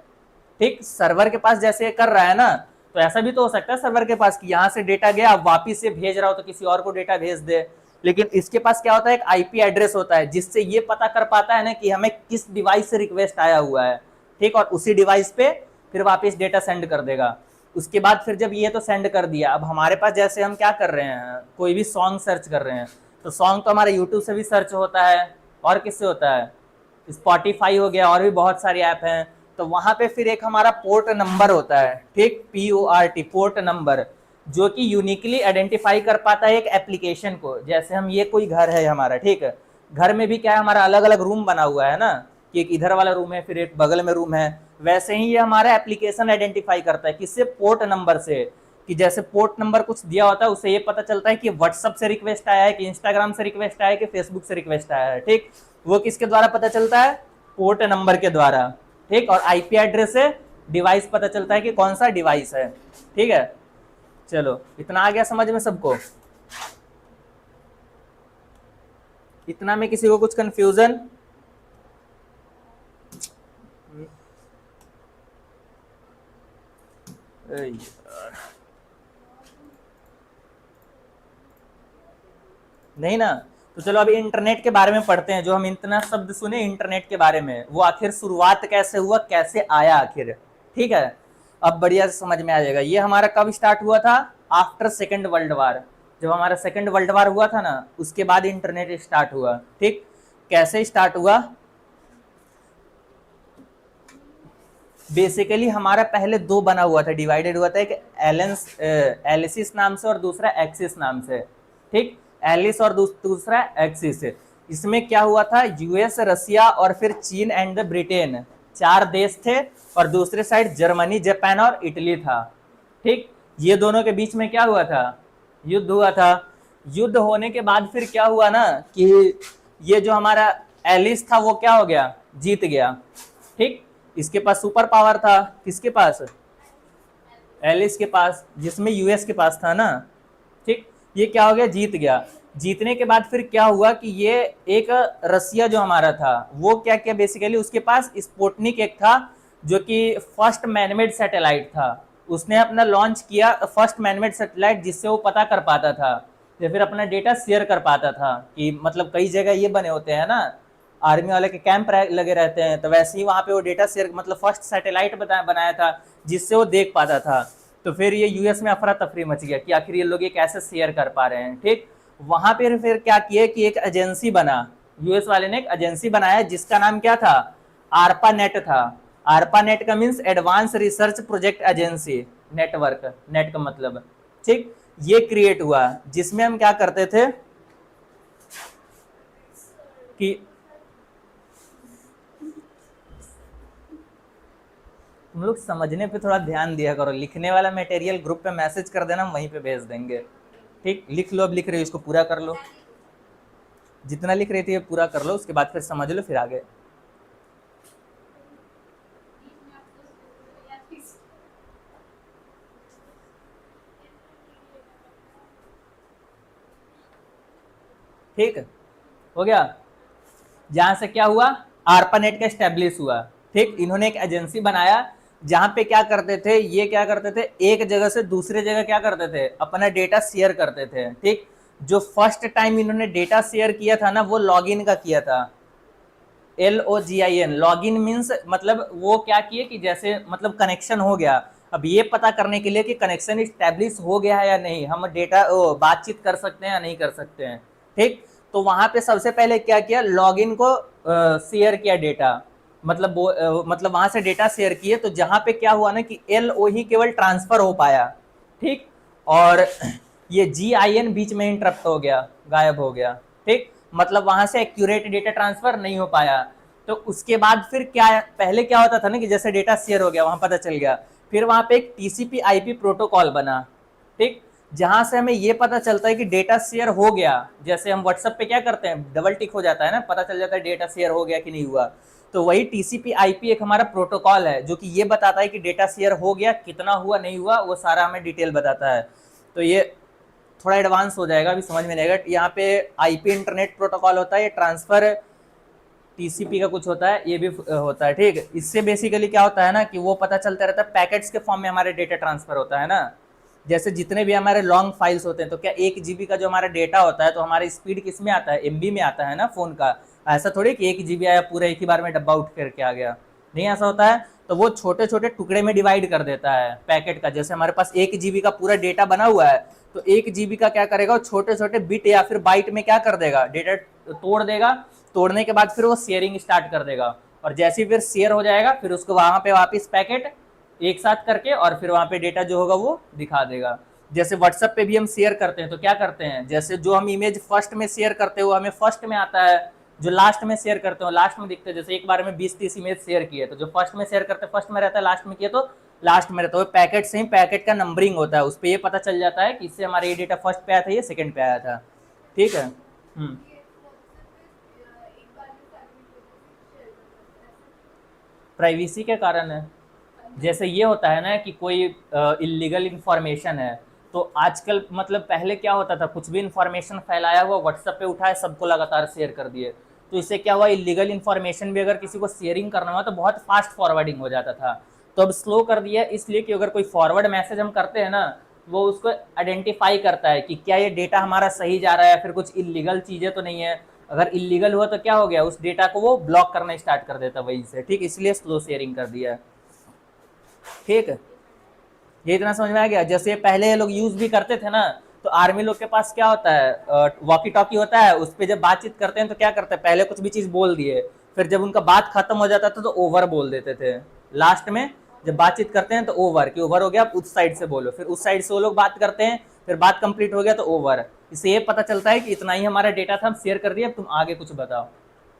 ठीक, सर्वर के पास जैसे कर रहा है ना, तो ऐसा भी तो हो सकता है सर्वर के पास कि यहाँ से डेटा गया, अब वापिस से भेज रहा हो तो किसी और को डेटा भेज दे। लेकिन इसके पास क्या होता है, एक IP एड्रेस होता है, जिससे ये पता कर पाता है ना कि हमें किस डिवाइस से रिक्वेस्ट आया हुआ है। ठीक, और उसी डिवाइस पे फिर वापस डेटा सेंड कर देगा। उसके बाद फिर जब ये तो सेंड कर दिया, अब हमारे पास जैसे हम क्या कर रहे हैं, कोई भी सॉन्ग सर्च कर रहे हैं, तो सॉन्ग तो हमारा यूट्यूब से भी सर्च होता है, और किससे होता है, स्पॉटिफाई हो गया, और भी बहुत सारे ऐप हैं। तो वहां पे फिर एक हमारा पोर्ट नंबर होता है, ठीक, PORT, पोर्ट नंबर, जो कि यूनिकली आइडेंटिफाई कर पाता है एक एप्लीकेशन को। जैसे हम, ये कोई घर है हमारा, ठीक है, घर में भी क्या है, हमारा अलग अलग रूम बना हुआ है ना, कि एक इधर वाला रूम है, फिर एक बगल में रूम है, वैसे ही ये हमारा एप्लीकेशन आइडेंटिफाई करता है, किससे, पोर्ट नंबर से। कि जैसे पोर्ट नंबर कुछ दिया होता है, उससे ये पता चलता है कि व्हाट्सअप से रिक्वेस्ट आया है, कि इंस्टाग्राम से रिक्वेस्ट आया है, कि फेसबुक से रिक्वेस्ट आया है, ठीक। वो किसके द्वारा पता चलता है, पोर्ट नंबर के द्वारा, ठीक। और आईपी एड्रेस से डिवाइस पता चलता है कि कौन सा डिवाइस है, ठीक है। चलो, इतना आ गया समझ में सबको? इतना में किसी को कुछ कंफ्यूजन? नहीं ना? तो चलो अभी इंटरनेट के बारे में पढ़ते हैं। जो हम इतना शब्द सुने इंटरनेट के बारे में, वो आखिर शुरुआत कैसे हुआ, कैसे आया आखिर, ठीक है। अब बढ़िया से समझ में आ जाएगा। ये हमारा कब स्टार्ट हुआ था? After second world war. जब हमारा सेकेंड वर्ल्ड वार हुआ था ना, उसके बाद इंटरनेट स्टार्ट हुआ, ठीक। कैसे स्टार्ट हुआ? बेसिकली हमारा पहले दो बना हुआ था, डिवाइडेड हुआ था, एक एलिसिस नाम से और दूसरा एक्सिस नाम से, ठीक। एलिस और दूसरा एक्सिस। इसमें क्या हुआ था, यूएस, रसिया और फिर चीन एंड द ब्रिटेन, चार देश थे, और दूसरे साइड जर्मनी, जापान और इटली था, ठीक। ये दोनों के बीच में क्या हुआ था, युद्ध हुआ था। युद्ध होने के बाद फिर क्या हुआ ना, कि ये जो हमारा एलिस था वो क्या हो गया, जीत गया, ठीक। इसके पास सुपर पावर था, किसके पास, एलिस के पास, जिसमें यूएस के पास था ना, ठीक। ये क्या हो गया, जीत गया। जीतने के बाद फिर क्या हुआ कि ये एक रसिया जो हमारा था, वो क्या किया, बेसिकली उसके पास स्पुतनिक एक था, जो कि फर्स्ट मैनमेड सैटेलाइट था। उसने अपना लॉन्च किया फर्स्ट मैनमेड सैटेलाइट, जिससे वो पता कर पाता था, या फिर अपना डेटा शेयर कर पाता था। कि मतलब कई जगह ये बने होते हैं ना, आर्मी वाले के कैंप लगे रहते हैं, तो वैसे ही वहाँ पे वो डेटा शेयर, मतलब फर्स्ट सैटेलाइट बनाया था, जिससे वो देख पाता था। तो फिर ये यूएस में अफरा तफरी मच गया कि आखिर ये लोग ये कैसे शेयर कर पा रहे हैं, ठीक। वहाँ पे फिर क्या किए कि एक एजेंसी बना, यूएस वाले ने एक एजेंसी बनाया, जिसका नाम क्या था, आरपा नेट था। आरपा नेट का means advance research project agency, network, net का मतलब, ठीक। ये क्रिएट हुआ, जिसमें हम क्या करते थे कि तुम लोग समझने पे थोड़ा ध्यान दिया करो। लिखने वाला मटेरियल ग्रुप पे मैसेज कर देना, वहीं पे भेज देंगे, ठीक। लिख लो, अब लिख रहे हो इसको पूरा कर लो, जितना लिख रही थी पूरा कर लो, उसके बाद फिर समझ लो, फिर आगे। ठीक हो गया। जहां से क्या हुआ, आरपानेट का एस्टेब्लिश हुआ, ठीक। इन्होंने एक एजेंसी बनाया, जहां पे क्या करते थे, ये क्या करते थे, एक जगह से दूसरे जगह क्या करते थे, अपना डेटा शेयर करते थे, ठीक। जो फर्स्ट टाइम इन्होंने डेटा शेयर किया था ना, वो लॉगिन का किया था, LOGIN। लॉगिन मीन्स मतलब वो क्या किए कि जैसे मतलब कनेक्शन हो गया। अब ये पता करने के लिए कि कनेक्शन इस्टेब्लिश हो गया है या नहीं, हम डेटा बातचीत कर सकते हैं या नहीं कर सकते हैं, ठीक। तो वहां पे सबसे पहले क्या किया, लॉगिन को शेयर किया डेटा, मतलब मतलब वहां से डेटा शेयर किए। तो जहां पे क्या हुआ ना कि LO ही केवल ट्रांसफर हो पाया, ठीक। और ये GIN बीच में इंटरप्ट हो गया, गायब हो गया, ठीक। मतलब वहां से एक्यूरेट डेटा ट्रांसफर नहीं हो पाया। तो उसके बाद फिर क्या, पहले क्या होता था ना कि जैसे डेटा शेयर हो गया, वहां पता चल गया, फिर वहां पे एक TCP/IP प्रोटोकॉल बना, ठीक। जहां से हमें ये पता चलता है कि डेटा शेयर हो गया। जैसे हम व्हाट्सएप पे क्या करते हैं, डबल टिक हो जाता है ना, पता चल जाता है डेटा शेयर हो गया कि नहीं हुआ। तो वही TCP/IP एक हमारा प्रोटोकॉल है, जो कि ये बताता है कि डेटा शेयर हो गया, कितना हुआ, नहीं हुआ, वो सारा हमें डिटेल बताता है। तो ये थोड़ा एडवांस हो जाएगा, अभी समझ में नहीं आएगा। यहाँ पे IP इंटरनेट प्रोटोकॉल होता है, ये ट्रांसफर TCP का कुछ होता है, ये भी होता है, ठीक। इससे बेसिकली क्या होता है ना कि वो पता चलता रहता है, पैकेट्स के फॉर्म में हमारे डेटा ट्रांसफर होता है ना। जैसे जितने भी हमारे लॉन्ग फाइल्स होते हैं, तो क्या 1 GB का जो हमारा डेटा होता है, तो हमारा स्पीड किस में आता है, MB में आता है ना फोन का। ऐसा थोड़ी कि 1 GB आया पूरा एक ही बार में डब्बा उठ करके आ गया, नहीं ऐसा होता है। तो वो छोटे छोटे टुकड़े में डिवाइड कर देता है पैकेट का। जैसे हमारे पास 1 GB का पूरा डेटा बना हुआ है, तो 1 GB का क्या करेगा, छोटे छोटे बिट या फिर बाइट में क्या कर देगा, डेटा तोड़ देगा। तोड़ने के बाद फिर वो शेयरिंग स्टार्ट कर देगा, और जैसे ही फिर शेयर हो जाएगा फिर उसको वहां पे वापस पैकेट एक साथ करके और फिर वहां पे डेटा जो होगा वो दिखा देगा। जैसे व्हाट्सएप पे भी हम शेयर करते हैं तो क्या करते हैं, जैसे जो हम इमेज फर्स्ट में शेयर करते हो हमें फर्स्ट में आता है, जो लास्ट में शेयर करते हो लास्ट में दिखते हैं। जैसे एक बार में 20-30 इमेज शेयर किए तो जो फर्स्ट में शेयर करते हैं फर्स्ट में रहता है, लास्ट में किए तो लास्ट में रहता है। पैकेट से ही पैकेट का नंबरिंग होता है, उस पर ये पता चल जाता है कि इससे हमारा ये डेटा फर्स्ट पे आया था, ये सेकंड पे आया था। ठीक है। प्राइवेसी के कारण है। जैसे ये होता है ना कि कोई इलीगल इंफॉर्मेशन है, तो आजकल मतलब पहले क्या होता था, कुछ भी इंफॉर्मेशन फैलाया हुआ व्हाट्सएप पे उठाए सबको लगातार शेयर कर दिए, तो इससे क्या हुआ, इलीगल इंफॉर्मेशन भी अगर किसी को शेयरिंग करना हुआ तो बहुत फास्ट फॉरवर्डिंग हो जाता था। तो अब स्लो कर दिया, इसलिए कि अगर कोई फॉरवर्ड मैसेज हम करते हैं ना, वो उसको आइडेंटिफाई करता है कि क्या ये डेटा हमारा सही जा रहा है, फिर कुछ इलीगल चीज़ें तो नहीं है। अगर इलीगल हुआ तो क्या हो गया, उस डेटा को वो ब्लॉक करना स्टार्ट कर देता वहीं से। ठीक, इसलिए स्लो शेयरिंग कर दिया है। ठीक है, ये इतना समझ में आ गया। जैसे पहले ये लोग यूज भी करते थे ना, तो आर्मी लोग के पास क्या होता है, वॉकी टॉकी होता है, उस पर जब बातचीत करते हैं तो क्या करते हैं, पहले कुछ भी चीज बोल दिए, फिर जब उनका बात खत्म हो जाता था तो ओवर बोल देते थे। लास्ट में जब बातचीत करते हैं तो ओवर, कि ओवर हो गया, उस साइड से बोलो, फिर उस साइड से वो लोग बात करते हैं, फिर बात कंप्लीट हो गया तो ओवर। इससे ये पता चलता है कि इतना ही हमारा डेटा था, हम शेयर कर दिया, अब तुम आगे कुछ बताओ।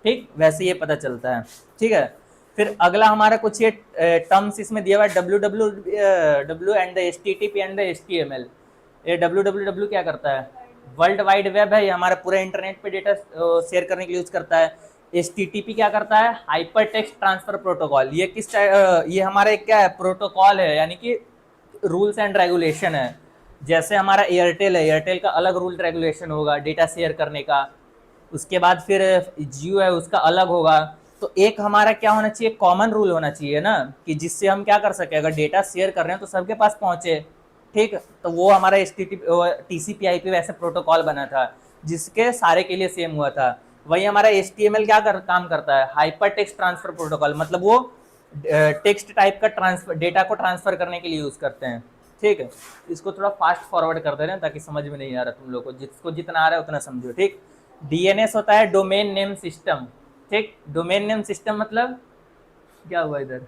ठीक, वैसे ये पता चलता है। ठीक है, फिर अगला हमारा कुछ ये टर्म्स इसमें दिया हुआ है, www and the HTTP and the HTML। ये www क्या करता है, वर्ल्ड वाइड वेब है, ये हमारा पूरा इंटरनेट पे डेटा शेयर करने के लिए यूज करता है। HTTP क्या करता है, हाइपर टेक्स्ट ट्रांसफर प्रोटोकॉल। ये ये हमारा एक क्या है, प्रोटोकॉल है, यानी कि रूल्स एंड रेगुलेशन है। जैसे हमारा एयरटेल है, एयरटेल का अलग रूल रेगुलेशन होगा डेटा शेयर करने का। उसके बाद फिर जियो है, उसका अलग होगा। तो एक हमारा क्या होना चाहिए, कॉमन रूल होना चाहिए ना, कि जिससे हम क्या कर सके, अगर डेटा शेयर कर रहे हैं तो सबके पास पहुंचे। ठीक, तो वो हमारा TCP/IP वैसे प्रोटोकॉल बना था जिसके सारे के लिए सेम हुआ था। वही हमारा HTML क्या काम करता है, हाइपर टेक्स्ट ट्रांसफर प्रोटोकॉल, मतलब वो टेक्स्ट टाइप का ट्रांसफर, डेटा को ट्रांसफर करने के लिए यूज करते हैं। ठीक है, इसको थोड़ा फास्ट फॉरवर्ड कर दे रहे हैं ताकि समझ में नहीं आ रहा तुम लोग को, जिसको जितना आ रहा है उतना समझो। ठीक, DNS होता है डोमेन नेम सिस्टम। ठीक, डोमेन नेम सिस्टम मतलब क्या हुआ इधर,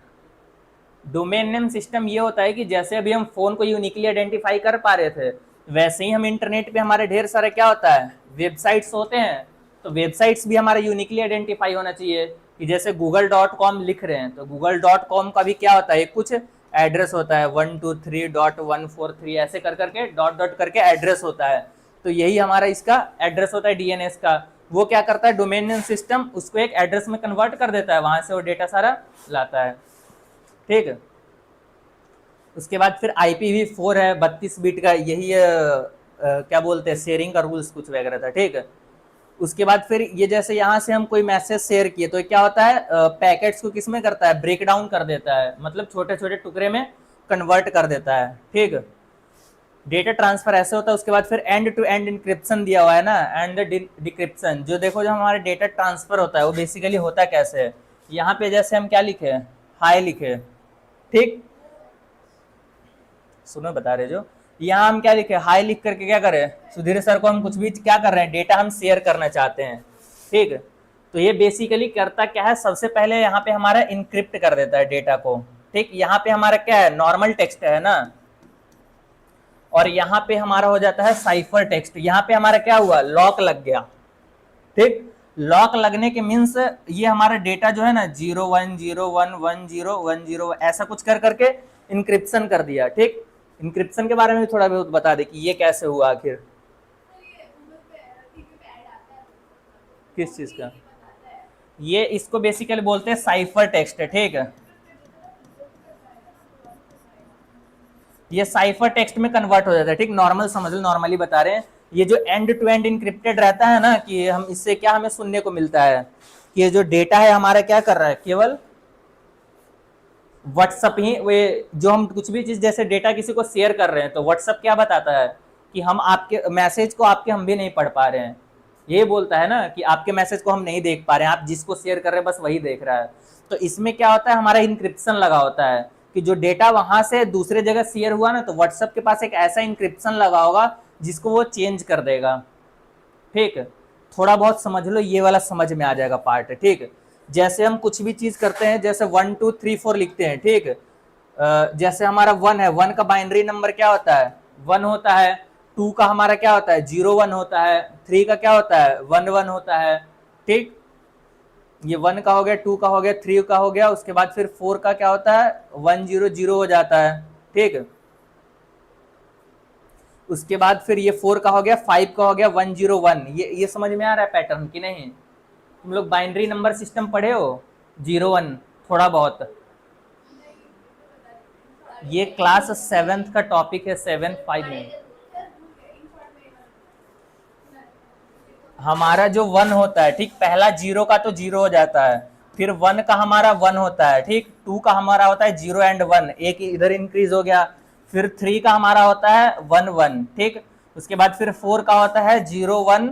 डोमेन नेम सिस्टम ये होता है कि जैसे अभी हम फोन को यूनिकली आइडेंटिफाई कर पा रहे थे, वैसे ही हम इंटरनेट पे हमारे ढेर सारे क्या होता है, वेबसाइट्स होते हैं। तो वेबसाइट्स भी हमारा यूनिकली आइडेंटिफाई होना चाहिए, कि जैसे google.com लिख रहे हैं तो google.com का भी क्या होता है, कुछ एड्रेस होता है, 123.143 ऐसे कर करके डॉट डॉट करके एड्रेस होता है। तो यही हमारा इसका एड्रेस होता है DNS का। वो क्या करता है, डोमेन नेम सिस्टम उसको एक एड्रेस में कन्वर्ट कर देता है, वहां से वो डेटा सारा लाता है। ठीक है, उसके बाद फिर IPv4 है 32 बिट का, यही क्या बोलते हैं, शेयरिंग का रूल्स कुछ वगैरह था। ठीक है, उसके बाद फिर ये जैसे यहाँ से हम कोई मैसेज शेयर किए तो क्या होता है, पैकेट्स को किस में करता है, ब्रेक डाउन कर देता है, मतलब छोटे छोटे टुकड़े में कन्वर्ट कर देता है। ठीक, डेटा ट्रांसफर ऐसे होता है। उसके बाद फिर एंड टू एंड इंक्रिप्शन दिया हुआ है ना, एंड डिक्रिप्शन। जो देखो जो हमारा डेटा ट्रांसफर होता है वो बेसिकली होता कैसे है, यहाँ पे जैसे हम क्या लिखे, हाई लिखे। ठीक, सुनो बता रहे, जो यहाँ हम क्या लिखे, हाई लिख करके क्या करें, सुधीर सर को हम कुछ भी क्या कर रहे हैं, डेटा हम शेयर करना चाहते हैं। ठीक, तो ये बेसिकली करता क्या है, सबसे पहले यहाँ पे हमारा इनक्रिप्ट कर देता है डेटा को। ठीक, यहाँ पे हमारा क्या है, नॉर्मल टेक्स्ट है ना, और यहाँ पे हमारा हो जाता है साइफर टेक्स्ट। यहाँ पे हमारा क्या हुआ, लॉक लग गया। ठीक, लॉक लगने के मीन्स ये हमारा डेटा जो है ना 01011010 ऐसा कुछ कर करके इंक्रिप्शन कर दिया। ठीक, इंक्रिप्शन के बारे में भी थोड़ा बहुत बता दे कि ये कैसे हुआ आखिर, किस चीज का, ये इसको बेसिकली बोलते हैं साइफर टेक्स्ट। ठीक है, ये साइफर टेक्स्ट में कन्वर्ट हो जाता है। ठीक, नॉर्मल समझ लो, नॉर्मली बता रहे हैं। ये जो एंड टू एंड इंक्रिप्टेड रहता है ना, कि हम इससे क्या हमें सुनने को मिलता है कि ये जो डेटा है हमारा क्या कर रहा है, केवल व्हाट्सअप ही, वे जो हम कुछ भी चीज जैसे डेटा किसी को शेयर कर रहे हैं तो व्हाट्सअप क्या बताता है कि हम आपके मैसेज को आपके हम भी नहीं पढ़ पा रहे हैं। ये बोलता है ना कि आपके मैसेज को हम नहीं देख पा रहे हैं, आप जिसको शेयर कर रहे हैं बस वही देख रहा है। तो इसमें क्या होता है, हमारा इंक्रिप्शन लगा होता है कि जो डेटा वहां से दूसरे जगह शेयर हुआ ना, तो व्हाट्सएप के पास एक ऐसा इंक्रिप्शन लगा होगा जिसको वो चेंज कर देगा। ठीक, थोड़ा बहुत समझ लो, ये वाला समझ में आ जाएगा पार्ट। ठीक, जैसे हम कुछ भी चीज करते हैं, जैसे 1 2 3 4 लिखते हैं, ठीक। जैसे हमारा 1 है, 1 का बाइनरी नंबर क्या होता है, 1 होता है। 2 का हमारा क्या होता है, 0 1 होता है। 3 का क्या होता है, 1 1 होता है, ठीक। ये 1 का हो गया, 2 का हो गया, 3 का हो गया। उसके बाद फिर 4 का क्या होता है, 1 0 0 हो जाता है, ठीक। उसके बाद फिर ये 4 का हो गया, 5 का हो गया, 1 0 1। ये समझ में आ रहा है पैटर्न कि नहीं? तुम लोग बाइनरी नंबर सिस्टम पढ़े हो, 0 1 थोड़ा बहुत? ये क्लास 7th का टॉपिक है, 7 5 में। हमारा जो 1 होता है, ठीक, पहला 0 का तो 0 हो जाता है, फिर 1 का हमारा 1 होता है, ठीक। 2 का हमारा होता है 0 एंड 1, एक इधर इंक्रीज हो गया। फिर 3 का हमारा होता है 1 1, ठीक। उसके बाद फिर 4 का होता है 0 1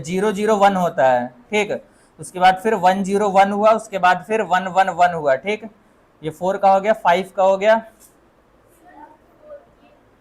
0 0 1 होता है, ठीक। उसके बाद फिर 1 0 1 हुआ, उसके बाद फिर 1 1 1 हुआ, ठीक। ये 4 का हो गया, 5 का हो गया,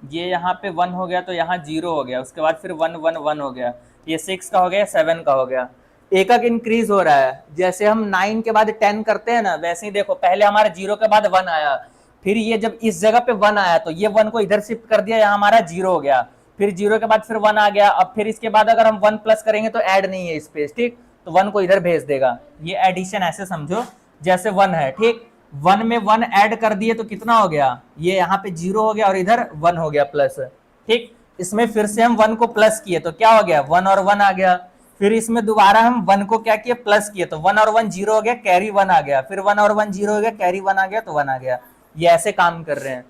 ये यहाँ पे 1 हो गया तो यहाँ 0 हो गया। उसके बाद फिर 1 1 1 हो गया। ये 6 का हो गया, 7 का हो गया। एक एक इंक्रीज हो रहा है। जैसे हम 9 के बाद 10 करते हैं ना, वैसे ही देखो, पहले हमारा 0 के बाद 1 आया, फिर ये जब इस जगह पे 1 आया तो ये 1 को इधर शिफ्ट कर दिया, यहाँ हमारा 0 हो गया। फिर 0 के बाद फिर 1 आ गया। अब फिर इसके बाद अगर हम 1 प्लस करेंगे तो ऐड नहीं है स्पेस, ठीक, तो 1 को इधर भेज देगा। ये एडिशन ऐसे समझो, जैसे 1 है, ठीक, 1 में 1 ऐड कर दिए तो कितना हो गया, ये यहाँ पे 0 हो गया और इधर 1 हो गया प्लस, ठीक। इसमें फिर से हम 1 को प्लस किए तो क्या हो गया, 1 और 1 आ गया। फिर इसमें दोबारा हम 1 को क्या किए, प्लस किए तो 1 और 1 0 हो गया, कैरी 1 आ गया। फिर 1 और 1 0 हो गया, कैरी 1 आ गया तो 1 आ गया। ये ऐसे काम कर रहे हैं।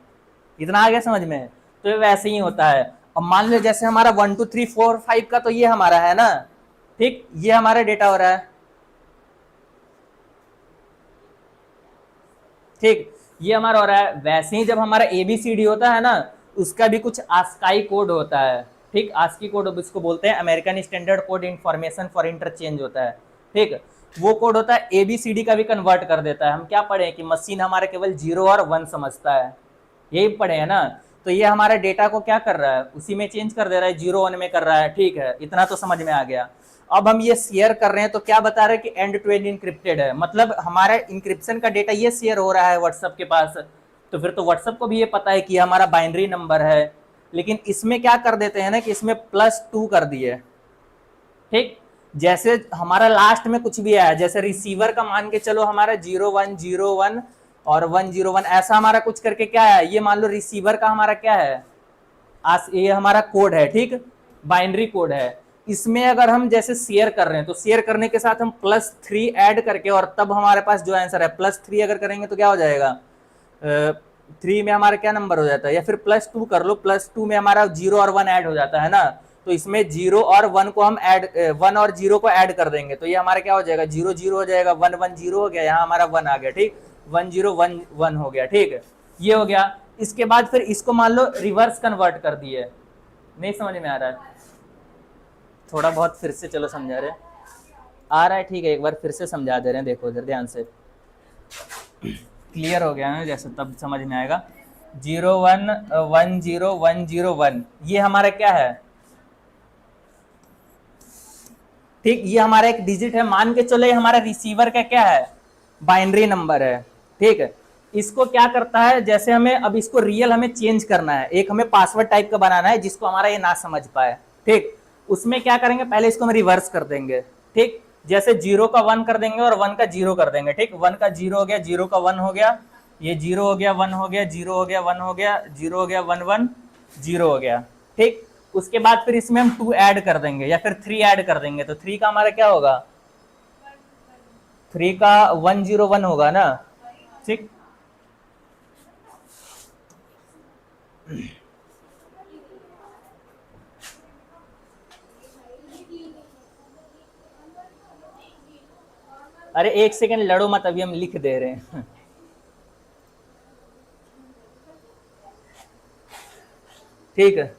इतना आ गया समझ में? तो ये वैसे ही होता है। अब मान लो जैसे हमारा 1 2 3 4 5 का तो ये हमारा है ना, ठीक, ये हमारा डेटा हो रहा है, ठीक, ये हमारा हो रहा है। वैसे ही जब हमारा ABCD होता है ना, उसका भी कुछ आस्काई कोड होता है, ठीक। आस्की कोड इसको बोलते हैं, American standard code information for interchange होता है, ठीक। वो कोड होता है, ABCD का भी कन्वर्ट कर देता है। हम क्या पढ़े कि मशीन हमारा केवल 0 और 1 समझता है, यही पढ़े हैं ना। तो ये हमारा डेटा को क्या कर रहा है, उसी में चेंज कर दे रहा है, 0 1 में कर रहा है, ठीक है। इतना तो समझ में आ गया। अब हम ये शेयर कर रहे हैं तो क्या बता रहे हैं कि एंड टू एंड इंक्रिप्टेड है, मतलब हमारा इंक्रिप्शन का डेटा ये शेयर हो रहा है व्हाट्सएप के पास। तो फिर तो व्हाट्सएप को भी ये पता है कि हमारा बाइनरी नंबर है। लेकिन इसमें क्या कर देते हैं ना कि इसमें +2 कर दिए, ठीक। जैसे हमारा लास्ट में कुछ भी आया, जैसे रिसीवर का मान के चलो हमारा 0 1 0 1 और 1 0 1, ऐसा हमारा कुछ करके क्या है, ये मान लो रिसीवर का हमारा क्या है, ये हमारा कोड है, ठीक, बाइनरी कोड है। इसमें अगर हम जैसे शेयर कर रहे हैं तो शेयर करने के साथ हम +3 ऐड करके, और तब हमारे पास जो आंसर है +3 अगर करेंगे तो क्या हो जाएगा, 3 में हमारा क्या नंबर हो जाता है, या फिर +2 कर लो, +2 में हमारा 0 और 1 ऐड हो जाता है ना। तो इसमें 0 और 1 को हम ऐड 1 और 0 को ऐड कर देंगे तो ये हमारा क्या हो जाएगा, 0 0 हो जाएगा, 1 1 0 हो गया, यहाँ हमारा 1 आ गया, ठीक, 1 0 1 1 हो गया, ठीक, ये हो गया। इसके बाद फिर इसको मान लो रिवर्स कन्वर्ट कर दिए। नहीं समझ में आ रहा है? थोड़ा बहुत फिर से चलो समझा रहे, आ रहा है, ठीक है, एक बार फिर से समझा दे रहे हैं, देखो इधर ध्यान से, क्लियर हो गया है जैसे, तब समझ में आएगा। 0 1 1 0 1 0 1, ये हमारा क्या है, ठीक, ये हमारा एक डिजिट है, मान के चलो ये हमारा रिसीवर का क्या है, बाइनरी नंबर है, ठीक है। इसको क्या करता है, जैसे हमें अब इसको रियल हमें चेंज करना है, एक हमें पासवर्ड टाइप का बनाना है जिसको हमारा ये ना समझ पाए, ठीक। उसमें क्या करेंगे, पहले इसको हम रिवर्स कर देंगे, ठीक। जैसे 0 का 1 कर देंगे और 1 का 0 कर देंगे, ठीक। 1 का 0 हो गया, 0 का 1 हो गया, ये 0 हो गया, 1 हो गया, 0 हो गया, 1 हो गया, 0 हो गया, 1 1 0 हो गया, ठीक। उसके बाद फिर इसमें हम 2 ऐड कर देंगे या फिर 3 ऐड कर देंगे तो 3 का हमारा क्या होगा, 3 का 1 0 1 होगा ना, ठीक। अरे एक सेकंड लड़ो मत, अभी हम लिख दे रहे हैं। ठीक है,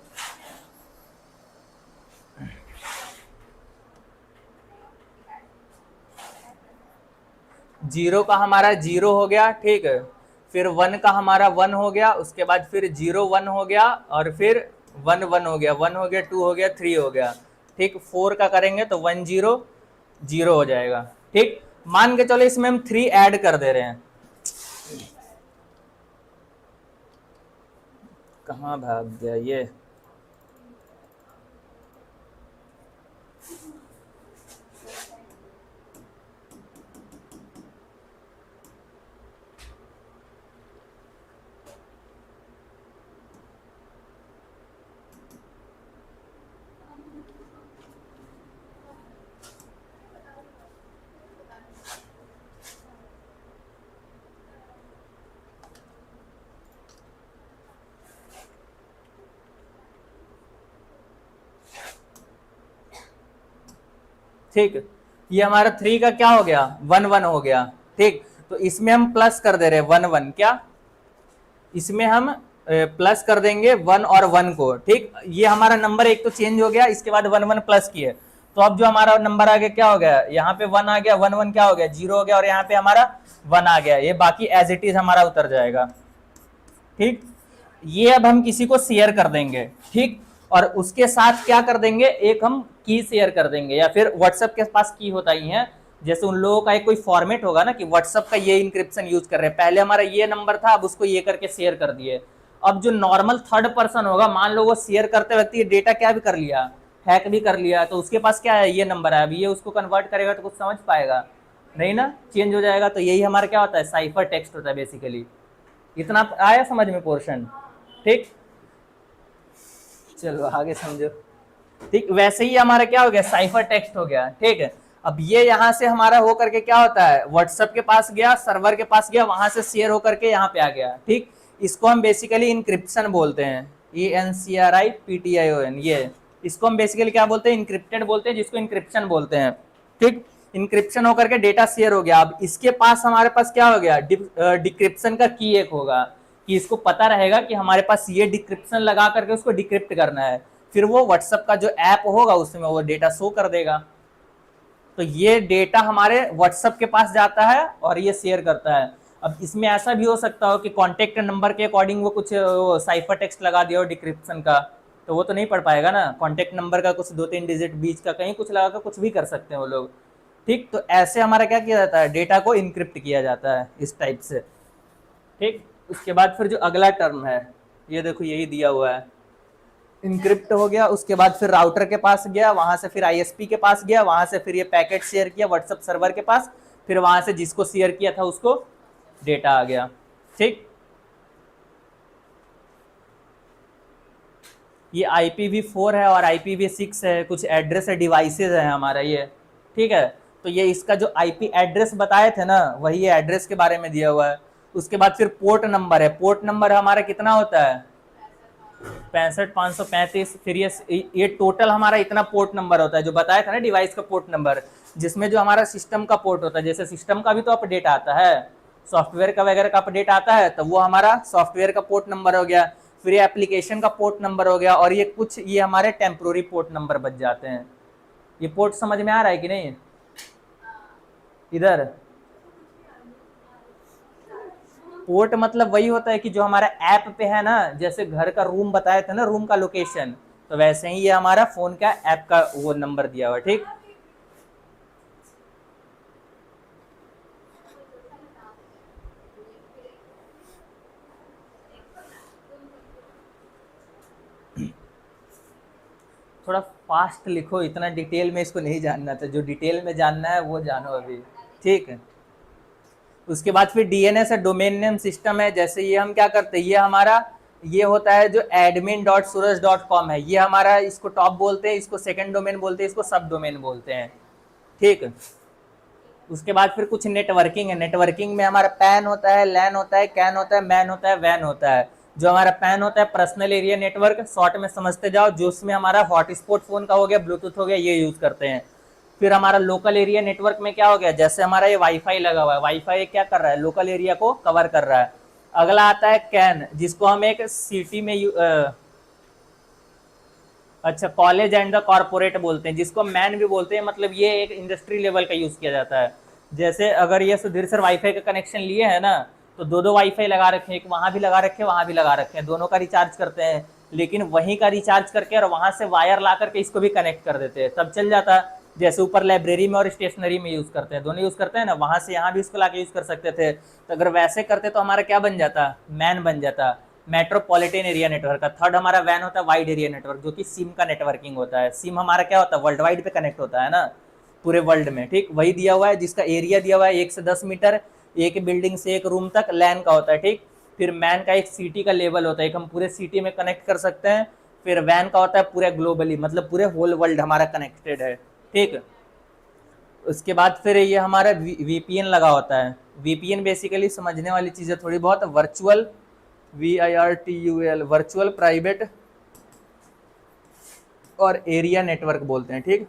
0 का हमारा 0 हो गया, ठीक है। फिर 1 का हमारा 1 हो गया, उसके बाद फिर 0 1 हो गया, और फिर 1 1 हो गया, 1 हो गया, 2 हो गया, 3 हो गया, ठीक। 4 का करेंगे तो 1 0 0 हो जाएगा, ठीक। मान के चलो इसमें हम 3 ऐड कर दे रहे हैं, कहाँ भाग गया ये, ठीक। ये हमारा 3 का क्या हो गया, 1 1 हो गया। ठीक, तो इसमें हम प्लस कर दे रहे हैं 1 1, क्या इसमें हम प्लस कर देंगे 1 और 1 को। ठीक, ये हमारा नंबर एक तो चेंज हो गया, इसके बाद 1 1 प्लस किए, तो अब जो हमारा नंबर आ गया क्या हो गया, यहाँ पे 1 आ गया, 1 1 क्या हो गया 0 हो गया, और यहाँ पे हमारा 1 आ गया, ये बाकी एज इट इज हमारा उतर जाएगा। ठीक, ये अब हम किसी को शेयर कर देंगे। ठीक, और उसके साथ क्या कर देंगे, एक हम की शेयर कर देंगे, या फिर व्हाट्सएप के पास की होता ही है, जैसे उन लोगों का एक कोई फॉर्मेट होगा ना कि व्हाट्सएप का ये इंक्रिप्शन यूज कर रहे हैं, पहले हमारा ये नंबर था, अब उसको ये करके शेयर कर दिए। अब जो नॉर्मल थर्ड पर्सन होगा, मान लो वो शेयर करते वक्त ये डेटा क्या भी कर लिया, हैक भी कर लिया, तो उसके पास क्या है, ये नंबर है, अब ये उसको कन्वर्ट करेगा तो कुछ समझ पाएगा नहीं ना, चेंज हो जाएगा। तो यही हमारा क्या होता है, साइफर टेक्स्ट होता है बेसिकली। इतना आया समझ में पोर्शन। ठीक, चलो आगे समझो। ठीक, वैसे ही हमारा क्या हो गया, साइफर टेक्स्ट हो गया। ठीक है, अब ये यहाँ से हमारा हो करके क्या होता है, व्हाट्सएप के पास गया, सर्वर के पास गया, वहां से शेयर होकर के यहाँ पे आ गया। ठीक, इसको हम बेसिकली इंक्रिप्शन बोलते हैं, ENCRIPTION, ये इसको हम बेसिकली क्या बोलते हैं, इंक्रिप्टेड बोलते हैं, जिसको इंक्रिप्शन बोलते हैं। ठीक, इंक्रिप्शन होकर के डेटा शेयर हो गया। अब इसके पास हमारे पास क्या हो गया, डिक्रिप्शन का की एक होगा, कि इसको पता रहेगा कि हमारे पास ये डिक्रिप्शन लगा करके उसको डिक्रिप्ट करना है, फिर वो व्हाट्सएप का जो ऐप होगा उसमें वो डेटा शो कर देगा। तो ये डेटा हमारे व्हाट्सएप के पास जाता है और ये शेयर करता है। अब इसमें ऐसा भी हो सकता हो कि कॉन्टेक्ट नंबर के अकॉर्डिंग वो कुछ साइफर टेक्स्ट लगा दिया हो डिक्रिप्शन का, तो वो तो नहीं पढ़ पाएगा ना, कॉन्टेक्ट नंबर का कुछ 2-3 डिजिट बीच का कहीं कुछ लगा कर कुछ भी कर सकते हैं वो लोग। ठीक, तो ऐसे हमारा क्या किया जाता है, डेटा को इनक्रिप्ट किया जाता है इस टाइप से। ठीक, उसके बाद फिर जो अगला टर्म है, ये देखो यही दिया हुआ है, इनक्रिप्ट हो गया, उसके बाद फिर राउटर के पास गया, वहां से फिर आईएसपी के पास गया, वहां से फिर ये पैकेट शेयर किया व्हाट्सएप सर्वर के पास, फिर वहां से जिसको शेयर किया था उसको डेटा आ गया। ठीक, ये IPv4 है और IPv6 है, कुछ एड्रेस है, डिवाइसेज है हमारा ये। ठीक है, तो ये इसका जो IP एड्रेस बताए थे ना, वही ये एड्रेस के बारे में दिया हुआ है। उसके बाद फिर पोर्ट नंबर है, पोर्ट नंबर हमारा कितना होता है, 65,535। फिर ये टोटल हमारा इतना पोर्ट नंबर होता है, जो बताया था ना डिवाइस का पोर्ट नंबर, जिसमें जो हमारा सिस्टम का पोर्ट होता है, जैसे सिस्टम का भी तो अपडेट आता है, सॉफ्टवेयर का वगैरह का अपडेट आता है, तो वो हमारा सॉफ्टवेयर का पोर्ट नंबर हो गया। फिर ये एप्लीकेशन का पोर्ट नंबर हो गया, और ये कुछ ये हमारे टेम्प्रोरी पोर्ट नंबर बच जाते हैं। ये पोर्ट समझ में आ रहा है कि नहीं, इधर पोर्ट मतलब वही होता है कि जो हमारा ऐप पे है ना, जैसे घर का रूम बताया था ना, रूम का लोकेशन, तो वैसे ही ये हमारा फोन का ऐप का वो नंबर दिया हुआ। ठीक, थोड़ा फास्ट लिखो, इतना डिटेल में इसको नहीं जानना था, जो डिटेल में जानना है वो जानो अभी। ठीक है, उसके बाद फिर DNS है, डोमेन नेम सिस्टम है। जैसे ये हम क्या करते हैं, ये हमारा ये होता है जो admin.suraj.com है, ये हमारा इसको टॉप बोलते हैं, इसको सेकंड डोमेन बोलते हैं, इसको सब डोमेन बोलते हैं। ठीक, उसके बाद फिर कुछ नेटवर्किंग है, नेटवर्किंग में हमारा पैन होता है, लैन होता है, कैन होता है, मैन होता है, वैन होता है। जो हमारा पैन होता है पर्सनल एरिया नेटवर्क, शॉर्ट में समझते जाओ, जो उसमें हमारा हॉटस्पॉट फोन का हो गया, ब्लूटूथ हो गया, ये यूज करते हैं। फिर हमारा लोकल एरिया नेटवर्क में क्या हो गया, जैसे हमारा ये वाईफाई लगा हुआ है, वाईफाई क्या कर रहा है, लोकल एरिया को कवर कर रहा है। अगला आता है कैन, जिसको हम एक सिटी में अच्छा कॉलेज एंड द कॉर्पोरेट बोलते हैं, जिसको मैन भी बोलते हैं, मतलब ये एक इंडस्ट्री लेवल का यूज किया जाता है। जैसे अगर ये सुधीर सर वाईफाई का कनेक्शन लिए है ना, तो 2-2 वाईफाई लगा रखे हैं, एक वहां भी लगा रखे हैं, वहां भी लगा रखे हैं, दोनों का रिचार्ज करते हैं, लेकिन वहीं का रिचार्ज करके और वहां से वायर ला करके इसको भी कनेक्ट कर देते हैं, तब चल जाता है। जैसे ऊपर लाइब्रेरी में और स्टेशनरी में यूज़ करते हैं, दोनों यूज़ करते हैं ना, वहाँ से यहाँ भी उसको ला के यूज़ कर सकते थे। तो अगर वैसे करते तो हमारा क्या बन जाता, मैन बन जाता, मेट्रोपॉलिटन एरिया नेटवर्क का। थर्ड हमारा वैन होता है वाइड एरिया नेटवर्क, जो कि सिम का नेटवर्किंग होता है। सिम हमारा क्या होता है, वर्ल्ड वाइड पे कनेक्ट होता है ना, पूरे वर्ल्ड में, ठीक। वही दिया हुआ है जिसका एरिया दिया हुआ है 1 से 10 मीटर, एक बिल्डिंग से एक रूम तक लैन का होता है, ठीक। फिर मैन का एक सिटी का लेवल होता है, एक हम पूरे सिटी में कनेक्ट कर सकते हैं। फिर वैन का होता है पूरे ग्लोबली, मतलब पूरे होल वर्ल्ड हमारा कनेक्टेड है, ठीक। उसके बाद फिर ये हमारा वीपीएन लगा होता है। वीपीएन बेसिकली समझने वाली चीज़ है थोड़ी बहुत, वर्चुअल, VIRTUAL, वर्चुअल प्राइवेट और एरिया नेटवर्क बोलते हैं, ठीक।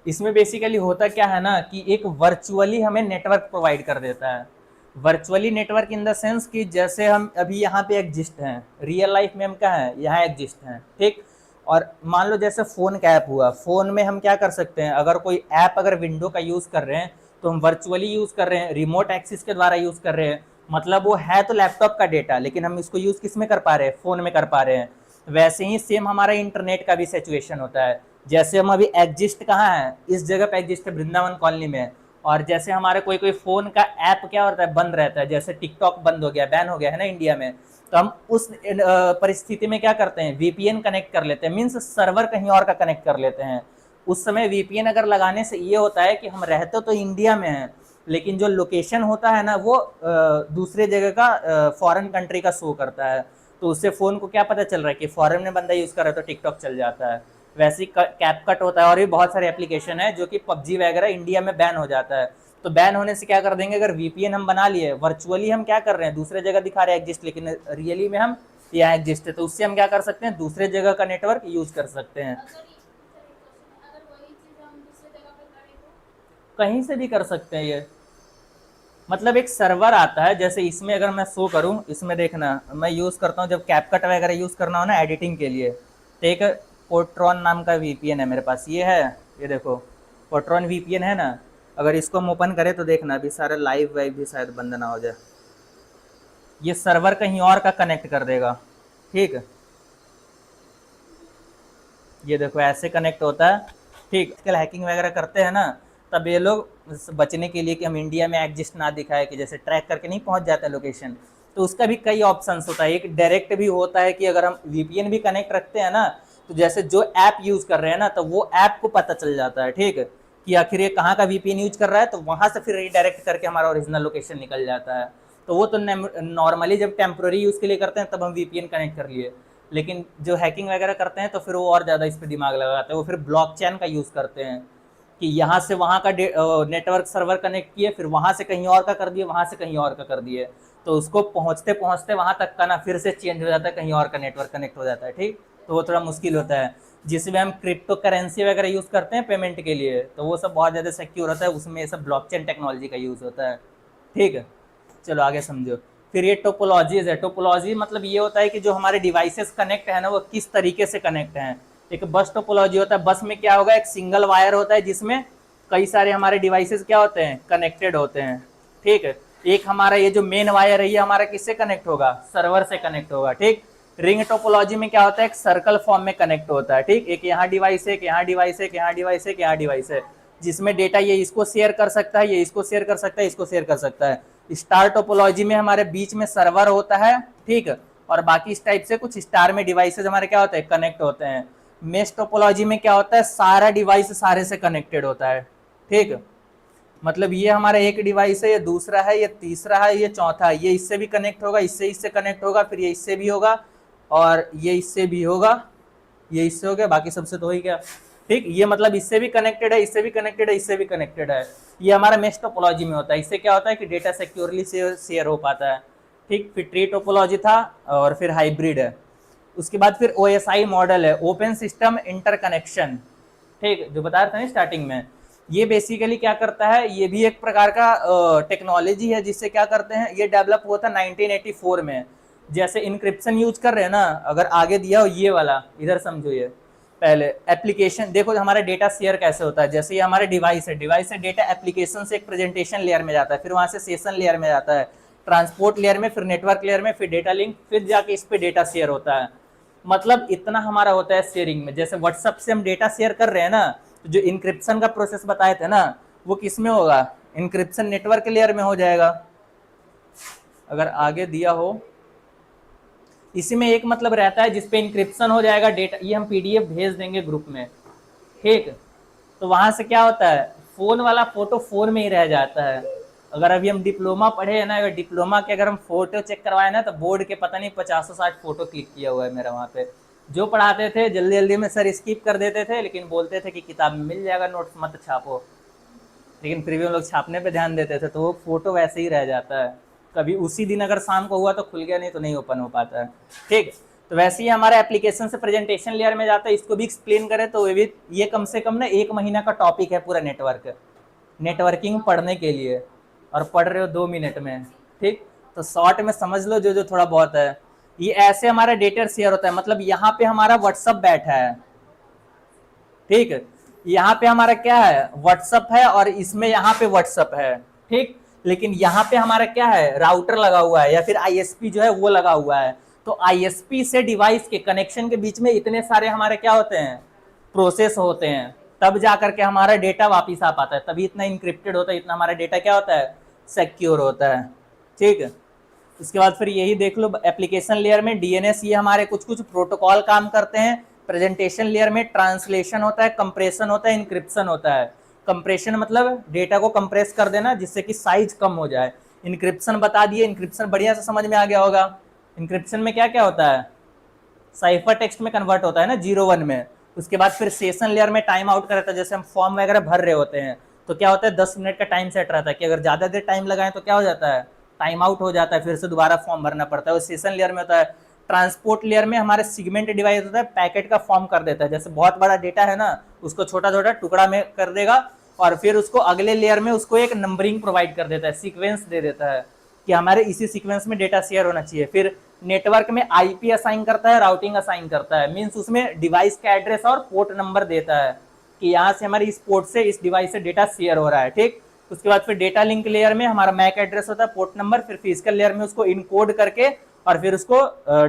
इसमें बेसिकली होता क्या है ना कि एक वर्चुअली हमें नेटवर्क प्रोवाइड कर देता है। Virtually network in the sense कि जैसे हम अभी यहाँ पे एग्जिस्ट हैं, रियल लाइफ में हम क्या हैं, यहाँ एग्जिस्ट हैं, ठीक। और मान लो जैसे फ़ोन का ऐप हुआ, फ़ोन में हम क्या कर सकते हैं, अगर कोई ऐप अगर विंडो का यूज़ कर रहे हैं तो हम वर्चुअली यूज़ कर रहे हैं, रिमोट एक्सेस के द्वारा यूज़ कर रहे हैं। मतलब वो है तो लैपटॉप का डेटा, लेकिन हम इसको यूज़ किस में कर पा रहे हैं, फ़ोन में कर पा रहे हैं। वैसे ही सेम हमारा इंटरनेट का भी सिचुएशन होता है। जैसे हम अभी एग्जिस्ट कहाँ हैं, इस जगह पे एग्जिस्ट है, वृंदावन कॉलोनी में। और जैसे हमारे कोई कोई फ़ोन का ऐप क्या होता है, बंद रहता है, जैसे टिकटॉक बंद हो गया, बैन हो गया है ना इंडिया में, तो हम उस परिस्थिति में क्या करते हैं, वीपीएन कनेक्ट कर लेते हैं, मीन्स सर्वर कहीं और का कनेक्ट कर लेते हैं। उस समय वीपीएन अगर लगाने से ये होता है कि हम रहते तो इंडिया में हैं, लेकिन जो लोकेशन होता है ना वो दूसरे जगह का, फॉरेन कंट्री का शो करता है। तो उससे फ़ोन को क्या पता चल रहा है कि फॉरेन में बंदा यूज़ कर रहा है तो टिकटॉक चल जाता है। वैसे ही कैपकट होता है, और भी बहुत सारे एप्लीकेशन है जो कि पबजी वगैरह इंडिया में बैन हो जाता है। तो बैन होने से क्या कर देंगे, अगर वीपीएन हम बना लिए, वर्चुअली हम क्या कर रहे हैं, दूसरे जगह दिखा रहे हैं एग्जिस्ट, लेकिन रियली में हम यहाँ एग्जिस्ट है, तो उससे हम क्या कर सकते हैं, दूसरे जगह का नेटवर्क यूज कर सकते हैं। कहीं से भी कर सकते हैं ये, मतलब एक सर्वर आता है, जैसे इसमें अगर मैं शो करूं, इसमें देखना मैं यूज़ करता हूं जब कैपकट वगैरह यूज़ करना हो ना एडिटिंग के लिए, तो एक पोट्रॉन नाम का वीपीएन है मेरे पास, ये है, ये देखो पोट्रॉन वीपीएन है ना। अगर इसको हम ओपन करें तो देखना अभी सारा लाइव वाइव भी शायद बंद ना हो जाए, ये सर्वर कहीं और का कनेक्ट कर देगा, ठीक। ये देखो ऐसे कनेक्ट होता है, ठीक। आजकल हैकिंग वगैरह करते हैं ना, तब ये लोग बचने के लिए कि हम इंडिया में एग्जिस्ट ना दिखाए, कि जैसे ट्रैक करके नहीं पहुंच जाता लोकेशन, तो उसका भी कई ऑप्शंस होता है। एक डायरेक्ट भी होता है कि अगर हम वीपीएन भी कनेक्ट रखते हैं ना, तो जैसे जो ऐप यूज़ कर रहे हैं ना, तो वो ऐप को पता चल जाता है, ठीक, कि आखिर ये कहाँ का वीपीएन यूज कर रहा है, तो वहाँ से फिर रिडायरेक्ट करके हमारा ओरिजिनल लोकेशन निकल जाता है। तो वो तो नॉर्मली जब टेम्प्रोरी यूज़ के लिए करते हैं तब हम वीपीएन कनेक्ट कर लिए, लेकिन जो हैकिंग वगैरह करते हैं तो फिर वो और ज़्यादा इस पर दिमाग लगाते हैं, वो फिर ब्लॉकचेन का यूज़ करते हैं कि यहाँ से वहाँ का नेटवर्क सर्वर कनेक्ट किए, फिर वहाँ से कहीं और का कर दिए, वहाँ से कहीं और का कर दिए, तो उसको पहुँचते पहुँचते वहाँ तक का ना फिर से चेंज हो जाता है, कहीं और का नेटवर्क कनेक्ट हो जाता है, ठीक। तो वो थोड़ा मुश्किल होता है। जिसमें हम क्रिप्टो करेंसी वगैरह यूज़ करते हैं पेमेंट के लिए, तो वो सब बहुत ज़्यादा सिक्योर होता है, उसमें ये सब ब्लॉकचेन टेक्नोलॉजी का यूज़ होता है, ठीक है। चलो आगे समझो। फिर ये टोपोलॉजीज है, टोपोलॉजी मतलब ये होता है कि जो हमारे डिवाइसेस कनेक्ट है ना वो किस तरीके से कनेक्ट हैं। एक बस टोपोलॉजी होता है, बस में क्या होगा, एक सिंगल वायर होता है जिसमें कई सारे हमारे डिवाइसेस क्या होते हैं, कनेक्टेड होते हैं, ठीक है। एक हमारा ये जो मेन वायर है ये हमारा किससे कनेक्ट होगा, सर्वर से कनेक्ट होगा, ठीक। रिंग टोपोलॉजी में क्या होता है, एक सर्कल फॉर्म में कनेक्ट होता है, ठीक। एक यहाँ डिवाइस है, एक यहाँ डिवाइस है, एक यहाँ डिवाइस है, एक यहाँ डिवाइस है, जिसमें डेटा ये इसको शेयर कर सकता है, ये इसको शेयर कर सकता है, इसको शेयर कर सकता है। स्टार टोपोलॉजी में हमारे बीच में सर्वर होता है, ठीक, और बाकी इस टाइप से कुछ स्टार में डिवाइसेज हमारे क्या होते हैं, कनेक्ट होते हैं। मेश टोपोलॉजी में क्या होता है, सारा डिवाइस सारे से कनेक्टेड होता है, ठीक। मतलब ये हमारा एक डिवाइस है, ये दूसरा है, ये तीसरा है, ये चौथा है, ये इससे भी कनेक्ट होगा, इससे कनेक्ट होगा, फिर ये इससे भी होगा, और ये इससे भी होगा, ये इससे हो गया, बाकी सबसे तो हो ही गया, ठीक। ये मतलब इससे भी कनेक्टेड है, इससे भी कनेक्टेड है, इससे भी कनेक्टेड है। ये हमारा मेश टोपोलॉजी में होता है। इससे क्या होता है कि डेटा सिक्योरली शेयर हो पाता है, ठीक। फिर ट्री टोपोलॉजी था, और फिर हाइब्रिड है। उसके बाद फिर OSI मॉडल है, ओपन सिस्टम इंटरकनेक्शन, ठीक, जो बता रहे थे स्टार्टिंग में। ये बेसिकली क्या करता है, ये भी एक प्रकार का टेक्नोलॉजी है, जिससे क्या करते हैं, ये डेवलप हुआ था 1984 में। जैसे इनक्रिप्शन यूज कर रहे हैं ना, अगर आगे दिया हो ये वाला, इधर समझो, ये पहले एप्लीकेशन देखो हमारा डेटा शेयर कैसे होता है। जैसे ये हमारे डिवाइस है, डिवाइस से डेटा एप्लीकेशन से एक प्रेजेंटेशन लेयर में जाता है, फिर वहाँ से सेशन लेयर में जाता है, ट्रांसपोर्ट लेयर में, फिर नेटवर्क लेयर में, फिर डेटा लिंक, फिर जाके इस पर डेटा शेयर होता है। मतलब इतना हमारा होता है शेयरिंग में। जैसे व्हाट्सएप से हम डेटा शेयर कर रहे हैं ना, तो जो इंक्रिप्शन का प्रोसेस बताए थे ना, वो किस में होगा, इंक्रिप्शन नेटवर्क लेयर में हो जाएगा। अगर आगे दिया हो, इसी में एक मतलब रहता है जिसपे इंक्रिप्शन हो जाएगा डेटा, ये हम पीडीएफ भेज देंगे ग्रुप में, ठीक। तो वहां से क्या होता है, फोन वाला फोटो फोन में ही रह जाता है। अगर अभी हम डिप्लोमा पढ़े हैं ना, अगर डिप्लोमा के अगर हम फोटो चेक करवाए ना, तो बोर्ड के पता नहीं 50-60 फोटो क्लिक किया हुआ है मेरा वहाँ पे। जो पढ़ाते थे जल्दी जल्दी में सर स्किप कर देते थे, लेकिन बोलते थे कि किताब में मिल जाएगा नोट्स, मत छापो, लेकिन फिर भी हम लोग छापने पे ध्यान देते थे, तो वो फोटो वैसे ही रह जाता है। कभी उसी दिन अगर शाम को हुआ तो खुल गया, नहीं तो नहीं ओपन हो पाता है, ठीक। तो वैसे ही हमारे एप्लीकेशन से प्रेजेंटेशन लेयर में जाता है। इसको भी एक्सप्लेन करें तो ये कम से कम ना 1 महीना का टॉपिक है पूरा नेटवर्किंग पढ़ने के लिए, और पढ़ रहे हो 2 मिनट में, ठीक। तो शॉर्ट में समझ लो जो जो थोड़ा बहुत है। ये ऐसे हमारा डेटा शेयर होता है, मतलब यहाँ पे हमारा व्हाट्सअप बैठा है, ठीक। यहाँ पे हमारा क्या है, व्हाट्सअप है, और इसमें यहाँ पे व्हाट्सअप है, ठीक। लेकिन यहाँ पे हमारा क्या है, राउटर लगा हुआ है, या फिर आईएसपी जो है वो लगा हुआ है। तो आईएसपी से डिवाइस के कनेक्शन के बीच में इतने सारे हमारे क्या होते हैं, प्रोसेस होते हैं, तब जाकर के हमारा डेटा वापिस आ पाता है, तभी इतना इंक्रिप्टेड होता है, इतना हमारा डेटा क्या होता है, सिक्योर होता है, ठीक। उसके बाद फिर यही देख लो एप्लीकेशन लेयर में डीएनएस, ये हमारे कुछ कुछ प्रोटोकॉल काम करते हैं। प्रेजेंटेशन लेयर में ट्रांसलेशन होता है, कंप्रेशन होता है, इंक्रिप्शन होता है। कंप्रेशन मतलब डेटा को कंप्रेस कर देना जिससे कि साइज कम हो जाए। इंक्रिप्शन बता दिए, इंक्रिप्शन बढ़िया से समझ में आ गया होगा। इंक्रिप्शन में क्या क्या होता है, साइफर टेक्स्ट में कन्वर्ट होता है ना 0-1 में। उसके बाद फिर सेशन लेयर में टाइम आउट का रहता है, जैसे हम फॉर्म वगैरह भर रहे होते हैं तो क्या होता है 10 मिनट का टाइम सेट रहता है, कि अगर ज़्यादा देर टाइम लगाएं तो क्या हो जाता है, टाइम आउट हो जाता है, फिर से दोबारा फॉर्म भरना पड़ता है। वो सेशन लेयर में होता है। ट्रांसपोर्ट लेयर में हमारे सिगमेंट डिवाइस होता है, पैकेट का फॉर्म कर देता है, जैसे बहुत बड़ा डेटा है ना उसको छोटा छोटा टुकड़ा में कर देगा, और फिर उसको अगले लेयर में उसको एक नंबरिंग प्रोवाइड कर देता है, सीक्वेंस दे देता है कि हमारे इसी सीक्वेंस में डेटा शेयर होना चाहिए। फिर नेटवर्क में आईपी असाइन करता है, राउटिंग असाइन करता है, मीन्स उसमें डिवाइस का एड्रेस और पोर्ट नंबर देता है कि यहाँ से हमारी इस पोर्ट से इस डिवाइस से डेटा शेयर हो रहा है, ठीक। उसके बाद फिर डेटा लिंक लेयर में हमारा मैक एड्रेस होता है, पोर्ट नंबर, फिर फिजिकल लेयर में उसको इनकोड करके और फिर उसको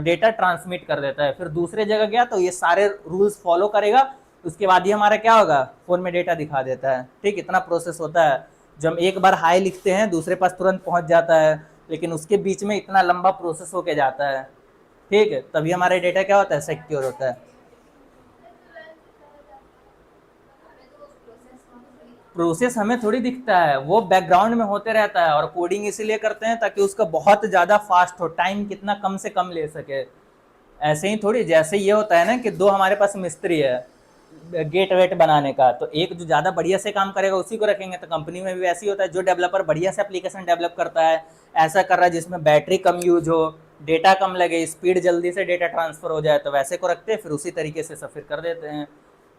डेटा ट्रांसमिट कर देता है। फिर दूसरे जगह गया तो ये सारे रूल्स फॉलो करेगा, उसके बाद ही हमारा क्या होगा, फोन में डेटा दिखा देता है, ठीक। इतना प्रोसेस होता है। जब हम एक बार हाई लिखते हैं दूसरे पास तुरंत पहुंच जाता है, लेकिन उसके बीच में इतना लंबा प्रोसेस होके जाता है, ठीक है, तभी हमारा डेटा क्या होता है, सिक्योर होता है। प्रोसेस हमें थोड़ी दिखता है, वो बैकग्राउंड में होते रहता है, और कोडिंग इसीलिए करते हैं ताकि उसका बहुत ज़्यादा फास्ट हो, टाइम कितना कम से कम ले सके। ऐसे ही थोड़ी, जैसे ये होता है ना कि दो हमारे पास मिस्त्री है गेट वेट बनाने का, तो एक जो ज़्यादा बढ़िया से काम करेगा उसी को रखेंगे। तो कंपनी में भी वैसे ही होता है, जो डेवलपर बढ़िया से एप्लीकेशन डेवलप करता है, ऐसा कर रहा है जिसमें बैटरी कम यूज हो, डेटा कम लगे, स्पीड जल्दी से डेटा ट्रांसफर हो जाए, तो वैसे को रखते हैं, फिर उसी तरीके से सब फिर कर देते हैं।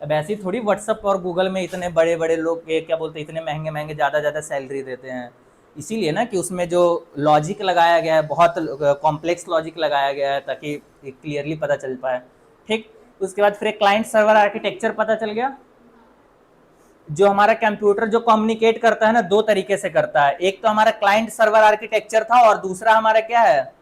अब ऐसी थोड़ी व्हाट्सअप और गूगल में इतने बड़े बड़े लोग क्या बोलते हैं, इतने महंगे महंगे ज़्यादा ज़्यादा सैलरी देते हैं, इसीलिए ना कि उसमें जो लॉजिक लगाया गया है, बहुत कॉम्प्लेक्स लॉजिक लगाया गया है ताकि क्लियरली पता चल पाए, ठीक। उसके बाद फिर एक क्लाइंट सर्वर आर्किटेक्चर पता चल गया। जो हमारा कंप्यूटर जो कम्युनिकेट करता है ना, दो तरीके से करता है, एक तो हमारा क्लाइंट सर्वर आर्किटेक्चर था, और दूसरा हमारा क्या है,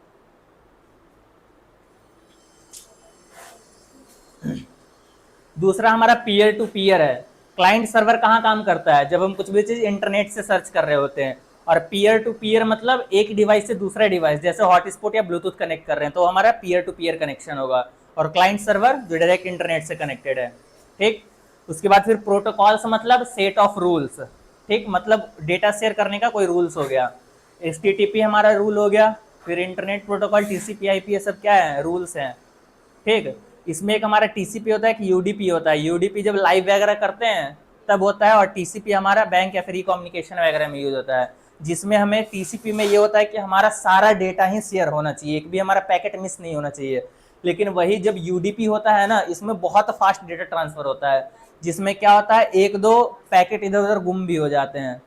दूसरा हमारा पीयर टू पीयर है। क्लाइंट सर्वर कहाँ काम करता है, जब हम कुछ भी चीज इंटरनेट से सर्च कर रहे होते हैं, और पीयर टू पीयर मतलब एक डिवाइस से दूसरा डिवाइस, जैसे हॉटस्पॉट या ब्लूटूथ कनेक्ट कर रहे हैं तो हमारा पीयर टू पीयर कनेक्शन होगा, और क्लाइंट सर्वर जो डायरेक्ट इंटरनेट से कनेक्टेड है, ठीक। उसके बाद फिर प्रोटोकॉल्स मतलब सेट ऑफ रूल्स, ठीक, मतलब डेटा शेयर करने का कोई रूल्स हो गया। HTTP हमारा रूल हो गया, फिर इंटरनेट प्रोटोकॉल TCP IP ये सब क्या है, रूल्स हैं, ठीक। इसमें एक हमारा TCP होता है, एक UDP होता है। UDP जब लाइव वगैरह करते हैं तब होता है, और TCP हमारा बैंक या फ्री कम्युनिकेशन वगैरह में यूज होता है, जिसमें हमें TCP में ये होता है कि हमारा सारा डेटा ही शेयर होना चाहिए, एक भी हमारा पैकेट मिस नहीं होना चाहिए। लेकिन वही जब UDP होता है ना, इसमें बहुत फास्ट डेटा ट्रांसफर होता है, जिसमें क्या होता है एक दो पैकेट इधर उधर गुम भी हो जाते हैं।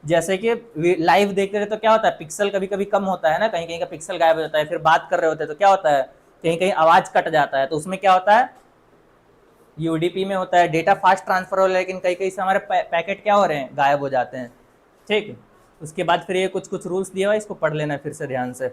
जैसे कि लाइव देख रहे तो क्या होता है, पिक्सल कभी कभी कम होता है ना, कहीं कहीं का पिक्सल गायब हो जाता है, फिर बात कर रहे होते हैं तो क्या होता है, कहीं कहीं आवाज कट जाता है, तो उसमें क्या होता है, UDP में होता है डेटा फास्ट ट्रांसफर हो, लेकिन कहीं कहीं से हमारे पैकेट क्या हो रहे हैं, गायब हो जाते हैं, ठीक। उसके बाद फिर ये कुछ कुछ रूल्स दिया हुआ है, इसको पढ़ लेना फिर से ध्यान से।